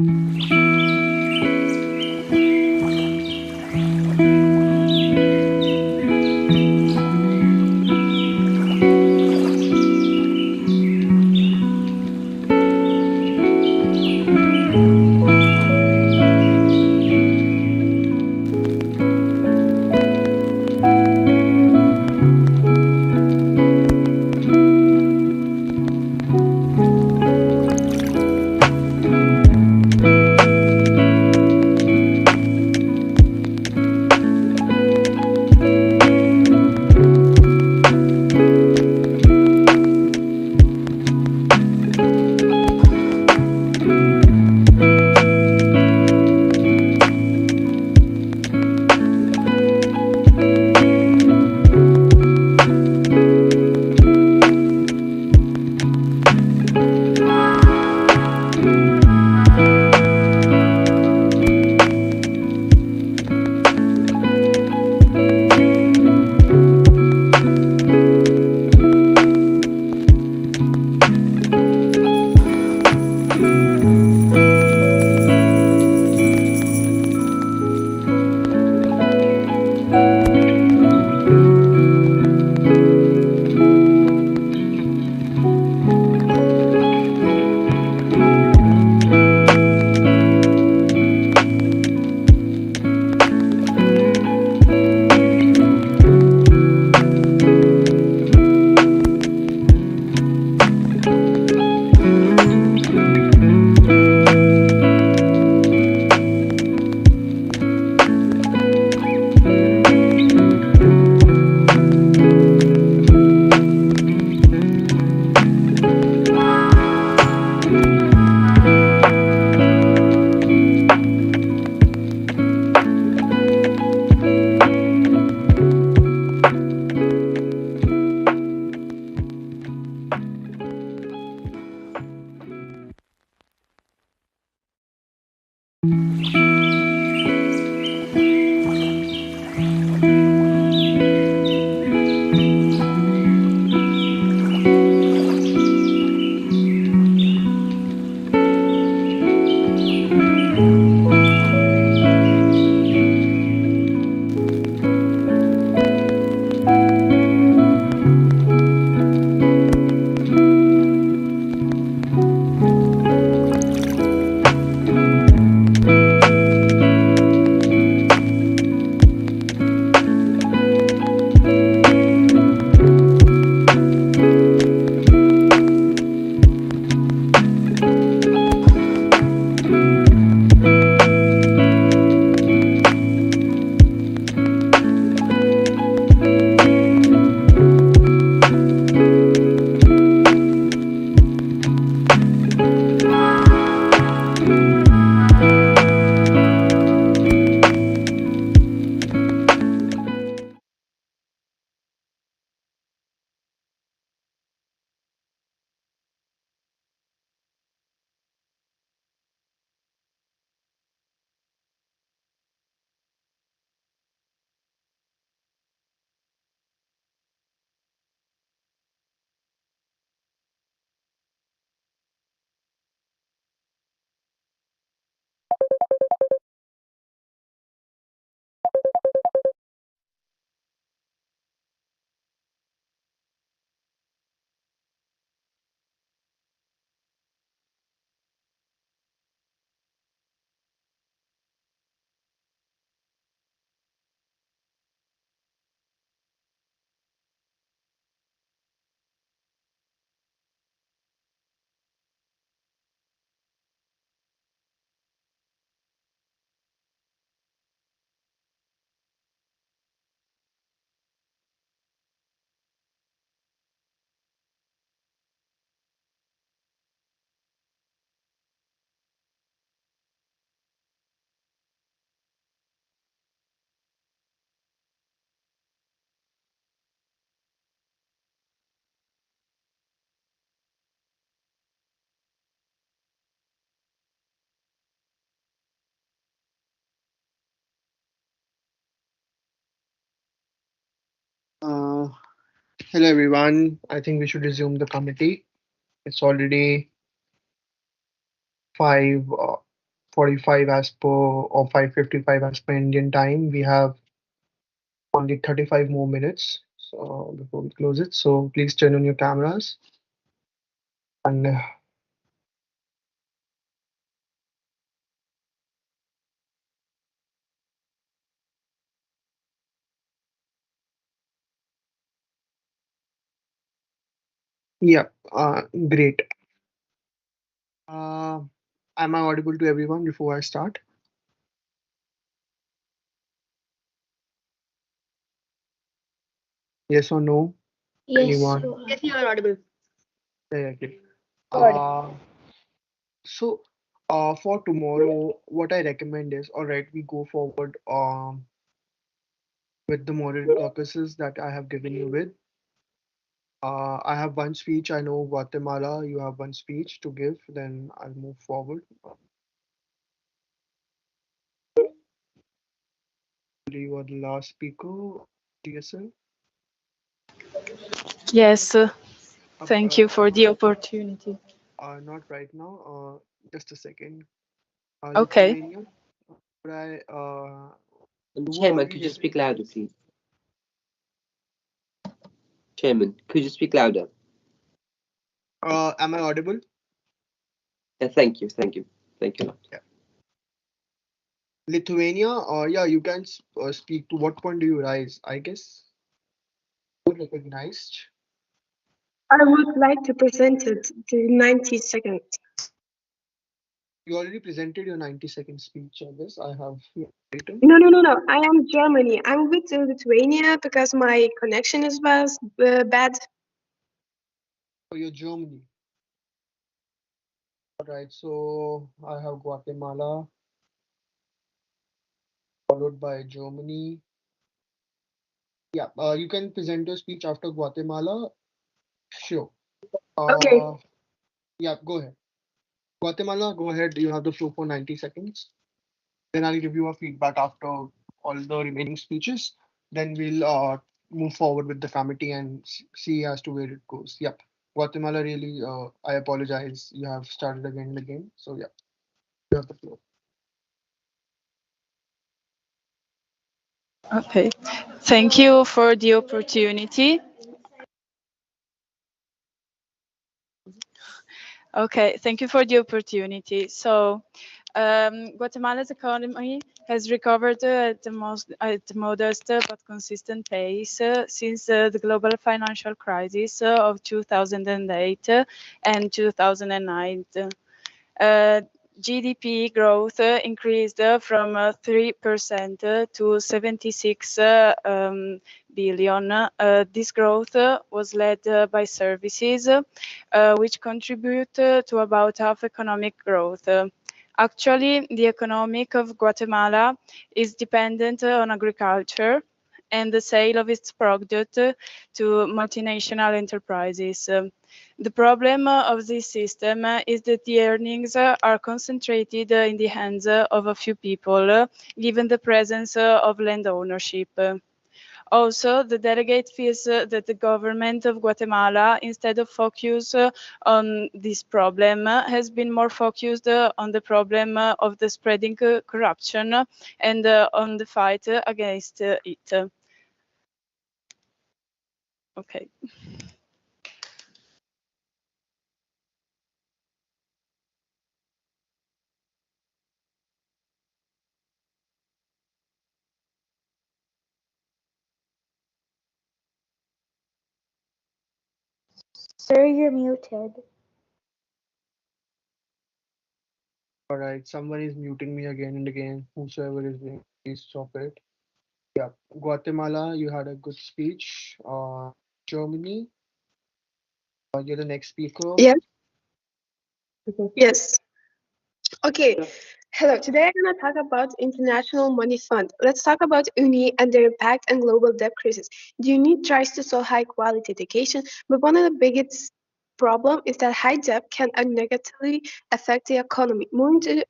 Uh, Hello everyone. I think we should resume the committee. It's already 5. 5:45 as per or 5:55 as per Indian time. We have only 35 more minutes so before we close it. So please turn on your cameras and yeah, great. Uh, am I audible to everyone before I start? Yes or no? Yes, Anyone? you are. Yes, you are audible. Yeah, yeah, okay. Good. So, for tomorrow, what I recommend is, all right, we go forward with the model caucuses that I have given you with. I have one speech. I know Guatemala, you have one speech to give. Then I'll move forward. You are the last speaker, TSL. Yes, Uh, thank uh, you for the opportunity. not right now. Just a second. Okay. Lithuania. Would I, who are Chairman, we? could you speak louder, please? Chairman, could you speak louder? Am I audible? Thank you, thank you, thank you a lot. Yeah. Lithuania, yeah, you can speak. To what point do you rise? I guess recognized. I would like to present it to 90 seconds. You already presented your 90-second speech, I guess. I have written. No. I am Germany. I'm with Lithuania because my connection is bad. For your Germany. All right, so I have Guatemala, followed by Germany. Yeah, you can present your speech after Guatemala. Sure. Okay. Yeah, go ahead. Guatemala, go ahead. You have the floor for 90 seconds. Then I'll give you a feedback after all the remaining speeches. Then we'll move forward with the committee and see as to where it goes. Yep. Guatemala, really, I apologize. You have started again and again. So, yeah, you have the floor. Okay. Thank you for the opportunity. Okay, thank you for the opportunity. So, Guatemala's economy has recovered at the modest but consistent pace since the global financial crisis of 2008 and 2009. GDP growth increased from 3% to 76 billion. This growth was led by services, which contribute to about half economic growth. Actually, the economic of Guatemala is dependent on agriculture and the sale of its product to multinational enterprises. The problem of this system is that the earnings are concentrated in the hands of a few people, given the presence of land ownership. Also, the delegate feels that the government of Guatemala, instead of focus on this problem, has been more focused on the problem of the spreading corruption and on the fight against it. Okay. Sir, you're muted. All right, someone is muting me again and again. Whosoever is doing, please stop it. Yeah, Guatemala, you had a good speech. Germany, you're the next speaker. Yes. Yes. Okay. Hello. Today I'm going to talk about International Money Fund. Let's talk about UNI and their impact on global debt crisis. The UNI tries to sell high quality education, but one of the biggest problem is that high debt can negatively affect the economy. Moving to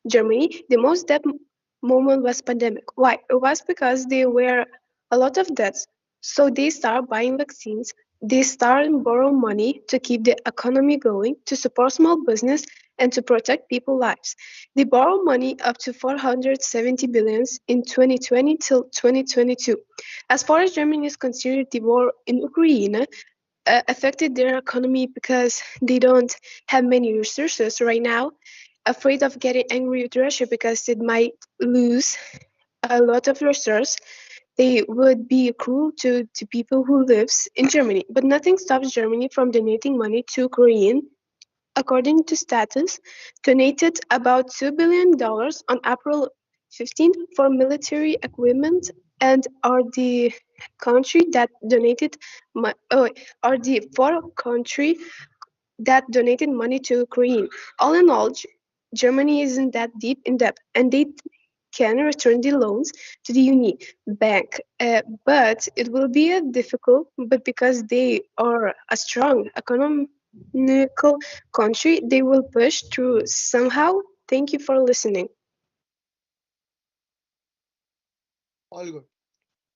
Germany, the most debt moment was pandemic. Why? It was because there were a lot of debts. So they start buying vaccines. They start borrowing money to keep the economy going, to support small business, and to protect people's lives. They borrow money up to 470 billion in 2020 till 2022. As far as Germany is concerned, the war in Ukraine affected their economy because they don't have many resources right now, afraid of getting angry with Russia because it might lose a lot of resources. They would be cruel to people who lives in Germany. But nothing stops Germany from donating money to Ukraine. According to status, donated about $2 billion on April 15 for military equipment and are the country that donated are the four country that donated money to Ukraine. All in all, Germany isn't that deep in debt, and they can return the loans to the Uni Bank. But it will be a difficult, but because they are a strong economical country, they will push through somehow. Thank you for listening. All good.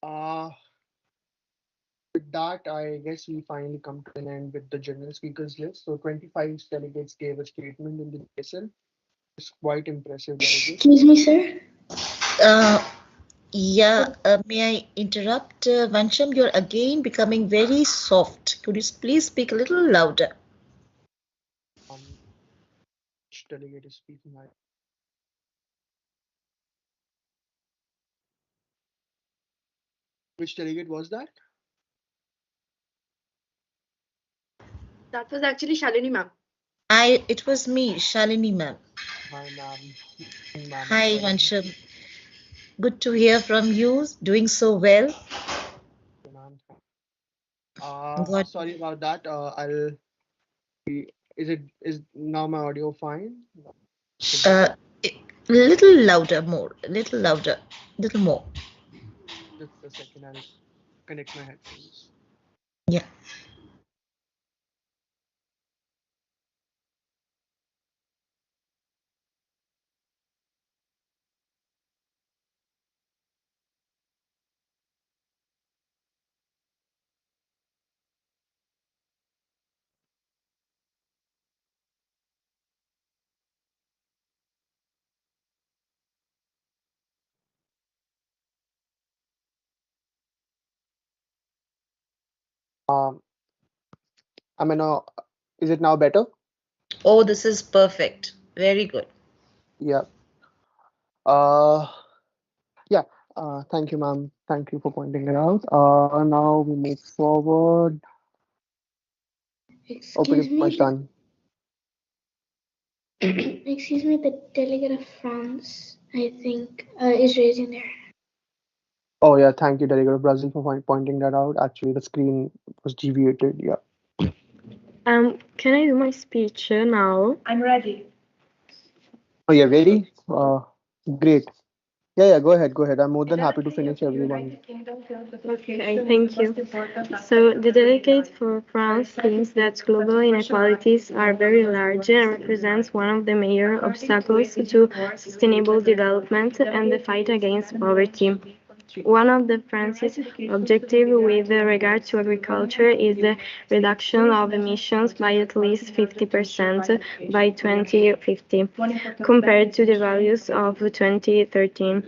Uh, with that, I guess we finally come to an end with the general speakers list. So 25 delegates gave a statement in the GSL. It's quite impressive, delegates. Excuse me, sir. May I interrupt? Vansham, you're again becoming very soft. Could you please speak a little louder? Which delegate is speaking? Which delegate was that? That was actually Shalini ma'am. It was me, Shalini ma'am. Hi, ma'am. Hi, Vansham. Good to hear from you. Doing so well. Sorry about that. Is now my audio fine? A little louder, more. A little louder. Little more. Just a second. I'll connect my headphones. Yeah. I mean, is it now better? Oh, this is perfect. Very good. Yeah. Yeah. Thank you, ma'am. Thank you for pointing it out. Now we move forward. Excuse me. Much done. Excuse me, the delegate of France, I think, is raising their hand. Oh yeah, thank you, delegate of Brazil, for pointing that out. Actually, the screen was deviated. Yeah. Can I do my speech now? I'm ready. Oh, yeah, ready? Great. Yeah, go ahead, go ahead. I'm more than happy to finish everyone. Okay, thank you. So the delegate for France thinks that global inequalities are very large and represents one of the major obstacles to sustainable development and the fight against poverty. One of the France's objectives with regard to agriculture is the reduction of emissions by at least 50% by 2050, compared to the values of 2013,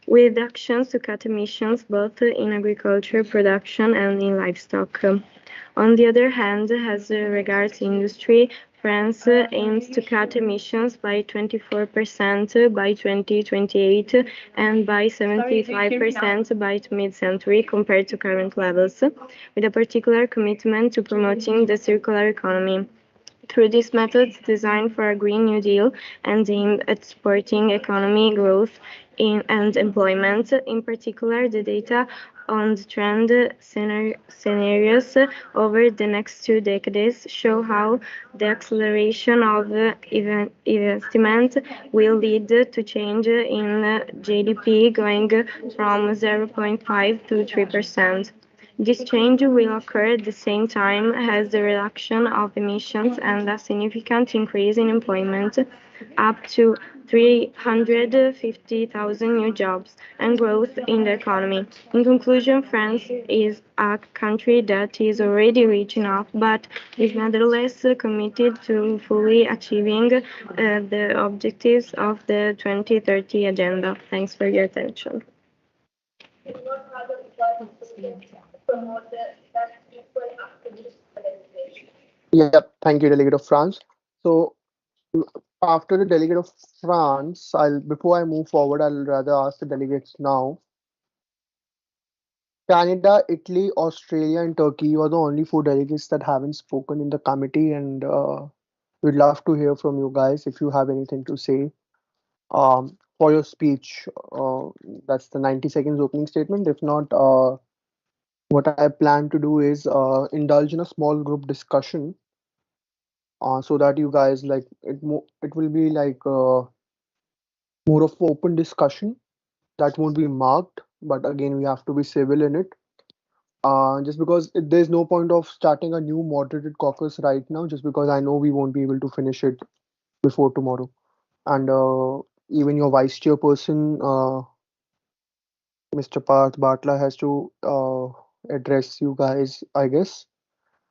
with actions to cut emissions both in agriculture production and in livestock. On the other hand, as regards industry, France aims to cut emissions by 24% by 2028 and by 75% by mid-century compared to current levels, with a particular commitment to promoting the circular economy. Through these methods designed for a Green New Deal and aimed at supporting economic growth and employment, in particular, the data on the trend scenarios over the next 2 decades show how the acceleration of investment will lead to change in GDP going from 0.5 to 3%. This change will occur at the same time as the reduction of emissions and a significant increase in employment, up to 350,000 new jobs, and growth in the economy. In conclusion, France is a country that is already rich enough, but is nevertheless committed to fully achieving the objectives of the 2030 Agenda. Thanks for your attention. Yep, thank you, Delegate of France. So after the delegate of France, I'll before I move forward, I'll rather ask the delegates now. Canada, Italy, Australia, and Turkey. You are the only four delegates that haven't spoken in the committee, and we'd love to hear from you guys if you have anything to say. For your speech, that's the 90 seconds opening statement. If not, what I plan to do is indulge in a small group discussion, so that you guys like it. It will be like more of open discussion that won't be marked, but again, we have to be civil in it. Just because there's no point of starting a new moderated caucus right now, just because I know we won't be able to finish it before tomorrow. And even your vice chairperson, Mr. Parth Batla, has to address you guys, I guess.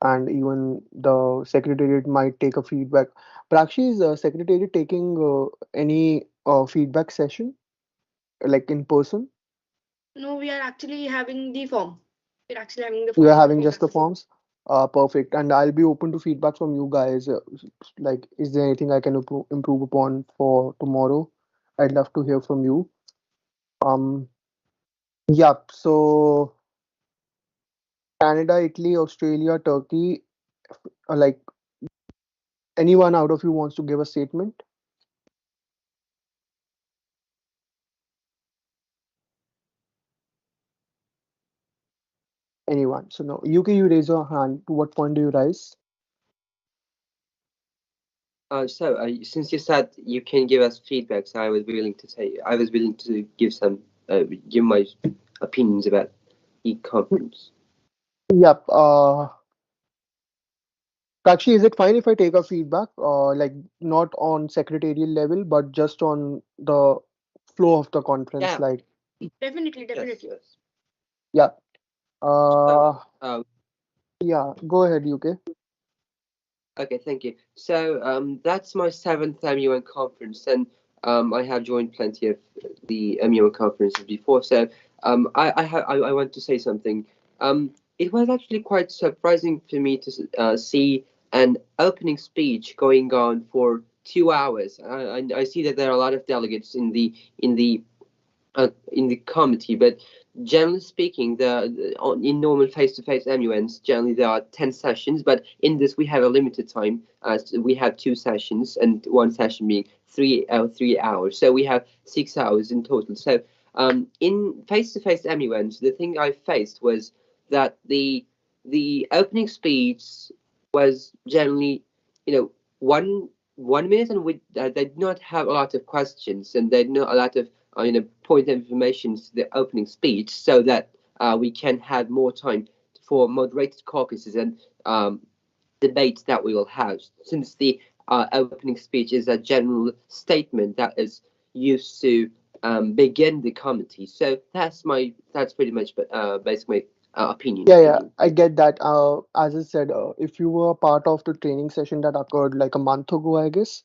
And even the secretariat might take a feedback. But actually, is the secretariat taking any feedback session, like in person? No, we are actually having the form. We're actually having the You are form of having just feedback the session. forms? Perfect. And I'll be open to feedback from you guys. Like, is there anything I can improve upon for tomorrow? I'd love to hear from you. Um, yep. So Canada, Italy, Australia, Turkey. Like, anyone out of you wants to give a statement? Anyone? So no. UK, you raise your hand. To what point do you rise? Since you said you can give us feedback, so I was willing to give some give my opinions about the conference. Yep. Actually, is it fine if I take a feedback, like not on secretarial level, but just on the flow of the conference? Yeah. Like, Definitely, definitely. Yes. yeah. So, Yeah. Go ahead, UK. okay, thank you. So that's my seventh MUN conference, and I have joined plenty of the MUN conferences before. So I want to say something. It was actually quite surprising for me to see an opening speech going on for 2 hours. I see that there are a lot of delegates in the committee, but generally speaking, in normal face-to-face MUNs, generally there are 10 sessions, but in this we have a limited time. So we have two sessions, and one session being 3 hours. So we have 6 hours in total. So in face-to-face MUNs, the thing I faced was that the opening speech was generally, one minute, and they did not have a lot of questions, and they did not a lot of point of information to the opening speech, so that we can have more time for moderated caucuses and debates that we will have. Since the opening speech is a general statement that is used to begin the committee, so that's pretty much basically opinion. Yeah, Thank yeah, you. I get that. As I said, if you were part of the training session that occurred like a month ago, I guess,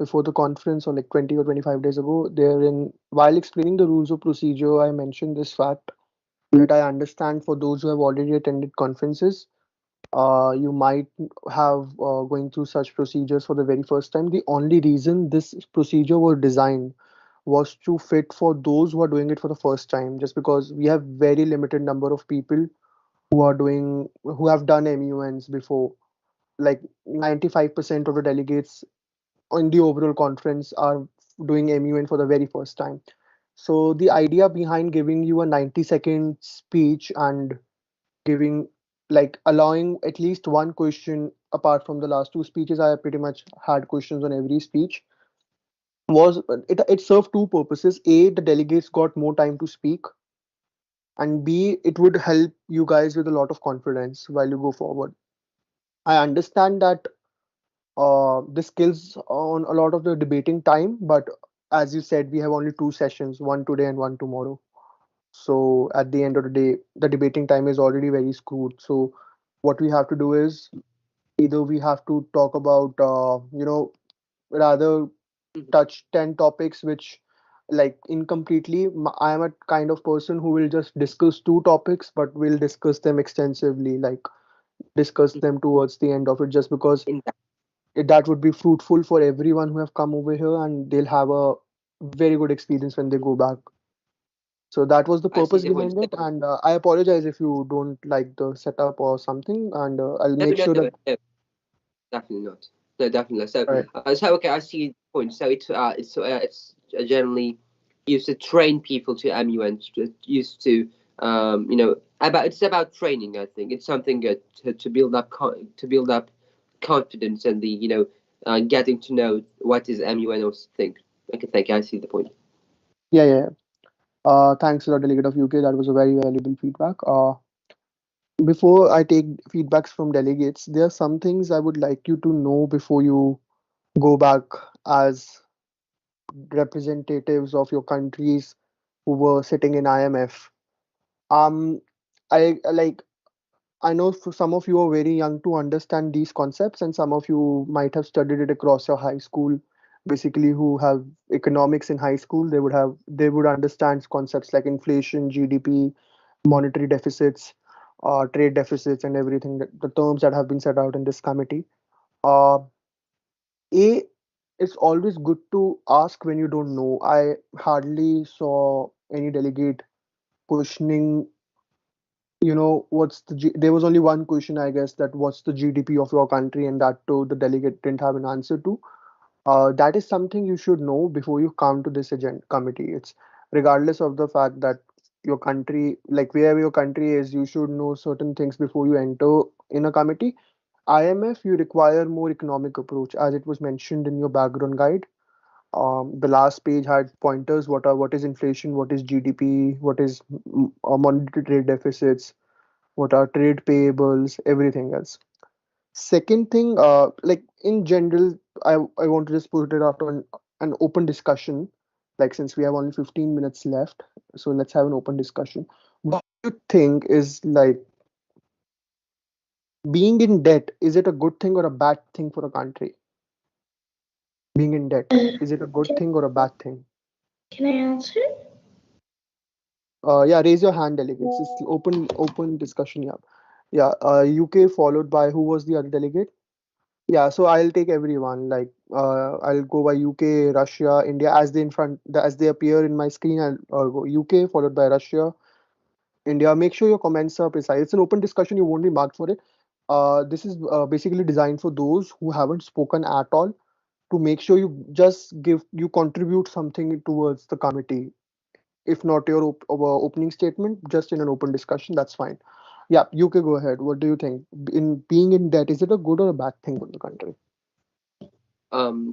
before the conference, or like 20 or 25 days ago, therein, while explaining the rules of procedure, I mentioned this fact that I understand for those who have already attended conferences, you might have going through such procedures for the very first time. The only reason this procedure was designed was to fit for those who are doing it for the first time, just because we have very limited number of people who have done MUNs before. Like 95% of the delegates in the overall conference are doing MUN for the very first time. So the idea behind giving you a 90-second speech and giving, like, allowing at least one question apart from the last two speeches, I pretty much had questions on every speech, was it served two purposes. A, the delegates got more time to speak, and B, it would help you guys with a lot of confidence while you go forward. I understand that this kills on a lot of the debating time, but as you said, we have only two sessions, one today and one tomorrow. So at the end of the day, the debating time is already very screwed. So what we have to do is either we have to talk about, rather touch 10 topics which like incompletely. I am a kind of person who will just discuss two topics, but will discuss them extensively, like discuss them towards the end of it, just because that would be fruitful for everyone who have come over here and they'll have a very good experience when they go back. So that was the I see purpose the point. behind it, and I apologize if you don't like the setup or something, and I'll No, make no, sure no, that. no, definitely not. No, definitely. So, All right. okay, I see the point. So it's generally used to train people to MUN, used to about it's about training. I think it's something good to build up to build up confidence and the getting to know what is MUN or think. Okay, thank you. I see the point. Yeah, yeah. Thanks a lot, Delegate of UK. That was a very valuable feedback. Before I take feedbacks from delegates, there are some things I would like you to know before you go back as representatives of your countries who were sitting in IMF. Um, I know for some of you are very young to understand these concepts, and some of you might have studied it across your high school. Basically, who have economics in high school, they would understand concepts like inflation, GDP, monetary deficits, trade deficits, and everything. The terms that have been set out in this committee. Uh, it's always good to ask when you don't know. I hardly saw any delegate questioning, there was only one question, I guess, that what's the GDP of your country, and that too the delegate didn't have an answer to. That is something you should know before you come to this agenda committee. It's regardless of the fact that your country, like wherever your country is, you should know certain things before you enter in a committee. IMF, you require more economic approach, as it was mentioned in your background guide. The last page had pointers. What is inflation? What is GDP? What is monetary trade deficits? What are trade payables? Everything else. Second thing, like in general, I want to just put it out on an open discussion. Like since we have only 15 minutes left, so let's have an open discussion. What do you think is like being in debt? Is it a good thing or a bad thing for a country? Being in debt, is it a good thing or a bad thing? Can I answer? Yeah, raise your hand, delegates. It's open discussion. Yeah, yeah. UK followed by who was the other delegate? Yeah, so I'll take everyone. Like, I'll go by UK, Russia, India as as they appear in my screen. I'll go UK followed by Russia, India. Make sure your comments are precise. It's an open discussion. You won't be marked for it. This is basically designed for those who haven't spoken at all, to make sure you contribute something towards the committee. If not your opening statement, just in an open discussion, that's fine. Yeah, UK, go ahead. What do you think? In being in debt, is it a good or a bad thing for the country?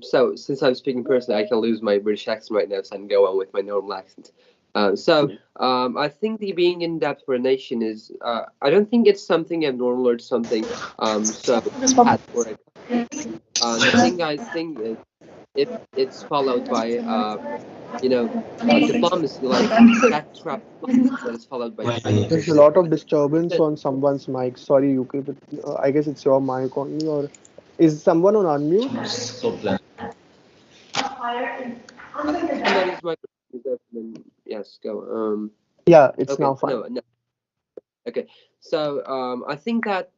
So since I'm speaking personally, I can lose my British accent right now, so I can go on with my normal accent. I think the being in debt for a nation is, I don't think it's something abnormal or something so bad for a country. The thing I think is if it's followed by, diplomacy, like that trap diplomacy that is followed by China. There's a lot of disturbance on someone's mic. Sorry, UK, but I guess it's your mic only, or is someone on unmute? Somebody's microphone is open. Yes, go. Yeah, it's Okay, now fine. no. Okay, so I think that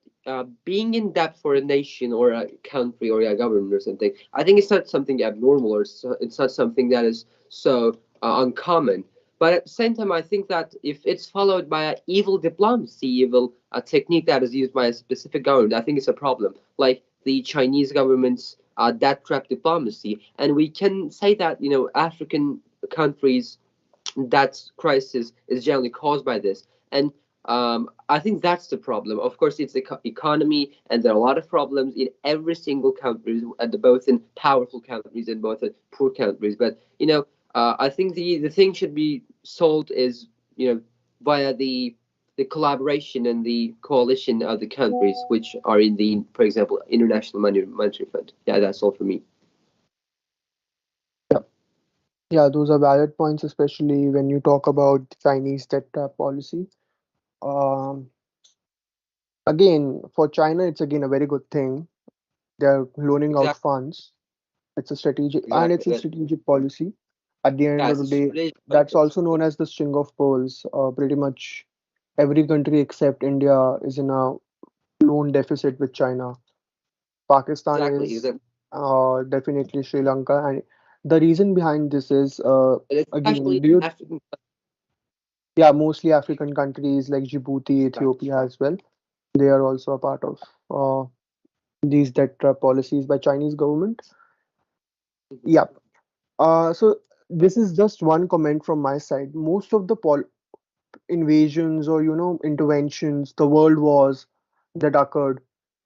being in debt for a nation or a country or a government or something, I think it's not something abnormal or it's not something that is so uncommon. But at the same time, I think that if it's followed by an evil diplomacy, evil a technique that is used by a specific government, I think it's a problem. Like the Chinese government's debt trap diplomacy, and we can say that African countries that crisis is generally caused by this. And I think that's the problem. Of course, it's the economy, and there are a lot of problems in every single country, both in powerful countries and both in poor countries. But I think the thing should be solved is via the collaboration and the coalition of the countries which are in the, for example, International Monetary Fund. Yeah, that's all for me. Yeah, yeah, those are valid points, especially when you talk about the Chinese debt trap policy. Um, Again, for China, it's again a very good thing. They're loaning out Exactly, funds. It's a strategic and exactly. it's a strategic policy. At the end Yeah, of it's the a day, strategic that's focus. also known as the string of pearls. Pretty much every country except India is in a loan deficit with China. Pakistan Exactly. is, definitely Sri Lanka, and the reason behind this is, And again, especially African. yeah, mostly African countries like Djibouti, Ethiopia as well. They are also a part of uh, these debt trap policies by Chinese government. Mhm. Yeah. So this is just one comment from my side. Most of the pol invasions or interventions, the world wars that occurred,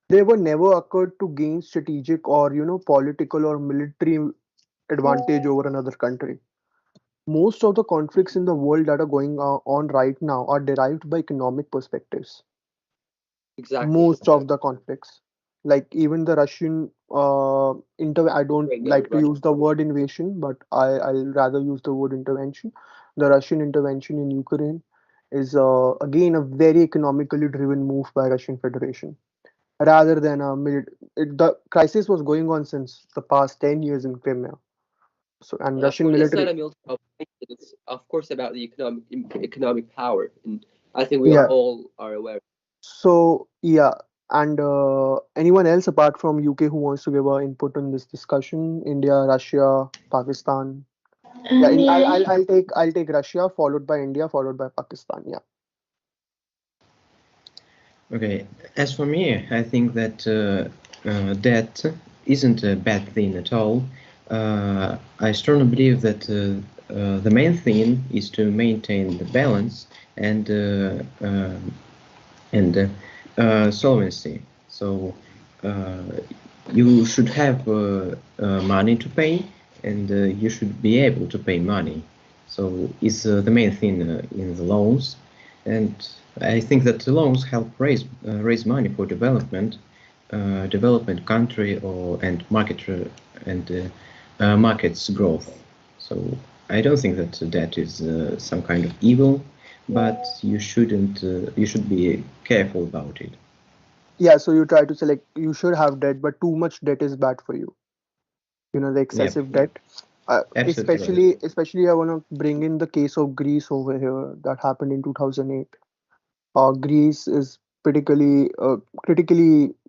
they were never occurred to gain strategic or political or military advantage over another country. Most of the conflicts in the world that are going on right now are derived by economic perspectives. Exactly. Most of the conflicts, like even the Russian I don't Ukraine, yeah, like with to Russia. use the word invasion, but I'll rather use the word intervention. The Russian intervention in Ukraine is again a very economically driven move by Russian Federation rather than the crisis was going on since the past 10 years in Crimea. So and Of Russian course, it's not military, a military operation. It's of course about the economic power, and I think we are yeah. all are aware. So yeah, and anyone else apart from UK who wants to give a input on this discussion? India, Russia, Pakistan. Yeah, I'll take Russia, followed by India, followed by Pakistan. Yeah. Okay, as for me, I think that debt isn't a bad thing at all. I strongly believe that the main thing is to maintain the balance and solvency. So uh, you should have money to pay, and you should be able to pay money. So it's the main thing in the loans, and I think that the loans help raise money for development country or and and markets growth. So I don't think that debt is some kind of evil, but you should be careful about it. Yeah. So you try to select. You should have debt, but too much debt is bad for you. The Yep, excessive debt. absolutely right. Especially, I want to bring in the case of Greece over here that happened in 2008. Greece is critically,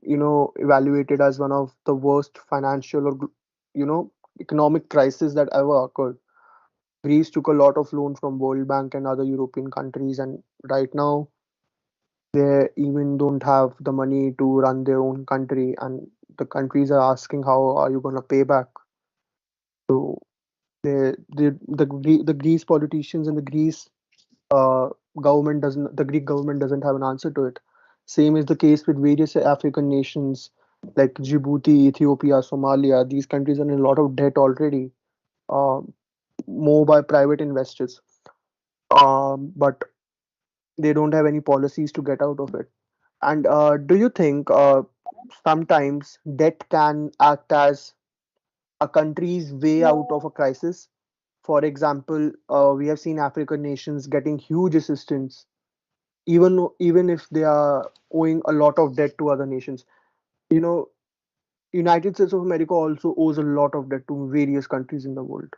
evaluated as one of the worst financial or, economic crisis that ever occurred. Greece took a lot of loan from World Bank and other European countries, and right now they even don't have the money to run their own country, and the countries are asking how are you going to pay back. So the Greece politicians and uh, the Greek government doesn't have an answer to it. Same is the case with various African nations like Djibouti, Ethiopia, Somalia. These countries are in a lot of debt already, uh, more by private investors. But they don't have any policies to get out of it. And do you think sometimes debt can act as a country's way out of a crisis? For example, we have seen African nations getting huge assistance even if they are owing a lot of debt to other nations. You know, United States of America also owes a lot of debt to various countries in the world,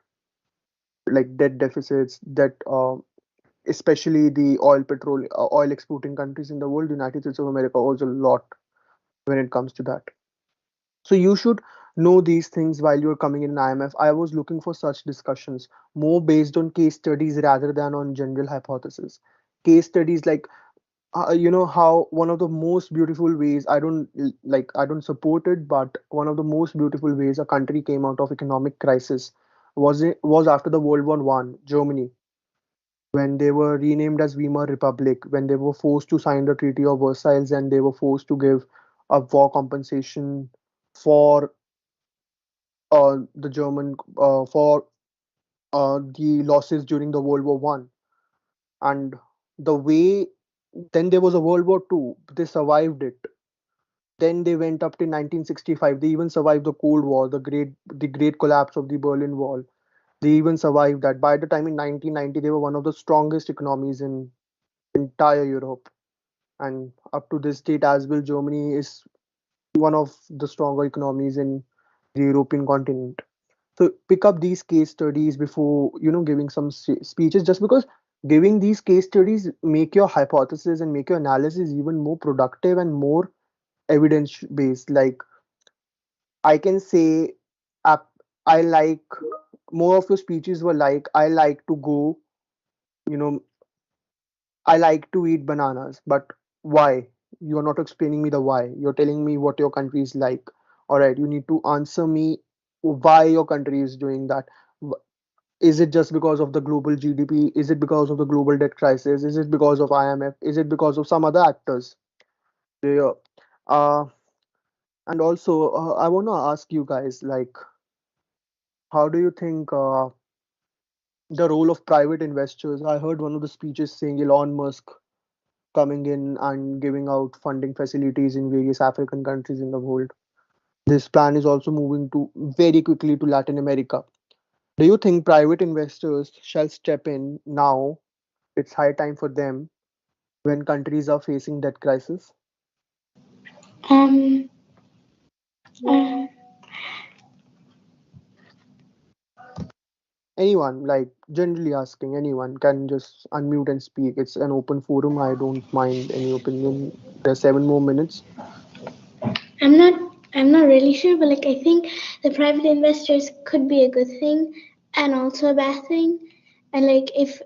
like debt deficits, especially the oil exporting countries in the world. United States of America owes a lot when it comes to that. So you should know these things while you're coming in IMF. I was looking for such discussions more based on case studies rather than on general hypotheses. Case studies like how one of the most beautiful ways, I don't support it, but one of the most beautiful ways a country came out of economic crisis was after the World War I, Germany, when they were renamed as Weimar Republic, when they were forced to sign the Treaty of Versailles and they were forced to give a war compensation for the German for the losses during the World War I. And the way, then there was a World War II. They survived it. Then they went up to 1965. They even survived the Cold War, the great collapse of the Berlin Wall. They even survived that. By the time in 1990, they were one of the strongest economies in entire Europe. And up to this date as well, Germany is one of the stronger economies in the European continent. So pick up these case studies before giving some speeches, just because giving these case studies make your hypothesis and make your analysis even more productive and more evidence based. Like I can say, ap- I like more of your speeches were like, I like to go, you know, I like to eat bananas, but why? You're not explaining me the why. You're telling me what your country is like. All right, you need to answer me why your country is doing that. Is it just because of the global GDP? Is it because of the global debt crisis? Is it because of IMF? Is it because of some other actors? Yeah. Uh, and also, I want to ask you guys, like, how do you think the role of private investors? I heard one of the speeches saying Elon Musk coming in and giving out funding facilities in various African countries in the world. This plan is also moving to very quickly to Latin America. Do you think private investors shall step in now? It's high time for them when countries are facing debt crisis. Um, uh, Anyone, like generally asking, anyone can just unmute and speak. It's an open forum. I don't mind any opinion. There's 7 more minutes. I'm not I'm not really sure, but like I think the private investors could be a good thing and also a bad thing. And like if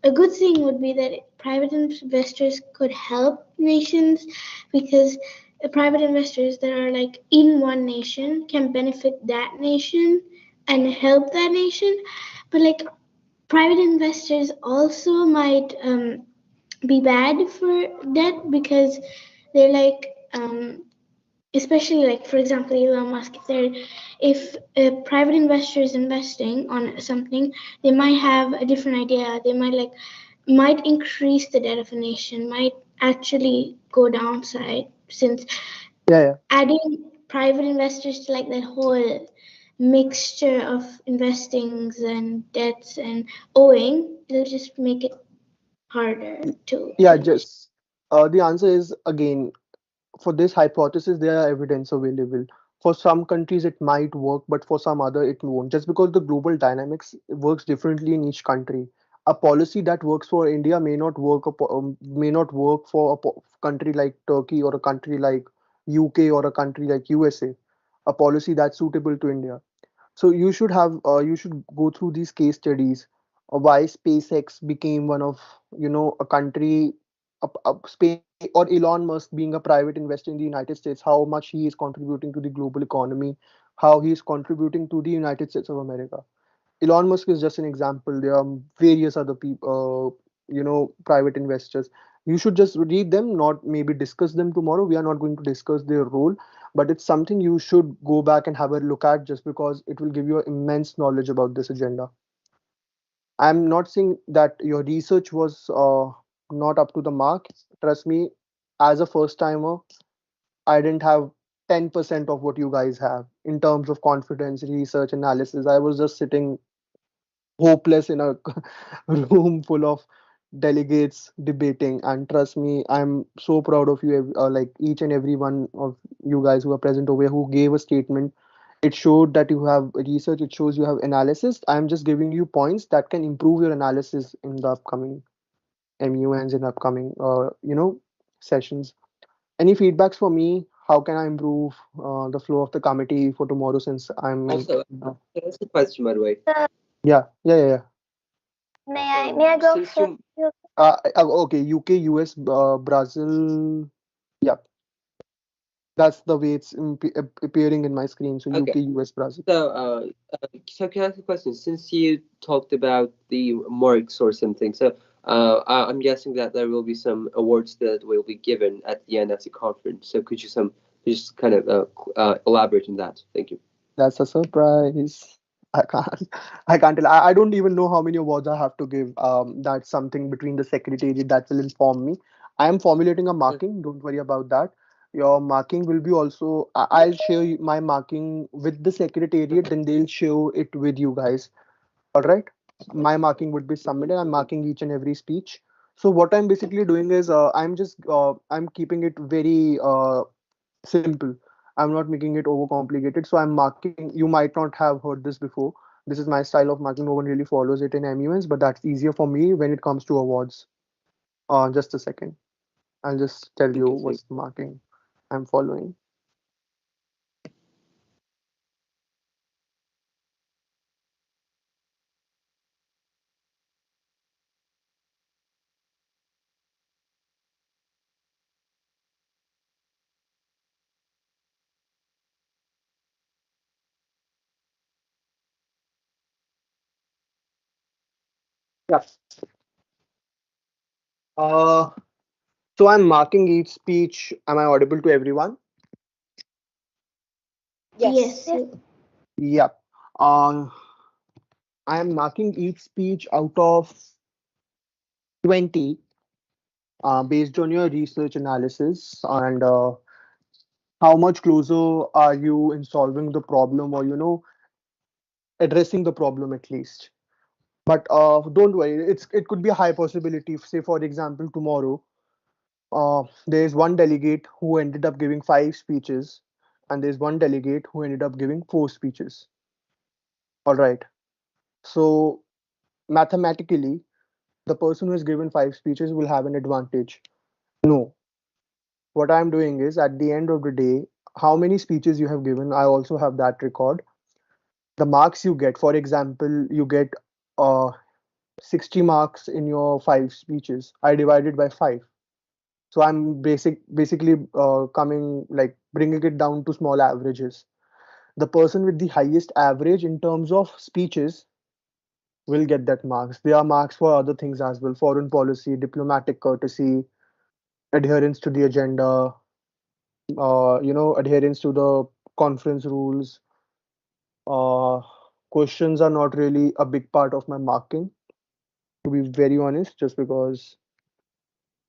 a good thing would be that private investors could help nations because private investors that are like in one nation can benefit that nation and help that nation. But like private investors also might be bad for that because they're like especially like for example Elon Musk if a private investor is investing on something, they might have a different idea. They might increase the debt of a nation, might actually go downside since Yeah, yeah. adding private investors to like that whole mixture of investings and debts and owing, it'll just make it harder to Yeah, invest. just the answer is again, for this hypothesis, there are evidence available. For some countries, it might work, but for some other, it won't. Just because the global dynamics works differently in each country. A policy that works for India may not work for a country like Turkey or a country like UK or a country like USA. A policy that's suitable to India. So you should go through these case studies of why SpaceX became one of a country, or Elon Musk being a private investor in the United States, how much he is contributing to the global economy, how he is contributing to the United States of America. Elon Musk is just an example. There are various other people, private investors. You should just read them, not maybe discuss them tomorrow. We are not going to discuss their role, but it's something you should go back and have a look at just because it will give you immense knowledge about this agenda. I'm not saying that your research was not up to the mark. Trust me, as a first timer, I didn't have 10% of what you guys have in terms of confidence, research, analysis. I was just sitting hopeless in a room full of delegates debating. And trust me, I'm so proud of you, like each and every one of you guys who are present over here who gave a statement. It showed that you have research, it shows you have analysis. I'm just giving you points that can improve your analysis in the upcoming MUNs, in upcoming sessions. Any feedbacks for me? How can I improve the flow of the committee for tomorrow, since I'm Also, that's the question, by the way. yeah, yeah, yeah, yeah. May I go Since first? you Okay, UK, US, Brazil. Yeah, that's the way it's appearing in my screen. So okay, UK, US, Brazil. so can I ask a question? Since you talked about the marks or something, so I'm guessing that there will be some awards that will be given at the end of the conference. So could you just kind of elaborate on that? Thank you. That's a surprise. I can't. I can't tell. I don't even know how many awards I have to give. That's something between the secretariat that will inform me. I am formulating a marking. Don't worry about that. Your marking will be also. I'll share my marking with the secretariat. Then they'll show it with you guys. All right. My marking would be submitted. I'm marking each and every speech. So what I'm basically doing is I'm keeping it very simple. I'm not making it overcomplicated. So I'm marking. You might not have heard this before. This is my style of marking. No one really follows it in MUNs, but that's easier for me when it comes to awards. Just a second. I'll just tell you Okay, so what's the marking I'm following. Yeah. Uh, so I'm marking each speech. Am I audible to everyone? Yes. Yes. Yeah. Uh, I am marking each speech out of 20 based on your research analysis and how much closer are you in solving the problem or addressing the problem at least. But don't worry, it could be a high possibility. Say for example, tomorrow there is one delegate who ended up giving 5 speeches, and there's one delegate who ended up giving 4 speeches. All right. So mathematically, the person who has given 5 speeches will have an advantage. No, what I'm doing is at the end of the day, how many speeches you have given, I also have that record. The marks you get, for example, you get uh, 60 marks in your 5 speeches. I divided by 5. So I'm basically coming like bringing it down to small averages. The person with the highest average in terms of speeches will get that marks. There are marks for other things as well: foreign policy, diplomatic courtesy, adherence to the agenda, adherence to the conference rules. Uh, Questions are not really a big part of my marking, to be very honest, just because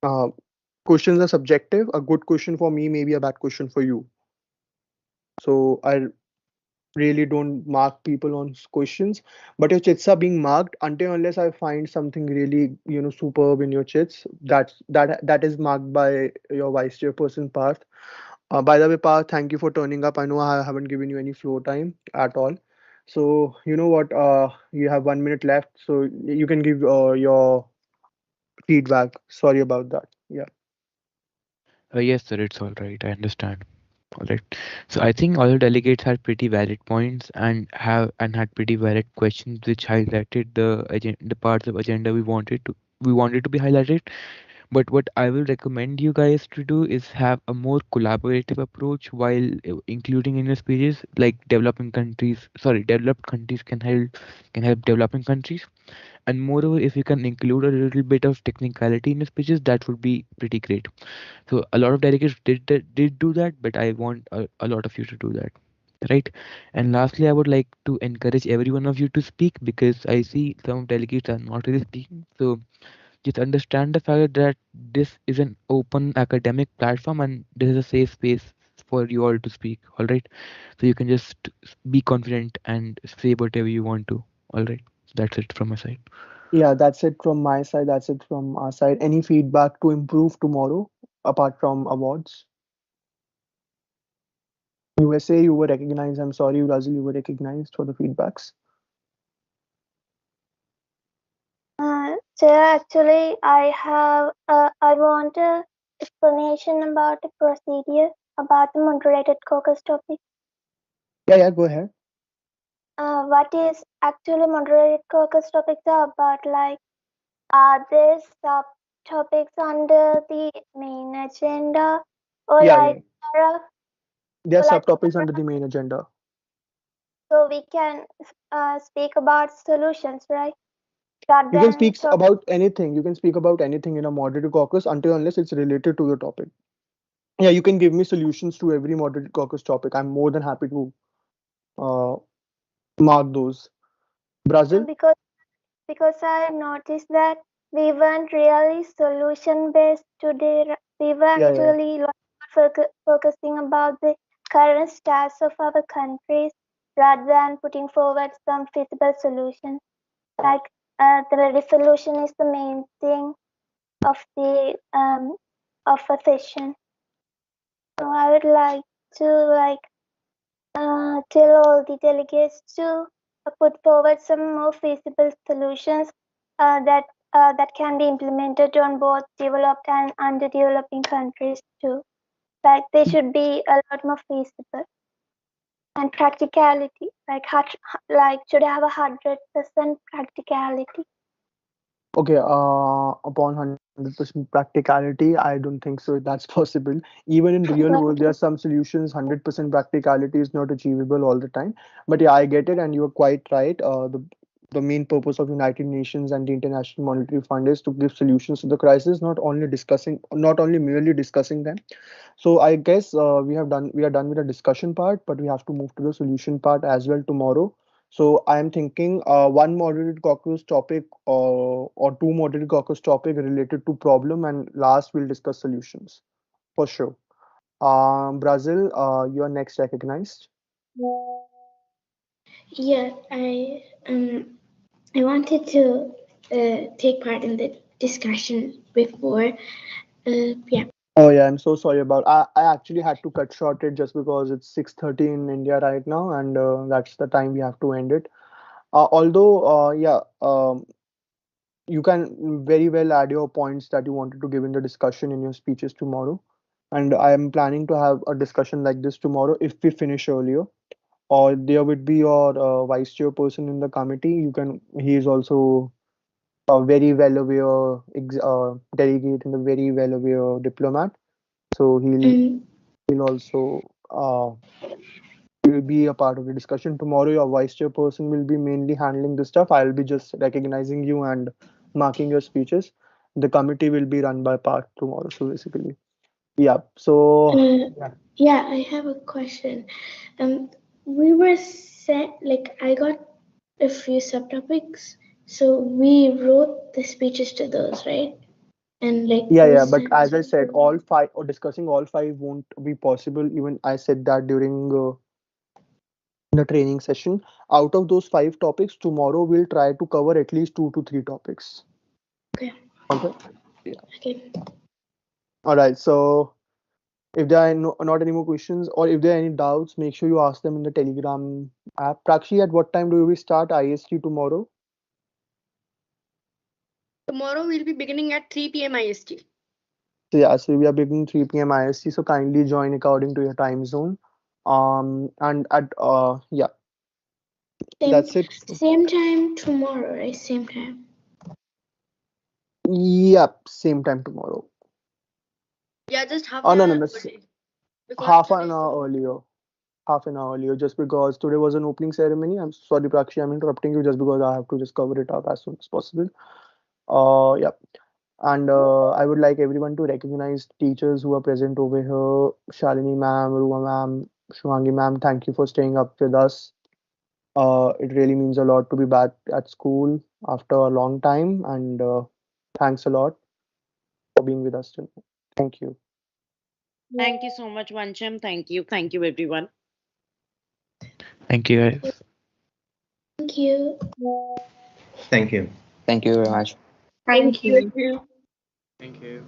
uh, questions are subjective. A good question for me may be a bad question for you. So I really don't mark people on questions. But your chits are being marked until unless I find something really, superb in your chits. That is marked by your vice chairperson Parth. By the way, Parth, thank you for turning up. I know I haven't given you any floor time at all. So you know what? You have 1 minute left, so you can give your feedback. Sorry about that. Yeah. Yes, sir, it's all right. I understand. All right. So I think all the delegates had pretty valid points and had pretty valid questions, which highlighted the parts of agenda we wanted to be highlighted. But what I will recommend you guys to do is have a more collaborative approach while including in your speeches, like developed countries can help developing countries, and moreover, if you can include a little bit of technicality in your speeches, that would be pretty great. So a lot of delegates did do that, but I want a lot of you to do that, right? And lastly, I would like to encourage every one of you to speak because I see some delegates are not really speaking. So just understand the fact that this is an open academic platform and this is a safe space for you all to speak. All right, so you can just be confident and say whatever you want to. All right, that's it from my side. Yeah, that's it from my side. That's it from our side. Any feedback to improve tomorrow apart from awards? USA, you were recognized. I'm sorry, Brazil, you were recognized for the feedbacks. So actually, I want a explanation about the procedure about the moderated caucus topic. Yeah, yeah, go ahead. What is actually moderated caucus topics are about? Like, are there subtopics under the main agenda, or Yeah, yeah. like, paragraph, There are or like, subtopics under the main agenda. so we can speak about solutions, right? Rather You can than speak topic. about anything. You can speak about anything in a moderated caucus until unless it's related to the topic. Yeah, you can give me solutions to every moderated caucus topic. I'm more than happy to uh, mark those. Brazil? Because I noticed that we weren't really solution based today. We were Yeah, yeah. actually focusing about the current status of our countries rather than putting forward some feasible solution. Like the resolution is the main thing of the of a session. So I would like to tell all the delegates to put forward some more feasible solutions that can be implemented on both developed and underdeveloping countries too. Like they should be a lot more feasible and practicality. Like should have 100% practicality. Okay, upon 100% practicality, I don't think so that's possible. Even in real world, there are some solutions, 100% practicality is not achievable all the time. But yeah, I get it, and you are quite right. The main purpose of United Nations and the International Monetary Fund is to give solutions to the crisis, not only merely discussing them. So I guess we are done with the discussion part, but we have to move to the solution part as well tomorrow. So I am thinking one moderated caucus topic or two moderated caucus topic related to problem, and last we'll discuss solutions for sure. Brazil, you are next recognized. Yeah, I wanted to take part in the discussion before. Yeah. Oh yeah, I'm so sorry about. I actually had to cut short it just because it's 6:30 in India right now, and that's the time we have to end it. Although, yeah, you can very well add your points that you wanted to give in the discussion in your speeches tomorrow. And I am planning to have a discussion like this tomorrow if we finish earlier. Or there would be your vice chairperson in the committee. He is also a very well aware delegate and a very well aware diplomat. So he'll also will be a part of the discussion tomorrow. Your vice chairperson will be mainly handling this stuff. I'll be just recognizing you and marking your speeches. The committee will be run by Parth tomorrow. So basically, yeah. So Yeah, I have a question. We were set, like, I got a few subtopics, so we wrote the speeches to those, right? And like yeah. those. But as I said, all five or discussing all five won't be possible. Even I said that during the training session. Out of those five topics, tomorrow we'll try to cover at least 2 to 3 topics. Okay. Okay. Yeah. Okay. All right. So if there are not any more questions or if there are any doubts, make sure you ask them in the Telegram app. Prakshi, at what time do we start IST tomorrow? Tomorrow we'll be beginning at 3 p.m. IST. So yeah, so we are beginning 3 p.m. IST. So kindly join according to your time zone. And at yeah, that's it. Same time tomorrow, right? Same time. Yep, same time tomorrow. Yeah, just half Oh an no, hour no, no. early. Because Half today an hour earlier. Half an hour earlier, just because today was an opening ceremony. I'm sorry, Prakshi, I'm interrupting you just because I have to just cover it up as soon as possible. Yeah. And I would like everyone to recognize teachers who are present over here. Shalini ma'am, Ruwa ma'am, Shuhangi ma'am, thank you for staying up with us. It really means a lot to be back at school after a long time, and thanks a lot for being with us today. Thank you. Thank you so much, Vancham. Thank you. Thank you, everyone. Thank you, guys. Thank you. Thank you. Thank you very much. Thank you. Thank you.